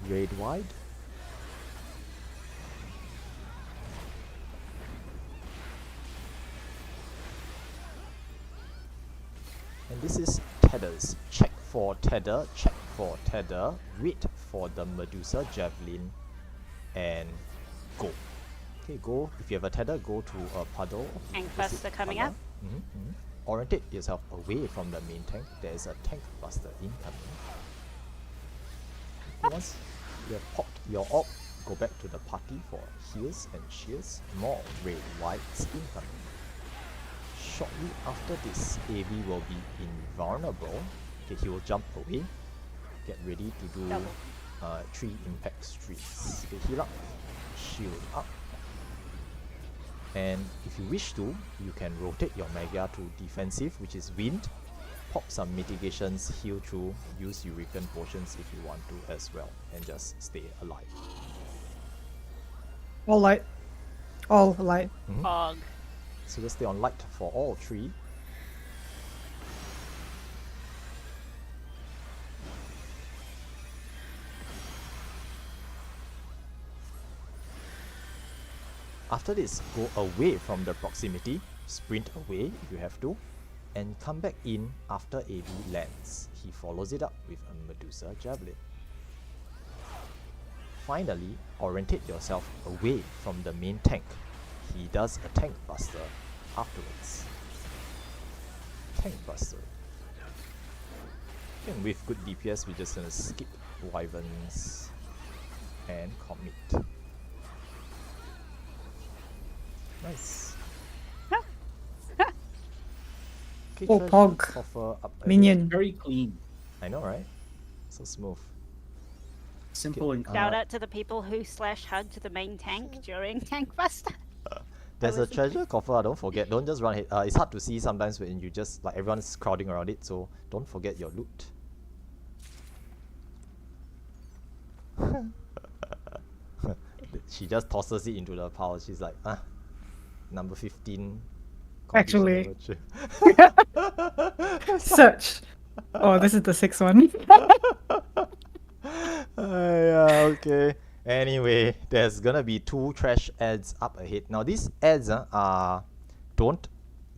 Raid wide. And this is tethers. Check for tether, check for tether, wait for the Medusa Javelin, and go. Okay, go. If you have a tether, go to a puddle. Tank Visit buster coming color. up. Orientate yourself away from the main tank. There is a tank buster incoming. Okay, once you have popped your orb, go back to the party for heals and cheers. More red whites incoming. Shortly after this, AV will be invulnerable. Okay, he will jump away. Get ready to do Double. 3 impact streaks. Okay, heal up, shield up. And if you wish to, you can rotate your Mega to defensive, which is wind. Pop some mitigations, heal through, use Hurricane potions if you want to as well, and just stay alive. All light. All light. Fog. So just stay on light for all 3. After this, go away from the proximity, sprint away if you have to, and come back in after AV lands. He follows it up with a Medusa Javelin. Finally, orientate yourself away from the main tank. He does a tank buster afterwards. Tank buster. And with good DPS, we're just gonna skip Wyverns and commit. Nice. Okay, Oh, treasure Pog. coffer up ahead. Minion. Very clean. I know, right? So smooth. Simple and Shout clean. out to the people who /hugged the main tank during tank buster. There's a was- treasure coffer, don't forget. Don't just run ahead. It's hard to see sometimes when you just, like, everyone's crowding around it, so don't forget your loot. She just tosses it into the pile. She's like, number 15. Actually. completion average." Search. Oh, this is the 6th one. Yeah, okay. Anyway, there's gonna be 2 trash ads up ahead. Now these ads don't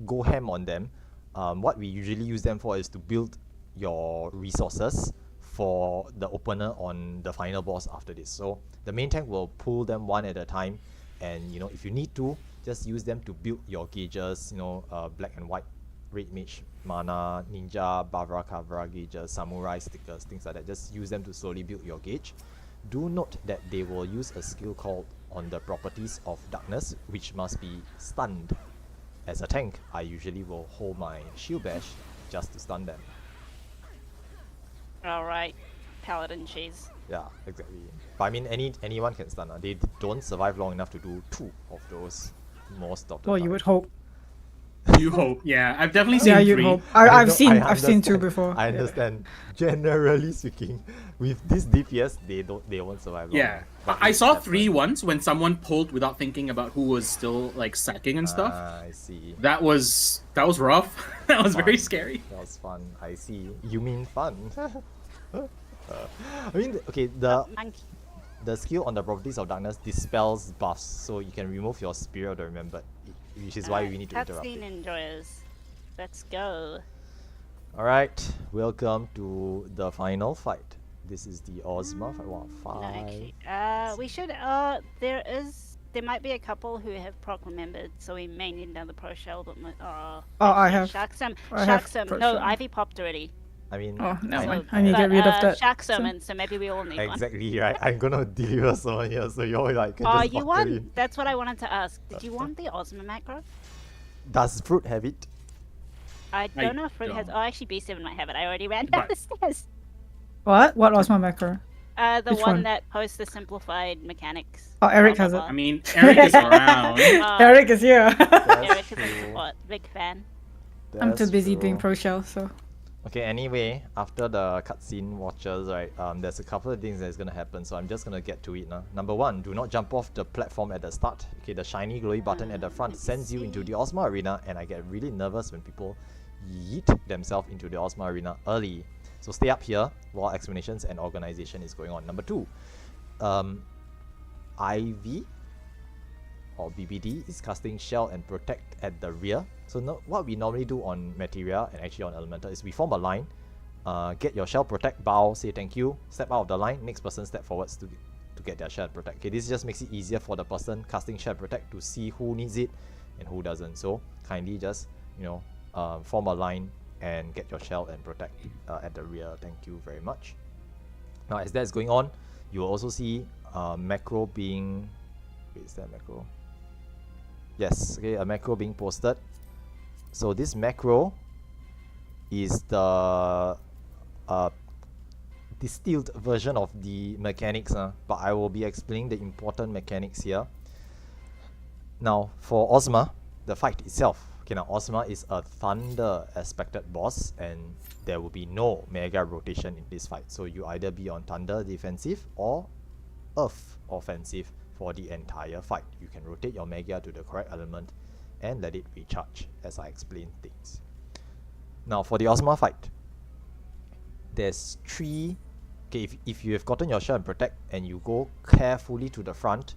go ham on them. What we usually use them for is to build your resources for the opener on the final boss after this. So the main tank will pull them one at a time, and you know, if you need to, just use them to build your gauges, you know, black and white, red mage, mana, ninja, bavra, kavra gauges, samurai stickers, things like that. Just use them to slowly build your gauge. Do note that they will use a skill called on the properties of darkness, which must be stunned. As a tank, I usually will hold my shield bash just to stun them. Alright, paladin cheese. Yeah, exactly. But I mean, anyone can stun. They don't survive long enough to do 2 of those most of the Well, time. you would hope. You hope. Yeah, I've definitely seen Yeah, you'd 3. hope. I I've know- seen I I've seen 2 understand- before. I understand. Generally speaking, with this DPS, they won't survive long. Yeah, But I it saw 3 happens. once when someone pulled without thinking about who was still like sacking and stuff. I see. That was rough. That was very Fun. scary. That was fun. I see. You mean fun? I mean, okay. Monkey. The skill on the properties of darkness dispels buffs, so you can remove your spirit of the remembered, which is why we need to interrupt Cutscene it. enjoyers. Let's go. Alright, welcome to the final fight. This is the Ozma fight. Wow, No, 5. actually, we should. There might be a couple who have proc remembered, so we may need another pro shell. But Oh, I have. Sharksum. I have Sharksum. pro No, shell. Ivy popped already. I mean, Oh, never I- mind. I need to get rid of that. Shark So- summon, so maybe we all need one. Exactly right. I'm gonna deliver someone here, so you're like. Can Oh, just you fuck want? in. That's what I wanted to ask. Did you want the Ozma macro? Does fruit have it? I I don't know if Fruit has. don't. Oh, actually, B7 might have it. I already ran down But- the stairs. What? What was my macro? The Which one one? that posts the simplified mechanics. Oh, Eric Blah, has blah, it. blah. I mean, Eric is around. Eric is here. That's Eric is a true. what? Big fan. I'm too That's busy doing true. pro shell, so. Okay, anyway, after the cutscene watches, right, there's a couple of things that's gonna happen, so I'm just gonna get to it now. Number 1, do not jump off the platform at the start. Okay, the shiny glowy button at the front sends you into the Ozma Arena, and I get really nervous when people yeet themselves into the Ozma Arena early. So stay up here while explanations and organization is going on. Number 2, IV or BBD is casting Shell and Protect at the rear. So what we normally do on Materia and actually on Elemental is we form a line, get your shell, protect, bow, say thank you, step out of the line, next person step forwards to get their shell and protect. Okay, this just makes it easier for the person casting shell and protect to see who needs it and who doesn't. So kindly just, you know, form a line and get your shell and protect at the rear. Thank you very much. Now as that's going on, you will also see macro being, wait, is that macro? Yes, okay, a macro being posted. So this macro is the distilled version of the mechanics, but I will be explaining the important mechanics here. Now for Ozma, the fight itself, okay, now Ozma is a thunder aspected boss and there will be no mega rotation in this fight, so you either be on thunder defensive or earth offensive for the entire fight. You can rotate your mega to the correct element and let it recharge as I explain things. Now for the Ozma fight, there's three. Okay, if you have gotten your shell and protect and you go carefully to the front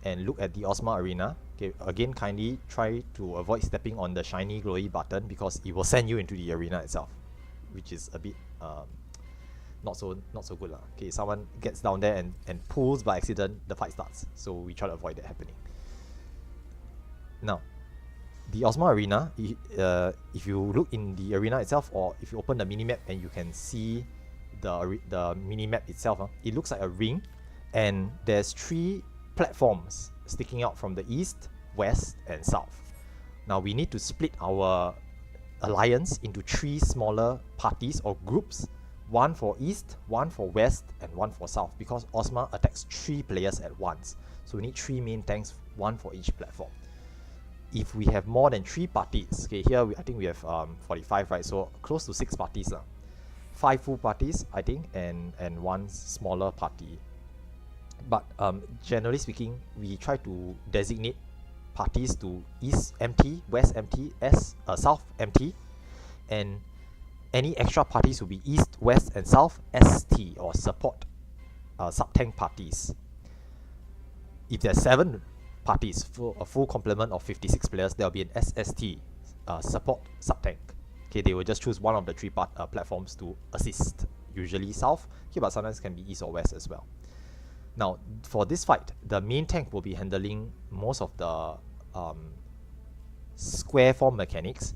and look at the Ozma arena, okay, again kindly try to avoid stepping on the shiny glowy button because it will send you into the arena itself, which is a bit not so good lah. Okay, someone gets down there and pulls by accident, the fight starts. So we try to avoid that happening. Now, the Ozma arena, if you look in the arena itself, or if you open the minimap and you can see the minimap itself, it looks like a ring, and there's 3 platforms sticking out from the east, west, and south. Now we need to split our alliance into 3 smaller parties or groups, 1 for east, 1 for west, and 1 for south, because Ozma attacks 3 players at once. So we need 3 main tanks, 1 for each platform. If we have more than 3 parties, okay, here I think we have 45, right? So close to 6 parties, 5 full parties, I think, and 1 smaller party. But generally speaking, we try to designate parties to east empty, west empty, south empty, and any extra parties will be east, west, and south ST or support sub-tank parties. If there's 7 parties, a full complement of 56 players, there will be an SST support sub-tank. Okay, they will just choose one of the 3 platforms to assist, usually south, okay, but sometimes can be east or west as well. Now, for this fight, the main tank will be handling most of the square form mechanics.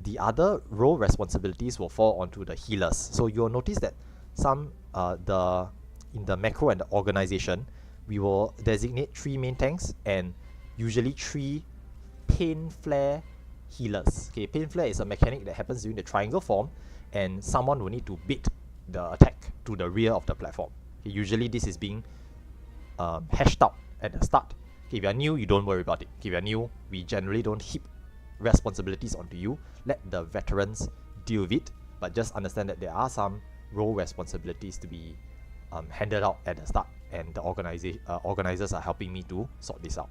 The other role responsibilities will fall onto the healers. So you'll notice that some in the macro and the organization, we will designate 3 main tanks and usually 3 pain flare healers. Okay, pain flare is a mechanic that happens during the triangle form, and someone will need to beat the attack to the rear of the platform. Okay, usually this is being hashed out at the start. Okay, if you are new, you don't worry about it. Okay, if you are new, we generally don't heap responsibilities onto you. Let the veterans deal with it, but just understand that there are some role responsibilities to be handed out at the start, and the organizers are helping me to sort this out.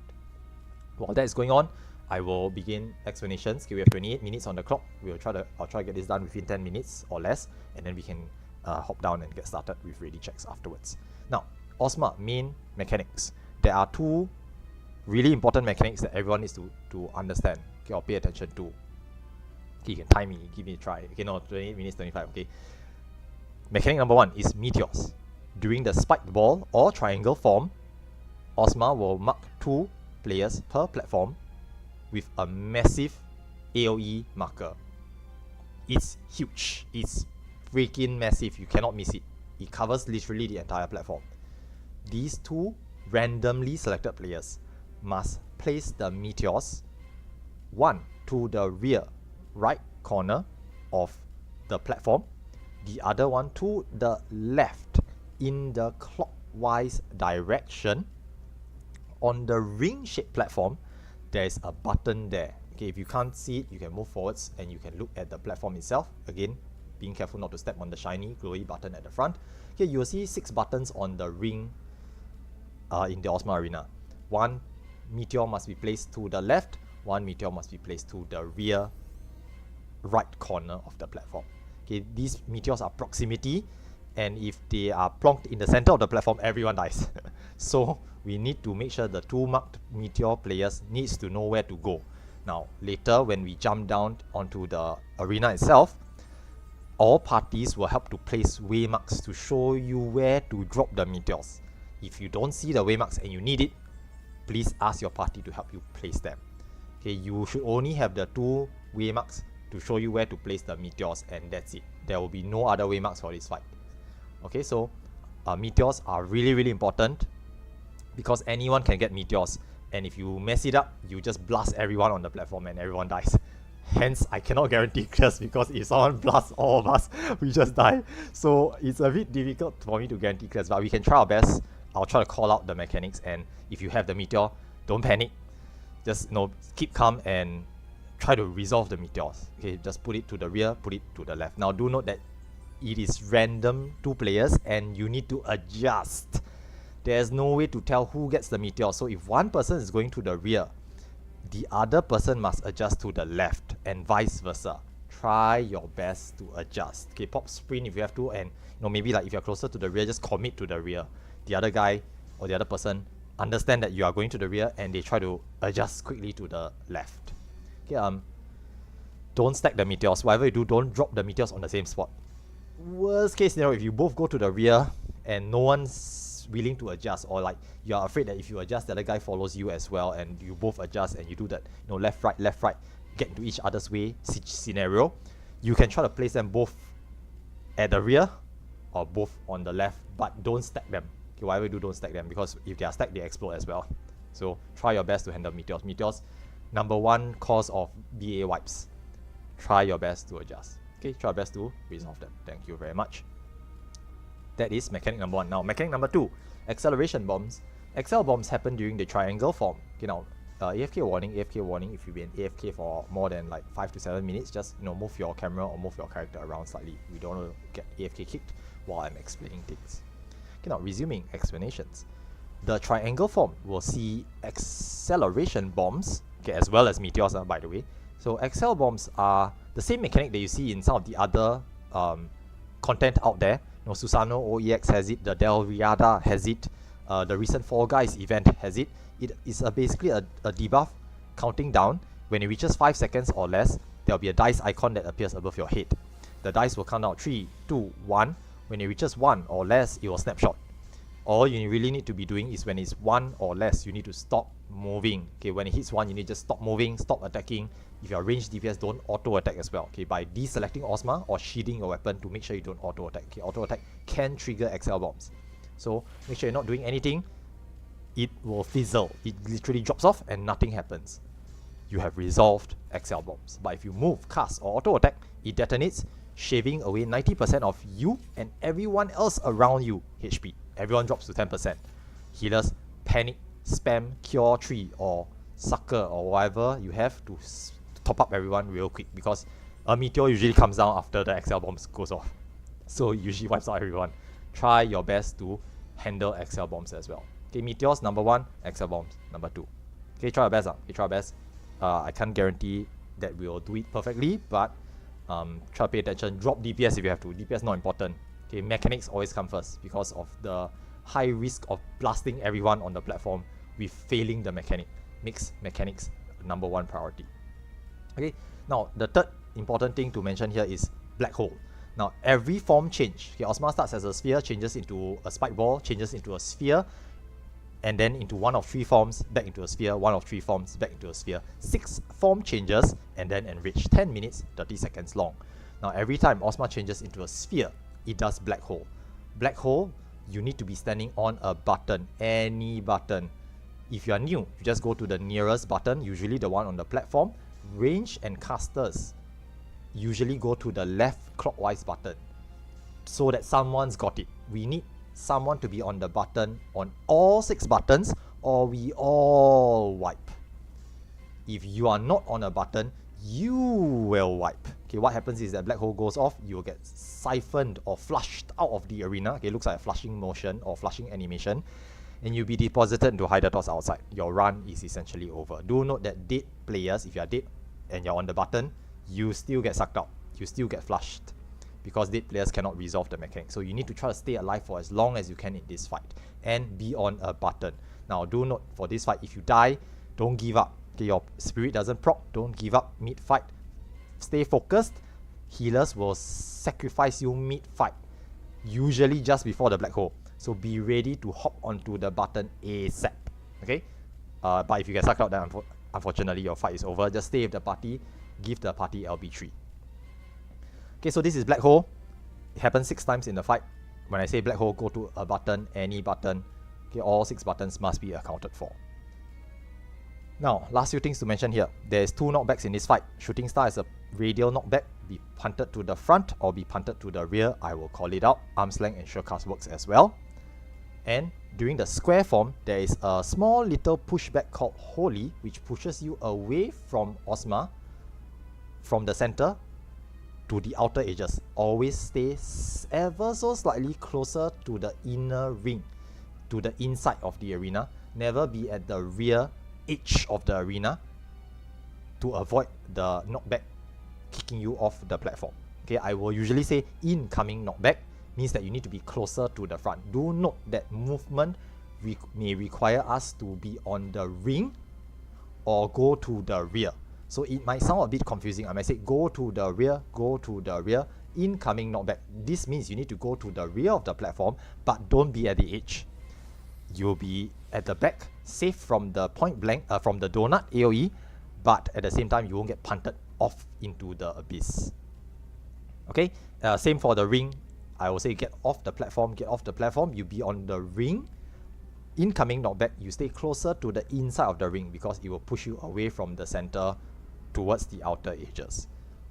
While that is going on, I will begin explanations. Okay, we have 28 minutes on the clock. I'll try to get this done within 10 minutes or less, and then we can hop down and get started with ready checks afterwards. Now, Ozma main mechanics. There are 2 really important mechanics that everyone needs to understand, okay, or pay attention to. Okay, you can time me, give me a try. Okay, no, 28 minutes, 25, okay. Mechanic number 1 is meteors. During the spiked ball or triangle form, Ozma will mark 2 players per platform with a massive AoE marker. It's huge. It's freaking massive. You cannot miss it. It covers literally the entire platform. These 2 randomly selected players must place the meteors, 1 to the rear right corner of the platform, the other one to the left in the clockwise direction. On the ring-shaped platform, there is a button there. Okay, if you can't see it, you can move forwards and you can look at the platform itself. Again, being careful not to step on the shiny glowy button at the front. Okay, you will see 6 buttons on the ring in the Ozma arena. 1 meteor must be placed to the left, 1 meteor must be placed to the rear right corner of the platform. Okay, these meteors are proximity, and if they are plonked in the center of the platform, everyone dies. So we need to make sure the 2 marked meteor players needs to know where to go. Now, later when we jump down onto the arena itself, all parties will help to place waymarks to show you where to drop the meteors. If you don't see the waymarks and you need it, please ask your party to help you place them. Okay, you should only have the 2 waymarks to show you where to place the meteors, and that's it. There will be no other waymarks for this fight. Okay, so meteors are really important because anyone can get meteors, and if you mess it up, you just blast everyone on the platform and everyone dies. Hence, I cannot guarantee clears because if someone blasts all of us, we just die. So it's a bit difficult for me to guarantee clears, but we can try our best. I'll try to call out the mechanics, and if you have the meteor, don't panic. Just keep calm and try to resolve the meteors. Okay, just put it to the rear, put it to the left. Now do note that it is random 2 players and you need to adjust. There's no way to tell who gets the meteor. So if one person is going to the rear, the other person must adjust to the left and vice versa. Try your best to adjust. Okay, pop sprint if you have to, and maybe like if you're closer to the rear, just commit to the rear. The other guy or the other person understand that you are going to the rear and they try to adjust quickly to the left. Okay, don't stack the meteors. Whatever you do, don't drop the meteors on the same spot. Worst case scenario, if you both go to the rear and no one's willing to adjust, or like you are afraid that if you adjust, the other guy follows you as well, and you both adjust and you do that, left, right, get into each other's way scenario, you can try to place them both at the rear or both on the left, but don't stack them. Okay, whatever you do, don't stack them, because if they are stacked, they explode as well. So try your best to handle meteors. Meteors, number 1 cause of BA wipes. Try your best to adjust. Okay, try your best to resolve them. Thank you very much. That is mechanic number 1. Now, mechanic number 2, acceleration bombs. Accel bombs happen during the triangle form. Okay, now, AFK warning. If you've been AFK for more than like 5 to 7 minutes, just move your camera or move your character around slightly. We don't want to get AFK kicked while I'm explaining things. Okay, now resuming explanations. The triangle form will see acceleration bombs, okay, as well as meteors, by the way. So accel bombs are the same mechanic that you see in some of the other content out there. Susano OEX has it, the Del Riada has it, the recent Fall Guys event has it. It is basically a debuff counting down. When it reaches 5 seconds or less, there will be a dice icon that appears above your head. The dice will count down 3, 2, 1. When it reaches 1 or less, it will snapshot. All you really need to be doing is when it's 1 or less, you need to stop moving. Okay, when it hits 1, you need to just stop moving, stop attacking. If you're ranged DPS, don't auto attack as well. Okay, by deselecting Osma or shielding your weapon to make sure you don't auto attack. Okay, auto attack can trigger accel bombs. So make sure you're not doing anything. It will fizzle. It literally drops off and nothing happens. You have resolved accel bombs. But if you move, cast, or auto attack, it detonates, shaving away 90% of you and everyone else around you HP. Everyone drops to 10%. Healers panic, spam, cure 3 or sucker or whatever you have to top up everyone real quick, because a meteor usually comes down after the accel bombs goes off. So it usually wipes out everyone. Try your best to handle accel bombs as well. Okay, meteors number 1, accel bombs number 2. Okay, try your best. Okay, try your best. I can't guarantee that we'll do it perfectly, but try to pay attention. Drop DPS if you have to. DPS not important. Okay, mechanics always come first because of the high risk of blasting everyone on the platform with failing the mechanic. Makes mechanics number 1 priority. Okay, now the third important thing to mention here is black hole. Now every form change, okay, Osma starts as a sphere, changes into a spike ball, changes into a sphere, and then into one of 3 forms, back into a sphere, one of 3 forms, back into a sphere. 6 form changes, and then enrich. 10 minutes, 30 seconds long. Now every time Osma changes into a sphere, it does black hole. Black hole, you need to be standing on a button, any button. If you are new, you just go to the nearest button, usually the one on the platform. Range and casters usually go to the left clockwise button so that someone's got it. We need someone to be on the button on all 6 buttons, or we all wipe. If you are not on a button, you will wipe. Okay, what happens is that black hole goes off, you will get siphoned or flushed out of the arena. Okay, it looks like a flushing motion or flushing animation, and you'll be deposited into Hydratos outside. Your run is essentially over. Do note that dead players, if you are dead and you're on the button, you still get sucked out. You still get flushed, because dead players cannot resolve the mechanic. So you need to try to stay alive for as long as you can in this fight and be on a button. Now do note, for this fight, if you die, don't give up. Okay, your spirit doesn't proc, don't give up mid-fight. Stay focused. Healers will sacrifice you mid-fight, usually just before the black hole. So be ready to hop onto the button ASAP. Okay? But if you get sucked out, then unfortunately your fight is over. Just stay with the party, give the party LB3. Okay, so this is black hole. It happens 6 times in the fight. When I say black hole, go to a button, any button. Okay, all 6 buttons must be accounted for. Now, last few things to mention here. There's 2 knockbacks in this fight. Shooting star is a radial knockback, be punted to the front or be punted to the rear. I will call it out. Arm's length and surecast works as well. And during the square form, there is a small little pushback called Holy, which pushes you away from Ozma, from the center to the outer edges. Always stay ever so slightly closer to the inner ring, to the inside of the arena. Never be at the rear edge of the arena to avoid the knockback kicking you off the platform. Okay, I will usually say incoming knockback means that you need to be closer to the front. Do note that movement may require us to be on the ring or go to the rear. So it might sound a bit confusing. I might say go to the rear, go to the rear, incoming knockback. This means you need to go to the rear of the platform, but don't be at the edge. You'll be at the back, safe from the point blank, from the donut AoE, but at the same time you won't get punted off into the abyss. Okay, same for the ring. I will say get off the platform, you be on the ring. Incoming knockback, you stay closer to the inside of the ring because it will push you away from the center towards the outer edges.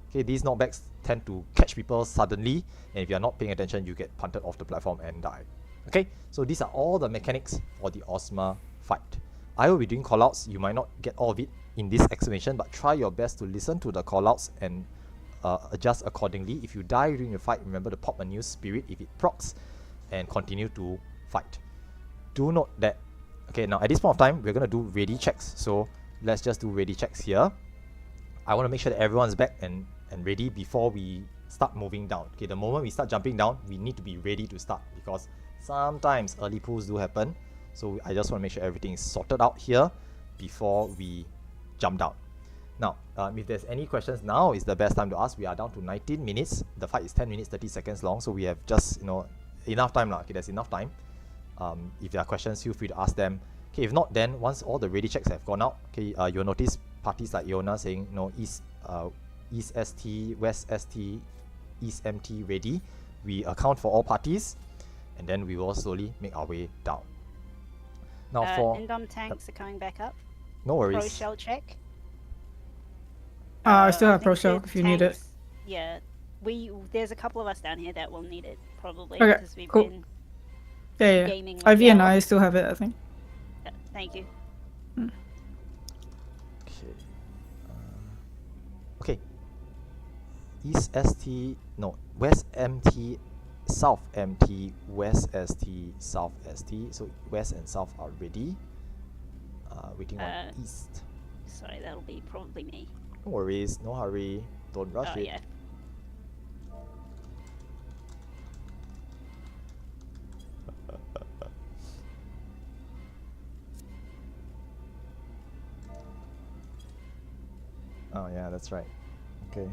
Okay, these knockbacks tend to catch people suddenly, and if you're not paying attention, you get punted off the platform and die. Okay, so these are all the mechanics for the Ozma fight. I will be doing callouts. You might not get all of it in this explanation, but try your best to listen to the callouts and adjust accordingly. If you die during the fight, remember to pop a new spirit if it procs and continue to fight. Do note that, okay, now at this point of time, we're going to do ready checks. So let's just do ready checks here. I want to make sure that everyone's back and ready before we start moving down. Okay, the moment we start jumping down, we need to be ready to start because sometimes early pulls do happen. So I just want to make sure everything is sorted out here before we jump down. Now, if there's any questions, now is the best time to ask. We are down to 19 minutes. The fight is 10 minutes, 30 seconds long. So we have just, enough time. Okay, there's enough time. If there are questions, feel free to ask them. Okay, if not, then once all the ready checks have gone out, okay, you'll notice parties like Iona saying, East ST, West ST, East MT ready. We account for all parties, and then we will slowly make our way down. Now for Indom tanks are coming back up. No worries. Pro shell check. I still have think pro shell the if you need it. tanks- Yeah, there's a couple of us down here that will need it probably Okay, because we've cool. been Yeah. gaming. with Ivy and Yao. I still have it, I think. Yeah, thank you. Okay. Okay. East ST, no, West MT, South MT, West ST, South ST. So West and South are ready. Waiting on East. Sorry, that'll be probably me. No worries, no hurry. Don't rush Oh it. yeah. Oh yeah, that's right. Okay.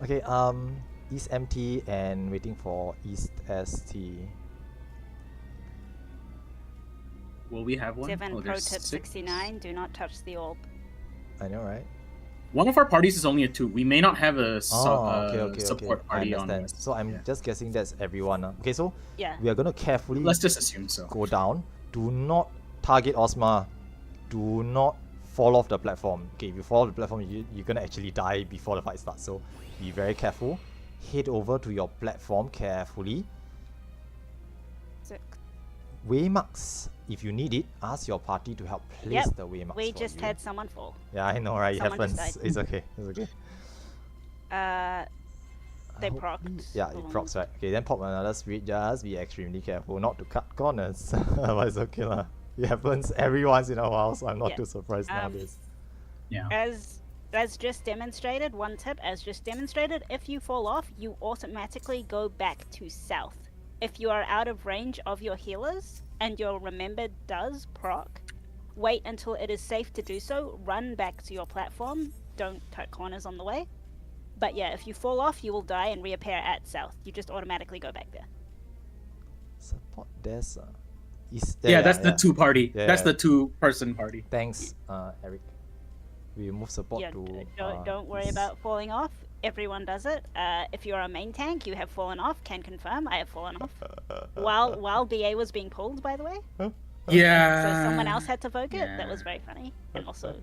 Okay, East MT and waiting for East ST. Will we have one? Seven Oh, pro there's tip 6. 69. Do not touch the orb. I know, right? One of our parties is only a 2. We may not have a Okay. support party I on understand. this. So I'm Yeah. just guessing that's everyone. Okay, so Yeah. we are going to carefully Let's just assume so. go down. Do not target Ozma. Do not fall off the platform. Okay, if you fall off the platform, you're going to actually die before the fight starts. So be very careful. Head over to your platform carefully. So, Waymarks. If you need it, ask your party to help place Yep, the waymarks we for just you. had someone fall. Yeah, I know, right? It someone just happens. died. It's okay. It's okay. They Hopefully- procced. Yeah, it procs, right? Okay, then pop another spirit. Just be extremely careful not to cut corners. But it's okay lah. It happens every once in a while, so I'm not Yeah. too surprised nowadays. Yeah. As as just demonstrated, one tip, as just demonstrated, if you fall off, you automatically go back to south. If you are out of range of your healers, and your remembered does proc, wait until it is safe to do so, run back to your platform, don't cut corners on the way. But yeah, if you fall off, you will die and reappear at south. You just automatically go back there. Support desk. Yeah, that's the two party. Yeah, That's yeah. the 2-person party. Thanks, Eric. We move support Yeah, to. don't worry east. about falling off. Everyone does it. If you're a main tank, you have fallen off. Can confirm, I have fallen off. While BA was being pulled, by the way. Yeah. So someone else had to vote it. That was very funny and also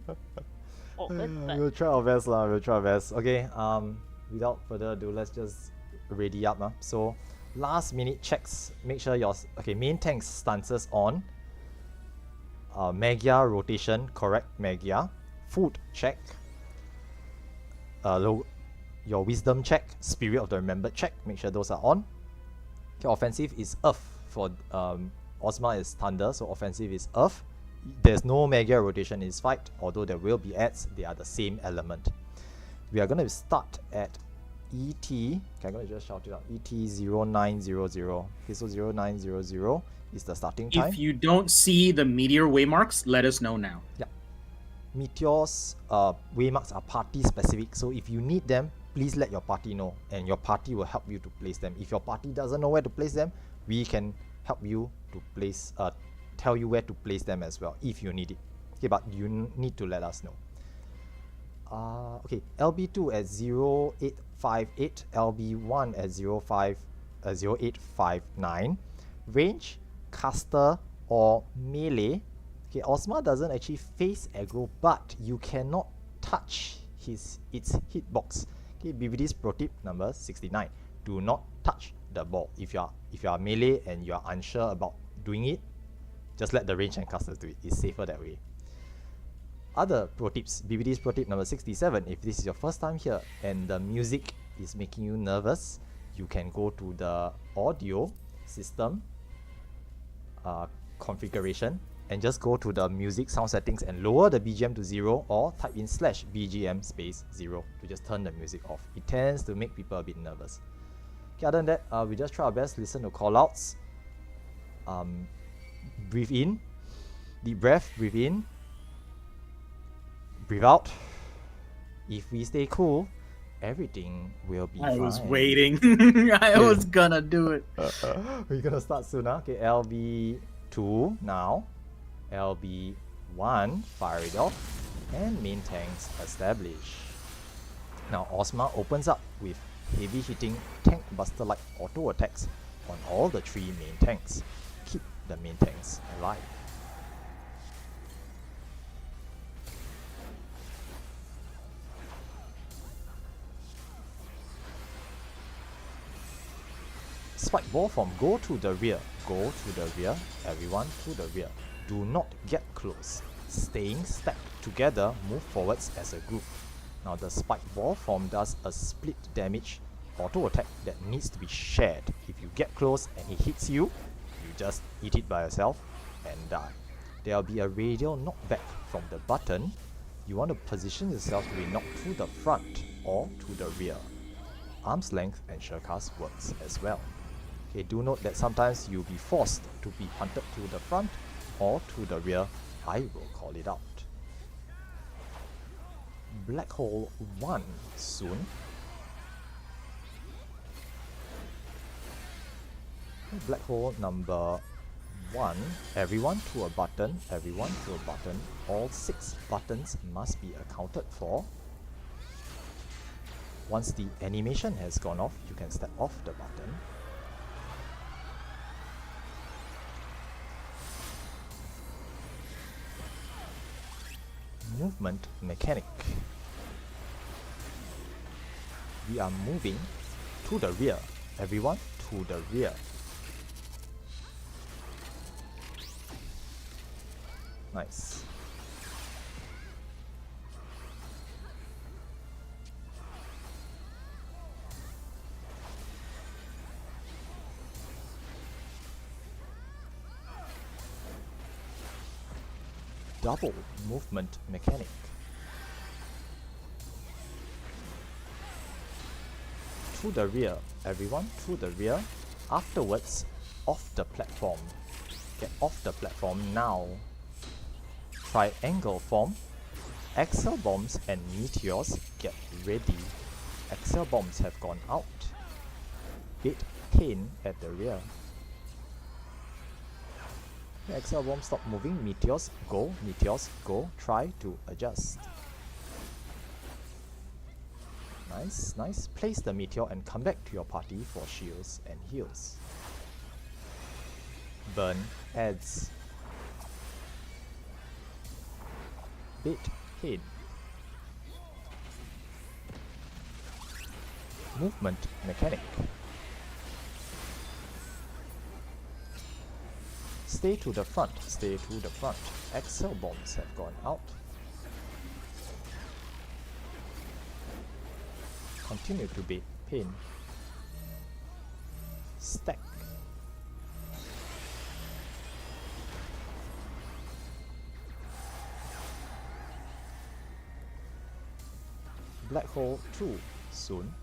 awkward. But We'll try our best, lah. We'll try our best. Okay. Without further ado, let's just ready up, So, last minute checks. Make sure your main tank stances on. Magia rotation, correct Magia. Food check. Your wisdom check, spirit of the remembered check. Make sure those are on. Okay, offensive is earth for Ozma is thunder, so offensive is earth. There's no Magia rotation in this fight, although there will be adds, they are the same element. We are going to start at ET, okay, I'm going to just shout it out, ET0900. Okay, so 0900 is the starting time. If you don't see the meteor waymarks, let us know now. Yeah. Meteors waymarks are party specific, so if you need them, please let your party know, and your party will help you to place them. If your party doesn't know where to place them, we can help you to place, tell you where to place them as well if you need it. Okay, but you need to let us know. Okay, LB2 at 0858, LB1 at 0859. Range, caster, or melee. Okay, Ozma doesn't actually face aggro, but you cannot touch its hitbox. Okay, BBD's pro tip number 69. Do not touch the ball. If you are melee and you are unsure about doing it, just let the range and casters do it. It's safer that way. Other pro tips, BBD's pro tip number 67. If this is your first time here and the music is making you nervous, you can go to the audio system configuration and just go to the music sound settings and lower the BGM to 0, or type in /BGM space 0 to just turn the music off. It tends to make people a bit nervous. Okay, other than that, we just try our best, listen to callouts. Breathe in, deep breath, breathe in, breathe out. If we stay cool, everything will be fine. I was waiting. I was gonna do it. We're gonna start soon, huh? Okay, LB2 now. LB1, fire it off, and main tanks establish. Now Ozma opens up with heavy hitting tank buster like auto attacks on all the 3 main tanks. Keep the main tanks alive. Spike ball from go to the rear. Go to the rear. Everyone to the rear. Do not get close. Staying stacked together, move forwards as a group. Now the spike ball form does a split damage auto attack that needs to be shared. If you get close and he hits you, you just eat it by yourself and die. There will be a radial knockback from the button. You want to position yourself to be knocked to the front or to the rear. Arm's length and surecast works as well. Okay, do note that sometimes you'll be forced to be punted to the front or to the rear. I will call it out. Black hole 1 soon. Black hole number 1. Everyone to a button. Everyone to a button. All 6 buttons must be accounted for. Once the animation has gone off, you can step off the button. Movement mechanic. We are moving to the rear. Everyone to the rear. Nice. Double movement mechanic. to the rear. Everyone to the rear. Afterwards, off the platform. Get off the platform now. Triangle form. Axle bombs and meteors, get ready. Axle bombs have gone out. Bit cane at the rear. The axle bomb stop moving. Meteors go. Meteors go. Try to adjust. Nice, nice. Place the meteor and come back to your party for shields and heals. Burn adds. Bit cane. Movement mechanic. Stay to the front, stay to the front. Axle bombs have gone out. Continue to be pin. Stack. Black hole 2 soon.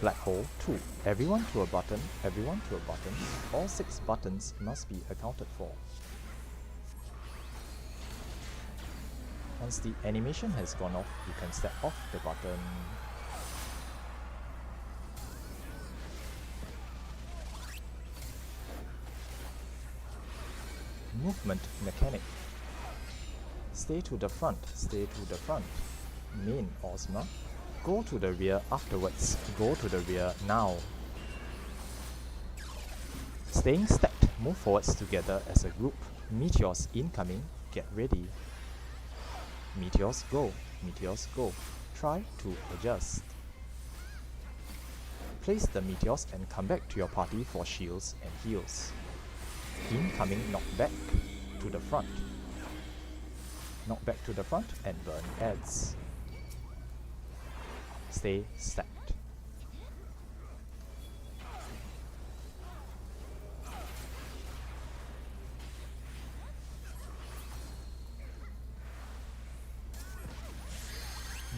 Black hole 2. Everyone to a button, everyone to a button. All 6 buttons must be accounted for. Once the animation has gone off, you can step off the button. Movement mechanic. Stay to the front, stay to the front. Main Ozma. Go to the rear afterwards. Go to the rear now. Staying stacked, move forwards together as a group. Meteors incoming, get ready. Meteors go, meteors go. Try to adjust. Place the meteors and come back to your party for shields and heals. Incoming knockback to the front. Knockback to the front and burn adds. Stay stacked.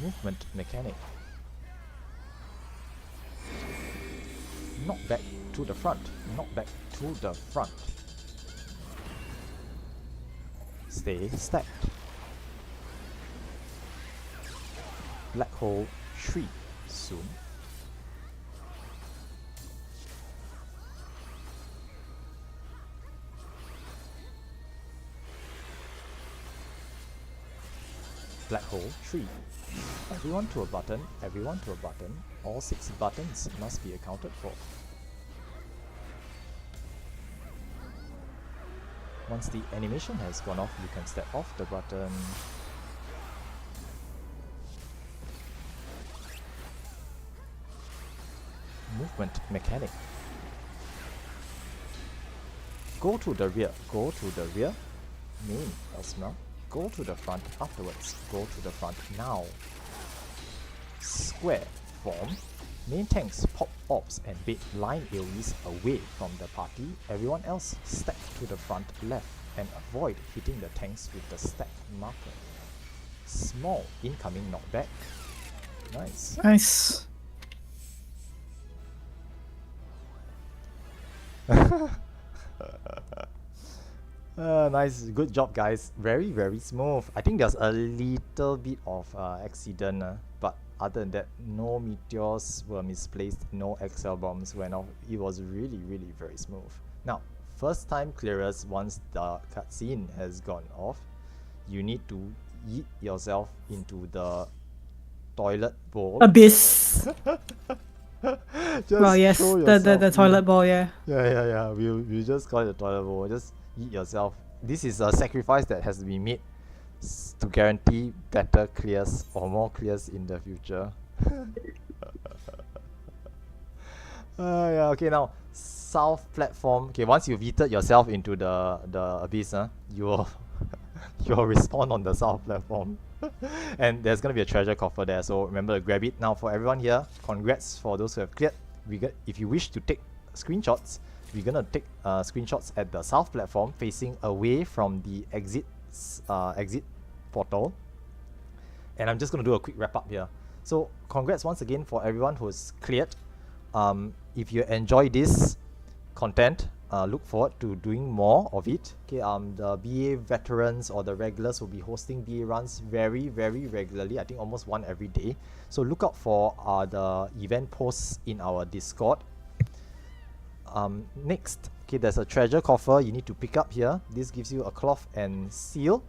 Movement mechanic. Knock back to the front. Knock back to the front. Stay stacked. Black hole 3 soon. Black hole 3. Everyone to a button, everyone to a button. All 6 buttons must be accounted for. Once the animation has gone off, you can step off the button. Movement mechanic. Go to the rear, go to the rear. Main Elsma. Go to the front afterwards. Go to the front now. Square form. Main tanks pop orbs and bait line AoEs away from the party. Everyone else stack to the front left and avoid hitting the tanks with the stack marker. Small incoming knockback. Nice. Nice. Nice, good job guys. Very smooth. I think there's a little bit of accident, but other than that, no meteors were misplaced, no XL bombs went off. It was really very smooth. Now, first time clearers, once the cutscene has gone off, you need to yeet yourself into the toilet bowl. Abyss. Just Well, yes, throw the yourself toilet in. bowl, yeah. Yeah. We just call it the toilet bowl. Just eat yourself. This is a sacrifice that has to be made to guarantee better clears or more clears in the future. Yeah. Okay. Now, south platform. Okay. Once you've yeeted yourself into the abyss, you will you'll respawn on the south platform. And there's gonna be a treasure coffer there, so remember to grab it. Now for everyone here, congrats for those who have cleared. If you wish to take screenshots, we're gonna take screenshots at the south platform facing away from the exit portal. And I'm just gonna do a quick wrap up here. So congrats once again for everyone who's cleared. If you enjoy this content, look forward to doing more of it. Okay, the BA veterans or the regulars will be hosting BA runs very regularly. I think almost one every day. So look out for the event posts in our Discord. Next, okay, there's a treasure coffer you need to pick up here. This gives you a cloth and seal.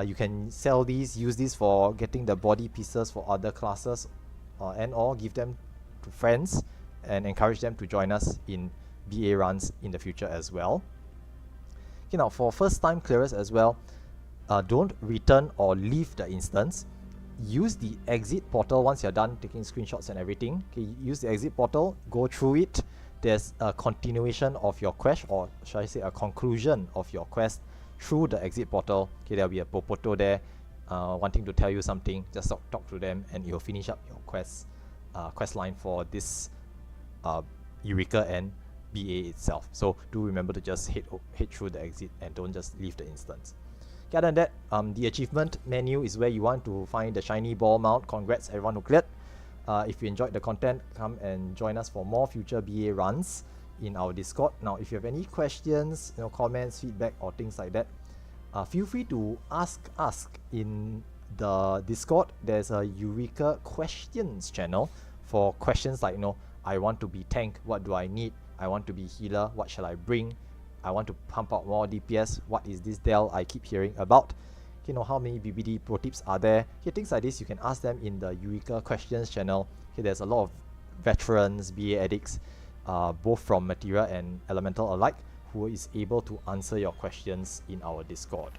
You can sell these, use these for getting the body pieces for other classes, and or give them to friends and encourage them to join us in BA runs in the future as well. Okay, now for first time clearers as well, don't return or leave the instance. Use the exit portal once you're done taking screenshots and everything. Okay, use the exit portal, go through it. There's a continuation of your quest, or should I say a conclusion of your quest through the exit portal. Okay, there'll be a popoto there wanting to tell you something. Just talk to them and you'll finish up your quest line for this Eureka and BA itself. So do remember to just head through the exit and don't just leave the instance. Okay, other than that, the achievement menu is where you want to find the shiny ball mount. Congrats everyone who cleared. If you enjoyed the content, come and join us for more future BA runs in our Discord. Now, if you have any questions, comments, feedback, or things like that, feel free to ask us in the Discord. There's a Eureka questions channel for questions like, I want to be tank, what do I need? I want to be healer, what shall I bring? I want to pump out more DPS, what is this Dell I keep hearing about? How many BBD pro tips are there? Okay, things like this you can ask them in the Eureka questions channel. Okay, there's a lot of veterans, BA addicts, both from Materia and Elemental alike, who is able to answer your questions in our Discord.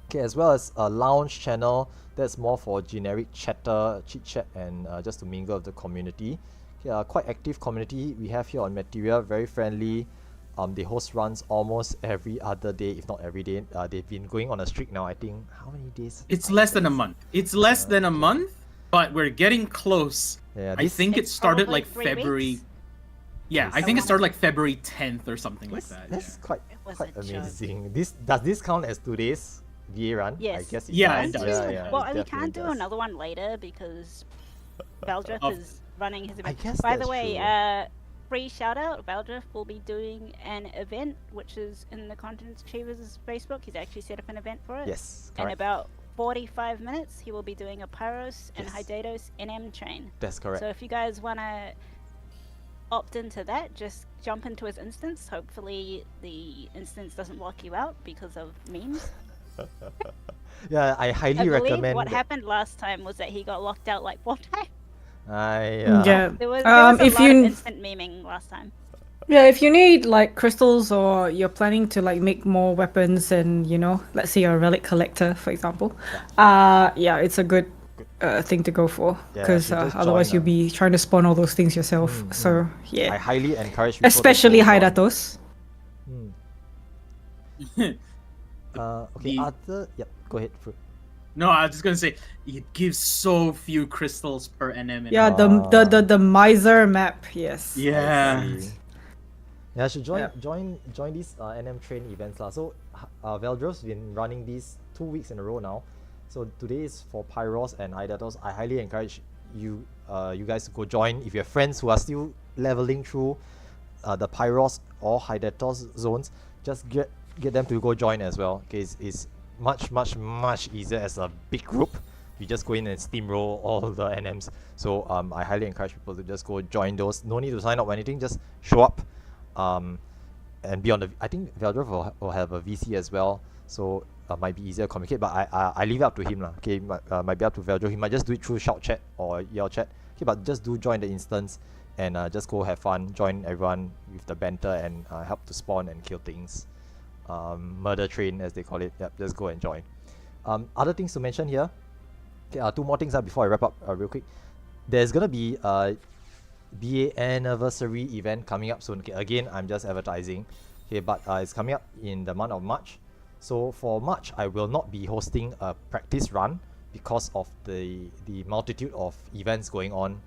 Okay, as well as a lounge channel that's more for generic chatter, chit chat, and just to mingle with the community. Okay, quite active community we have here on Materia, very friendly. They host runs almost every other day, if not every day. They've been going on a streak now, I think. How many days? It's less than a month. It's less than a month, but we're getting close. Yeah, I think it started like probably 3 February. weeks. Yeah, I think it started like February 10th or something like that. That's Yeah. quite wasn't sure. amazing. Does this count as today's VA run? Yes. I guess it Yeah, does. it does. Well, it we definitely can't do does. another one later because Valdriff Of- is running his event. guess By the that's way, true. free shout out, Valdriff will be doing an event which is in the Continence Achievers Facebook. He's actually set up an event for it. Yes, In correct. about 45 minutes, he will be doing a Pyros and Yes. Hydatos NM train. That's correct. So if you guys want to opt into that, just jump into his instance. Hopefully the instance doesn't lock you out because of memes. Yeah, I highly I believe recommend what that. happened last time was that he got locked out like 4 times. Yeah. There was a if lot of you instant memeing last time. Yeah, if you need like crystals or you're planning to like make more weapons and let's say you're a relic collector, for example, yeah, it's a good thing to go for Yeah, because you just otherwise join, you'll be trying to spawn all those things yourself. So I yeah, highly encourage people especially to go join. Hydatos. Okay, other... Yep, go ahead. No, I was just gonna say it gives so few crystals per NM. Yeah, the miser map. Yes. Yeah. I see. Yeah, I should join Yep. join these NM train events lah. So Valdrov's been running these 2 weeks in a row now. So today is for Pyros and Hydatos. I highly encourage you guys to go join. If you have friends who are still leveling through the Pyros or Hydatos zones, just get them to go join as well. Okay, it's much easier as a big group. You just go in and steamroll all the NMs. So I highly encourage people to just go join those. No need to sign up or anything. Just show up. And be on the... I think Valdrov will have a VC as well, so might be easier to communicate, but I leave it up to him lah. Okay, might be up to Valdrov. He might just do it through shout chat or yell chat. Okay, but just do join the instance and just go have fun, join everyone with the banter and help to spawn and kill things. Murder train as they call it. Yep, just go and join. Other things to mention here. Okay, 2 more things before I wrap up real quick. There's gonna be BA anniversary event coming up soon. Okay, again, I'm just advertising. Okay, but it's coming up in the month of March. So for March, I will not be hosting a practice run because of the multitude of events going on.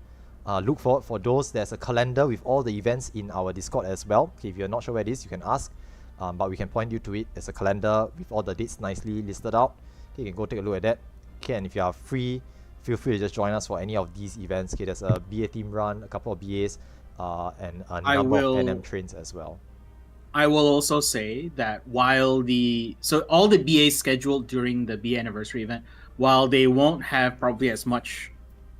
Look forward for those. There's a calendar with all the events in our Discord as well. Okay, if you're not sure where it is, you can ask. But we can point you to it. There's a calendar with all the dates nicely listed out. Okay, you can go take a look at that. Okay, and if you are free feel free to just join us for any of these events. Okay, there's a BA team run, a couple of BAs, and a number of NM trains as well. I will also say that while all the BAs scheduled during the BA anniversary event, while they won't have probably as much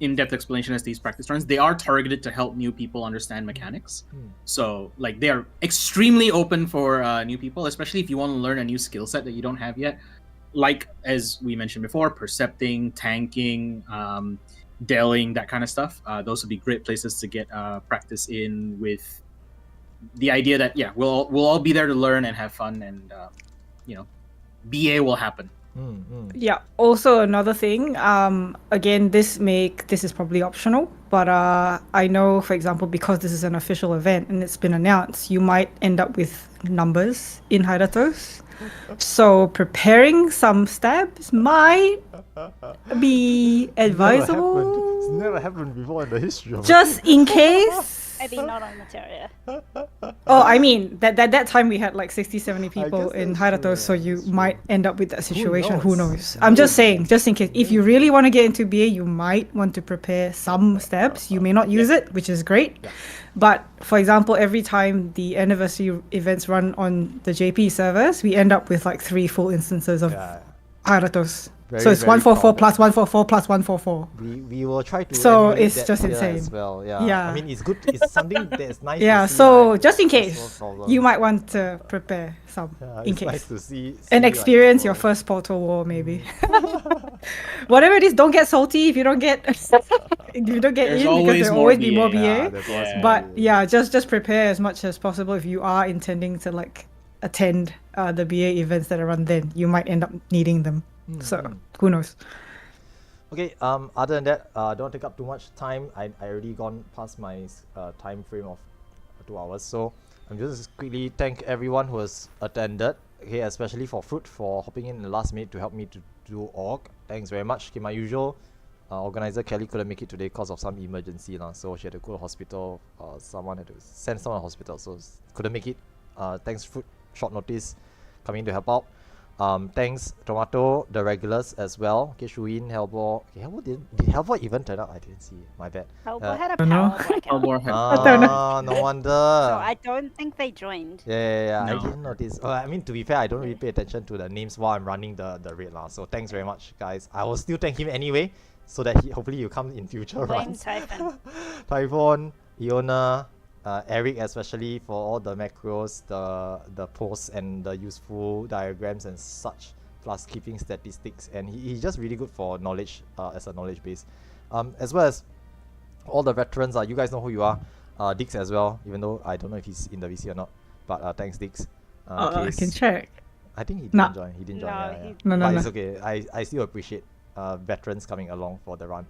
in-depth explanation as these practice runs, they are targeted to help new people understand mechanics. So like they are extremely open for new people, especially if you want to learn a new skill set that you don't have yet. Like as we mentioned before, percepting, tanking, deling, that kind of stuff. Those would be great places to get practice in, with the idea that we'll all be there to learn and have fun, and BA will happen. Yeah. Also, another thing. Again, this is probably optional, but I know, for example, because this is an official event and it's been announced, you might end up with numbers in Hydatos. So preparing some stabs might be advisable. It's never happened before in the history of Just in case. Maybe not on Materia. Oh, I mean, that time we had like 60, 70 people guess in that's Hydatos, true, so yeah, you that's true. might end up with that situation. Who knows? knows? I'm just saying, just in case. If you really want to get into BA, you might want to prepare some steps. You may not use it, which is great. Yeah. But for example, every time the anniversary events run on the JP servers, we end up with like 3 full instances of Yeah. Hydatos. Very, So it's very 144 crowded. plus 144 plus 144. We will try to So emulate it's that just here insane. as well. Yeah. Yeah. I mean, it's good. It's something that's nice. Yeah, to see, so right? just in There's case, no problem. you might want to prepare some Yeah, in it's case. nice to see And like, experience your people- first portal war, maybe. Whatever it is, don't get salty if you don't get if you don't get There's in, because always there'll more always be more BA. BA. Yeah, there's always Yeah. more But BA. yeah, just prepare as much as possible if you are intending to like attend the BA events that are run then. You might end up needing them. So who knows? Okay, other than that, don't take up too much time. I already gone past my time frame of 2 hours, so I'm just quickly thank everyone who has attended. Okay, especially for Fruit for hopping in the last minute to help me to do org. Thanks very much. Okay, my usual organizer Kelly couldn't make it today because of some emergency so she had to go to hospital. Someone had to send someone to hospital, so couldn't make it. Thanks Fruit, short notice, coming to help out. Thanks Tomato, the regulars as well. Okay, Shuin, Hellbor. Okay, Hellbor did Hellbor even turn up? I didn't see it. My bad. Hellboy had a don't know. power blackout. Hellbor had- No wonder. So I don't think they joined. Yeah. No. I didn't notice. I mean, to be fair, I don't really pay attention to the names while I'm running the raid now. So thanks very much, guys. I will still thank him anyway, so that hopefully you come in future Blame runs. Typhon. Typhon, Iona, Eric especially for all the macros, the posts and the useful diagrams and such, plus keeping statistics, and he's just really good for knowledge as a knowledge base. As well as all the veterans, you guys know who you are. Dix as well, even though I don't know if he's in the VC or not, but thanks Dix. I Case- can check. I think he Nah. didn't join. He didn't join. No, Yeah, yeah. he- No, But no. it's okay. I still appreciate veterans coming along for the run.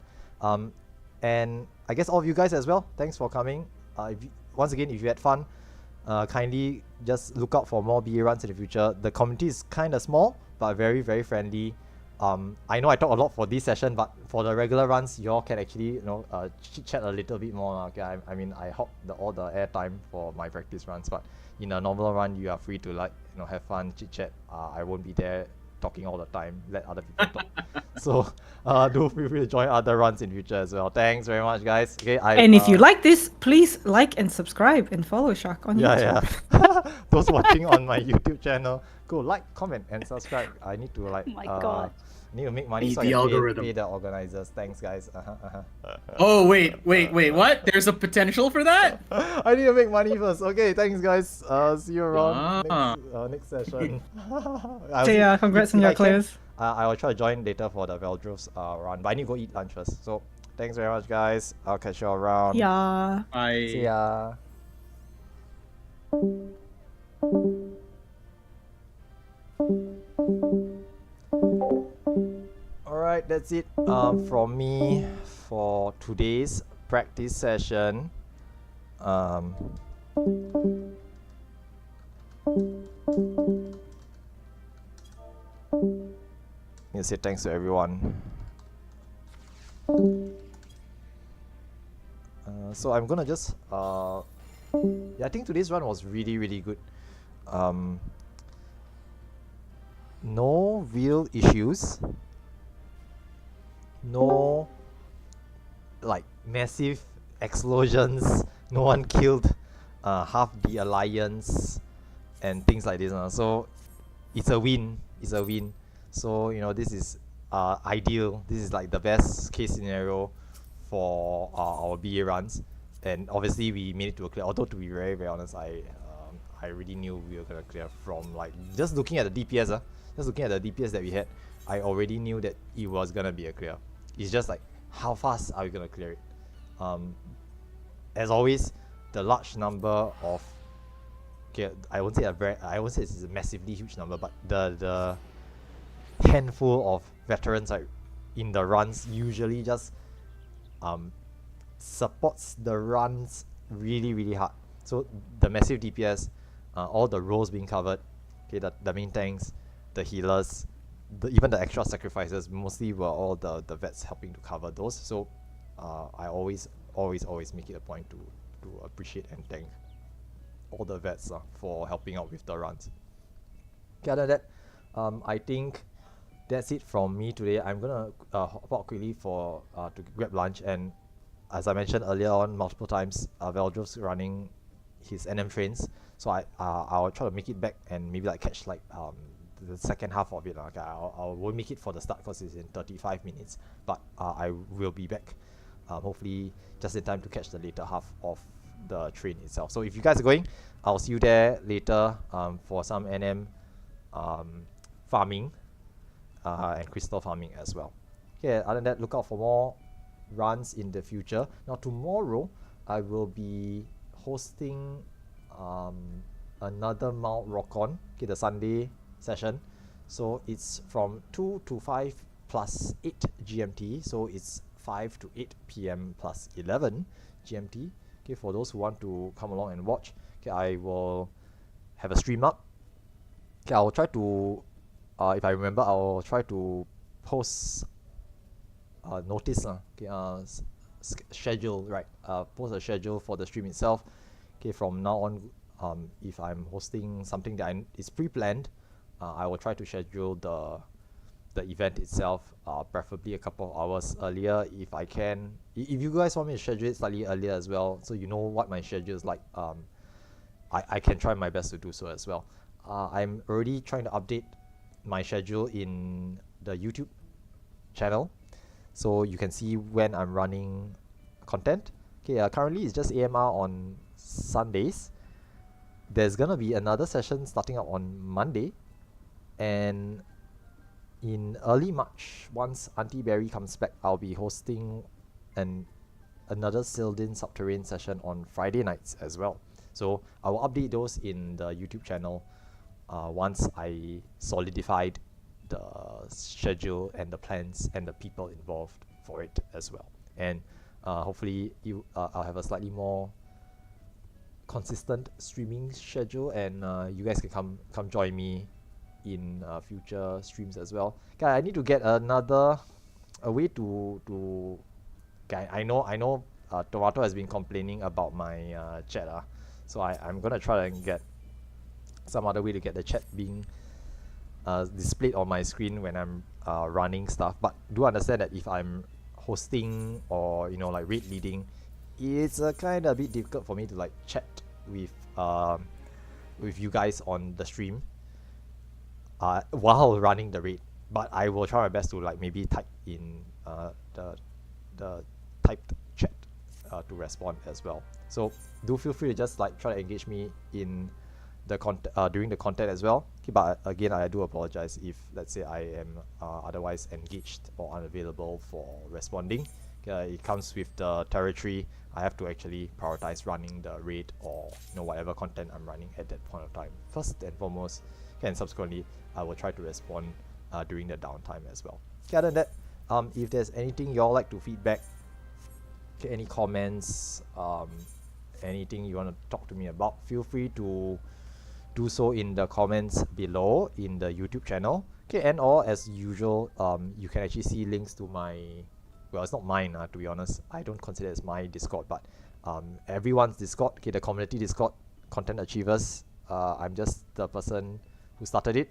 And I guess all of you guys as well. Thanks for coming. Once again, if you had fun, kindly just look out for more BA runs in the future. The community is kind of small, but very, very friendly. I know I talk a lot for this session, but for the regular runs, you all can actually chit chat a little bit more. Okay, I mean I hog all the airtime for my practice runs, but in a normal run, you are free to have fun, chit chat. I won't be there talking all the time. Let other people talk. So do feel free to join other runs in future as well. Thanks very much, guys. Okay, And if you like this, please like and subscribe and follow Shark on YouTube. yeah. Those watching on my YouTube channel, go like, comment, and subscribe. I need to Oh my God. I need to make money Beat so the I can algorithm. pay the organizers. Thanks, guys. Oh wait, what? There's a potential for that? I need to make money first. Okay, thanks, guys. See you around Ah. next session. So yeah, congrats on your clears. I will try to join later for the Veldrov's run, but I need to go eat lunch first. So thanks very much, guys. I'll catch you around. Yeah. See ya. Alright, that's it from me for today's practice session. I'll say thanks to everyone. So I'm gonna just yeah, I think today's run was really, really good. No real issues, no like massive explosions. No one killed half the alliance and things like this. So it's a win. It's a win. So this is ideal. This is like the best case scenario for our BA runs, and obviously we made it to a clear. Although to be very very honest, I really knew we were gonna clear from like just looking at the DPS. Just looking at the DPS that we had, I already knew that it was gonna be a clear. It's just like how fast are we gonna clear it? As always, the large number of I won't say it's a massively huge number, but the handful of veterans like in the runs usually just supports the runs really really hard. So the massive DPS, all the roles being covered, okay, the main tanks, the healers, even the extra sacrifices, mostly were all the vets helping to cover those. So I always make it a point to appreciate and thank all the vets for helping out with the runs. Okay, other than that, I think that's it from me today. I'm gonna hop out quickly for to grab lunch, and as I mentioned earlier on multiple times, Veldrov's running his NM trains, so I'll try to make it back and maybe like catch like the second half of it. Okay, I won't make it for the start because it's in 35 minutes, but I will be back hopefully just in time to catch the later half of the train itself. So if you guys are going, I'll see you there later for some NM farming and crystal farming as well. Okay, other than that, look out for more runs in the future. Now tomorrow I will be hosting another Mount Rockon, okay, the Sunday session. So it's from 2 to 5 plus 8 GMT, so it's 5 to 8 PM plus 11 GMT. Okay, for those who want to come along and watch, okay, I will have a stream up. Okay, I will try to if I remember, I will try to post notice schedule, right, post a schedule for the stream itself. Okay, from now on, if I'm hosting something that is pre-planned, I will try to schedule the event itself, preferably a couple of hours earlier if I can. If you guys want me to schedule it slightly earlier as well, so you know what my schedule is like, I can try my best to do so as well. I'm already trying to update my schedule in the YouTube channel, so you can see when I'm running content. Okay, currently it's just AMR on Sundays. There's gonna be another session starting up on Monday, and in early March, once Auntie Berry comes back, I'll be hosting another Sildin Subterrane session on Friday nights as well. So I will update those in the YouTube channel once I solidified the schedule and the plans and the people involved for it as well. And hopefully I'll have a slightly more consistent streaming schedule, and you guys can come join me in future streams as well. Okay, I need to get a way to okay, I know Tomato has been complaining about my chat, so I'm gonna try and get some other way to get the chat being displayed on my screen when I'm running stuff. But do understand that if I'm hosting or like raid leading, it's kind of a bit difficult for me to like chat with you guys on the stream while running the raid. But I will try my best to like maybe type in the typed chat to respond as well. So do feel free to just like try to engage me in the during the content as well. Okay, but again, I do apologize if let's say I am otherwise engaged or unavailable for responding. It comes with the territory. I have to actually prioritize running the raid or whatever content I'm running at that point of time first and foremost, and subsequently I will try to respond during the downtime as well. Okay, other than that, if there's anything y'all like to feedback, okay, any comments, anything you want to talk to me about, feel free to do so in the comments below in the YouTube channel. Okay, and or as usual, you can actually see links to my, well, it's not mine to be honest. I don't consider it as my Discord, but everyone's Discord. Okay, the community Discord, Content Achievers. I'm just the person who started it,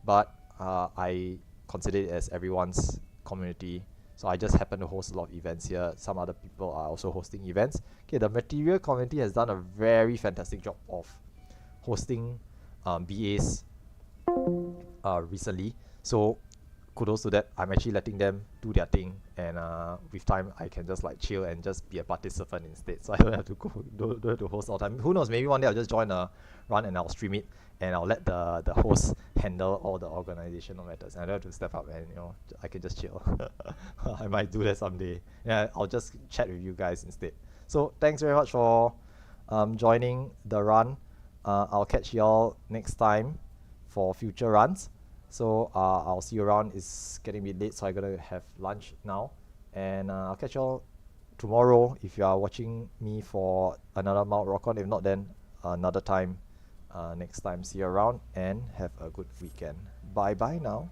but I consider it as everyone's community. So I just happen to host a lot of events here. Some other people are also hosting events. Okay, the MATERIA community has done a very fantastic job of hosting BAs recently. So kudos to that. I'm actually letting them do their thing, and with time I can just like chill and just be a participant instead. So I don't have to go, don't have to host all the time. Who knows? Maybe one day I'll just join a run and I'll stream it, and I'll let the host handle all the organizational matters. And I don't have to step up, and I can just chill. I might do that someday. Yeah, I'll just chat with you guys instead. So thanks very much for joining the run. I'll catch y'all next time for future runs. So I'll see you around. It's getting a bit late, so I gotta have lunch now. And I'll catch y'all tomorrow if you are watching me for another Mount Rockon. If not, then another time next time. See you around and have a good weekend. Bye bye now.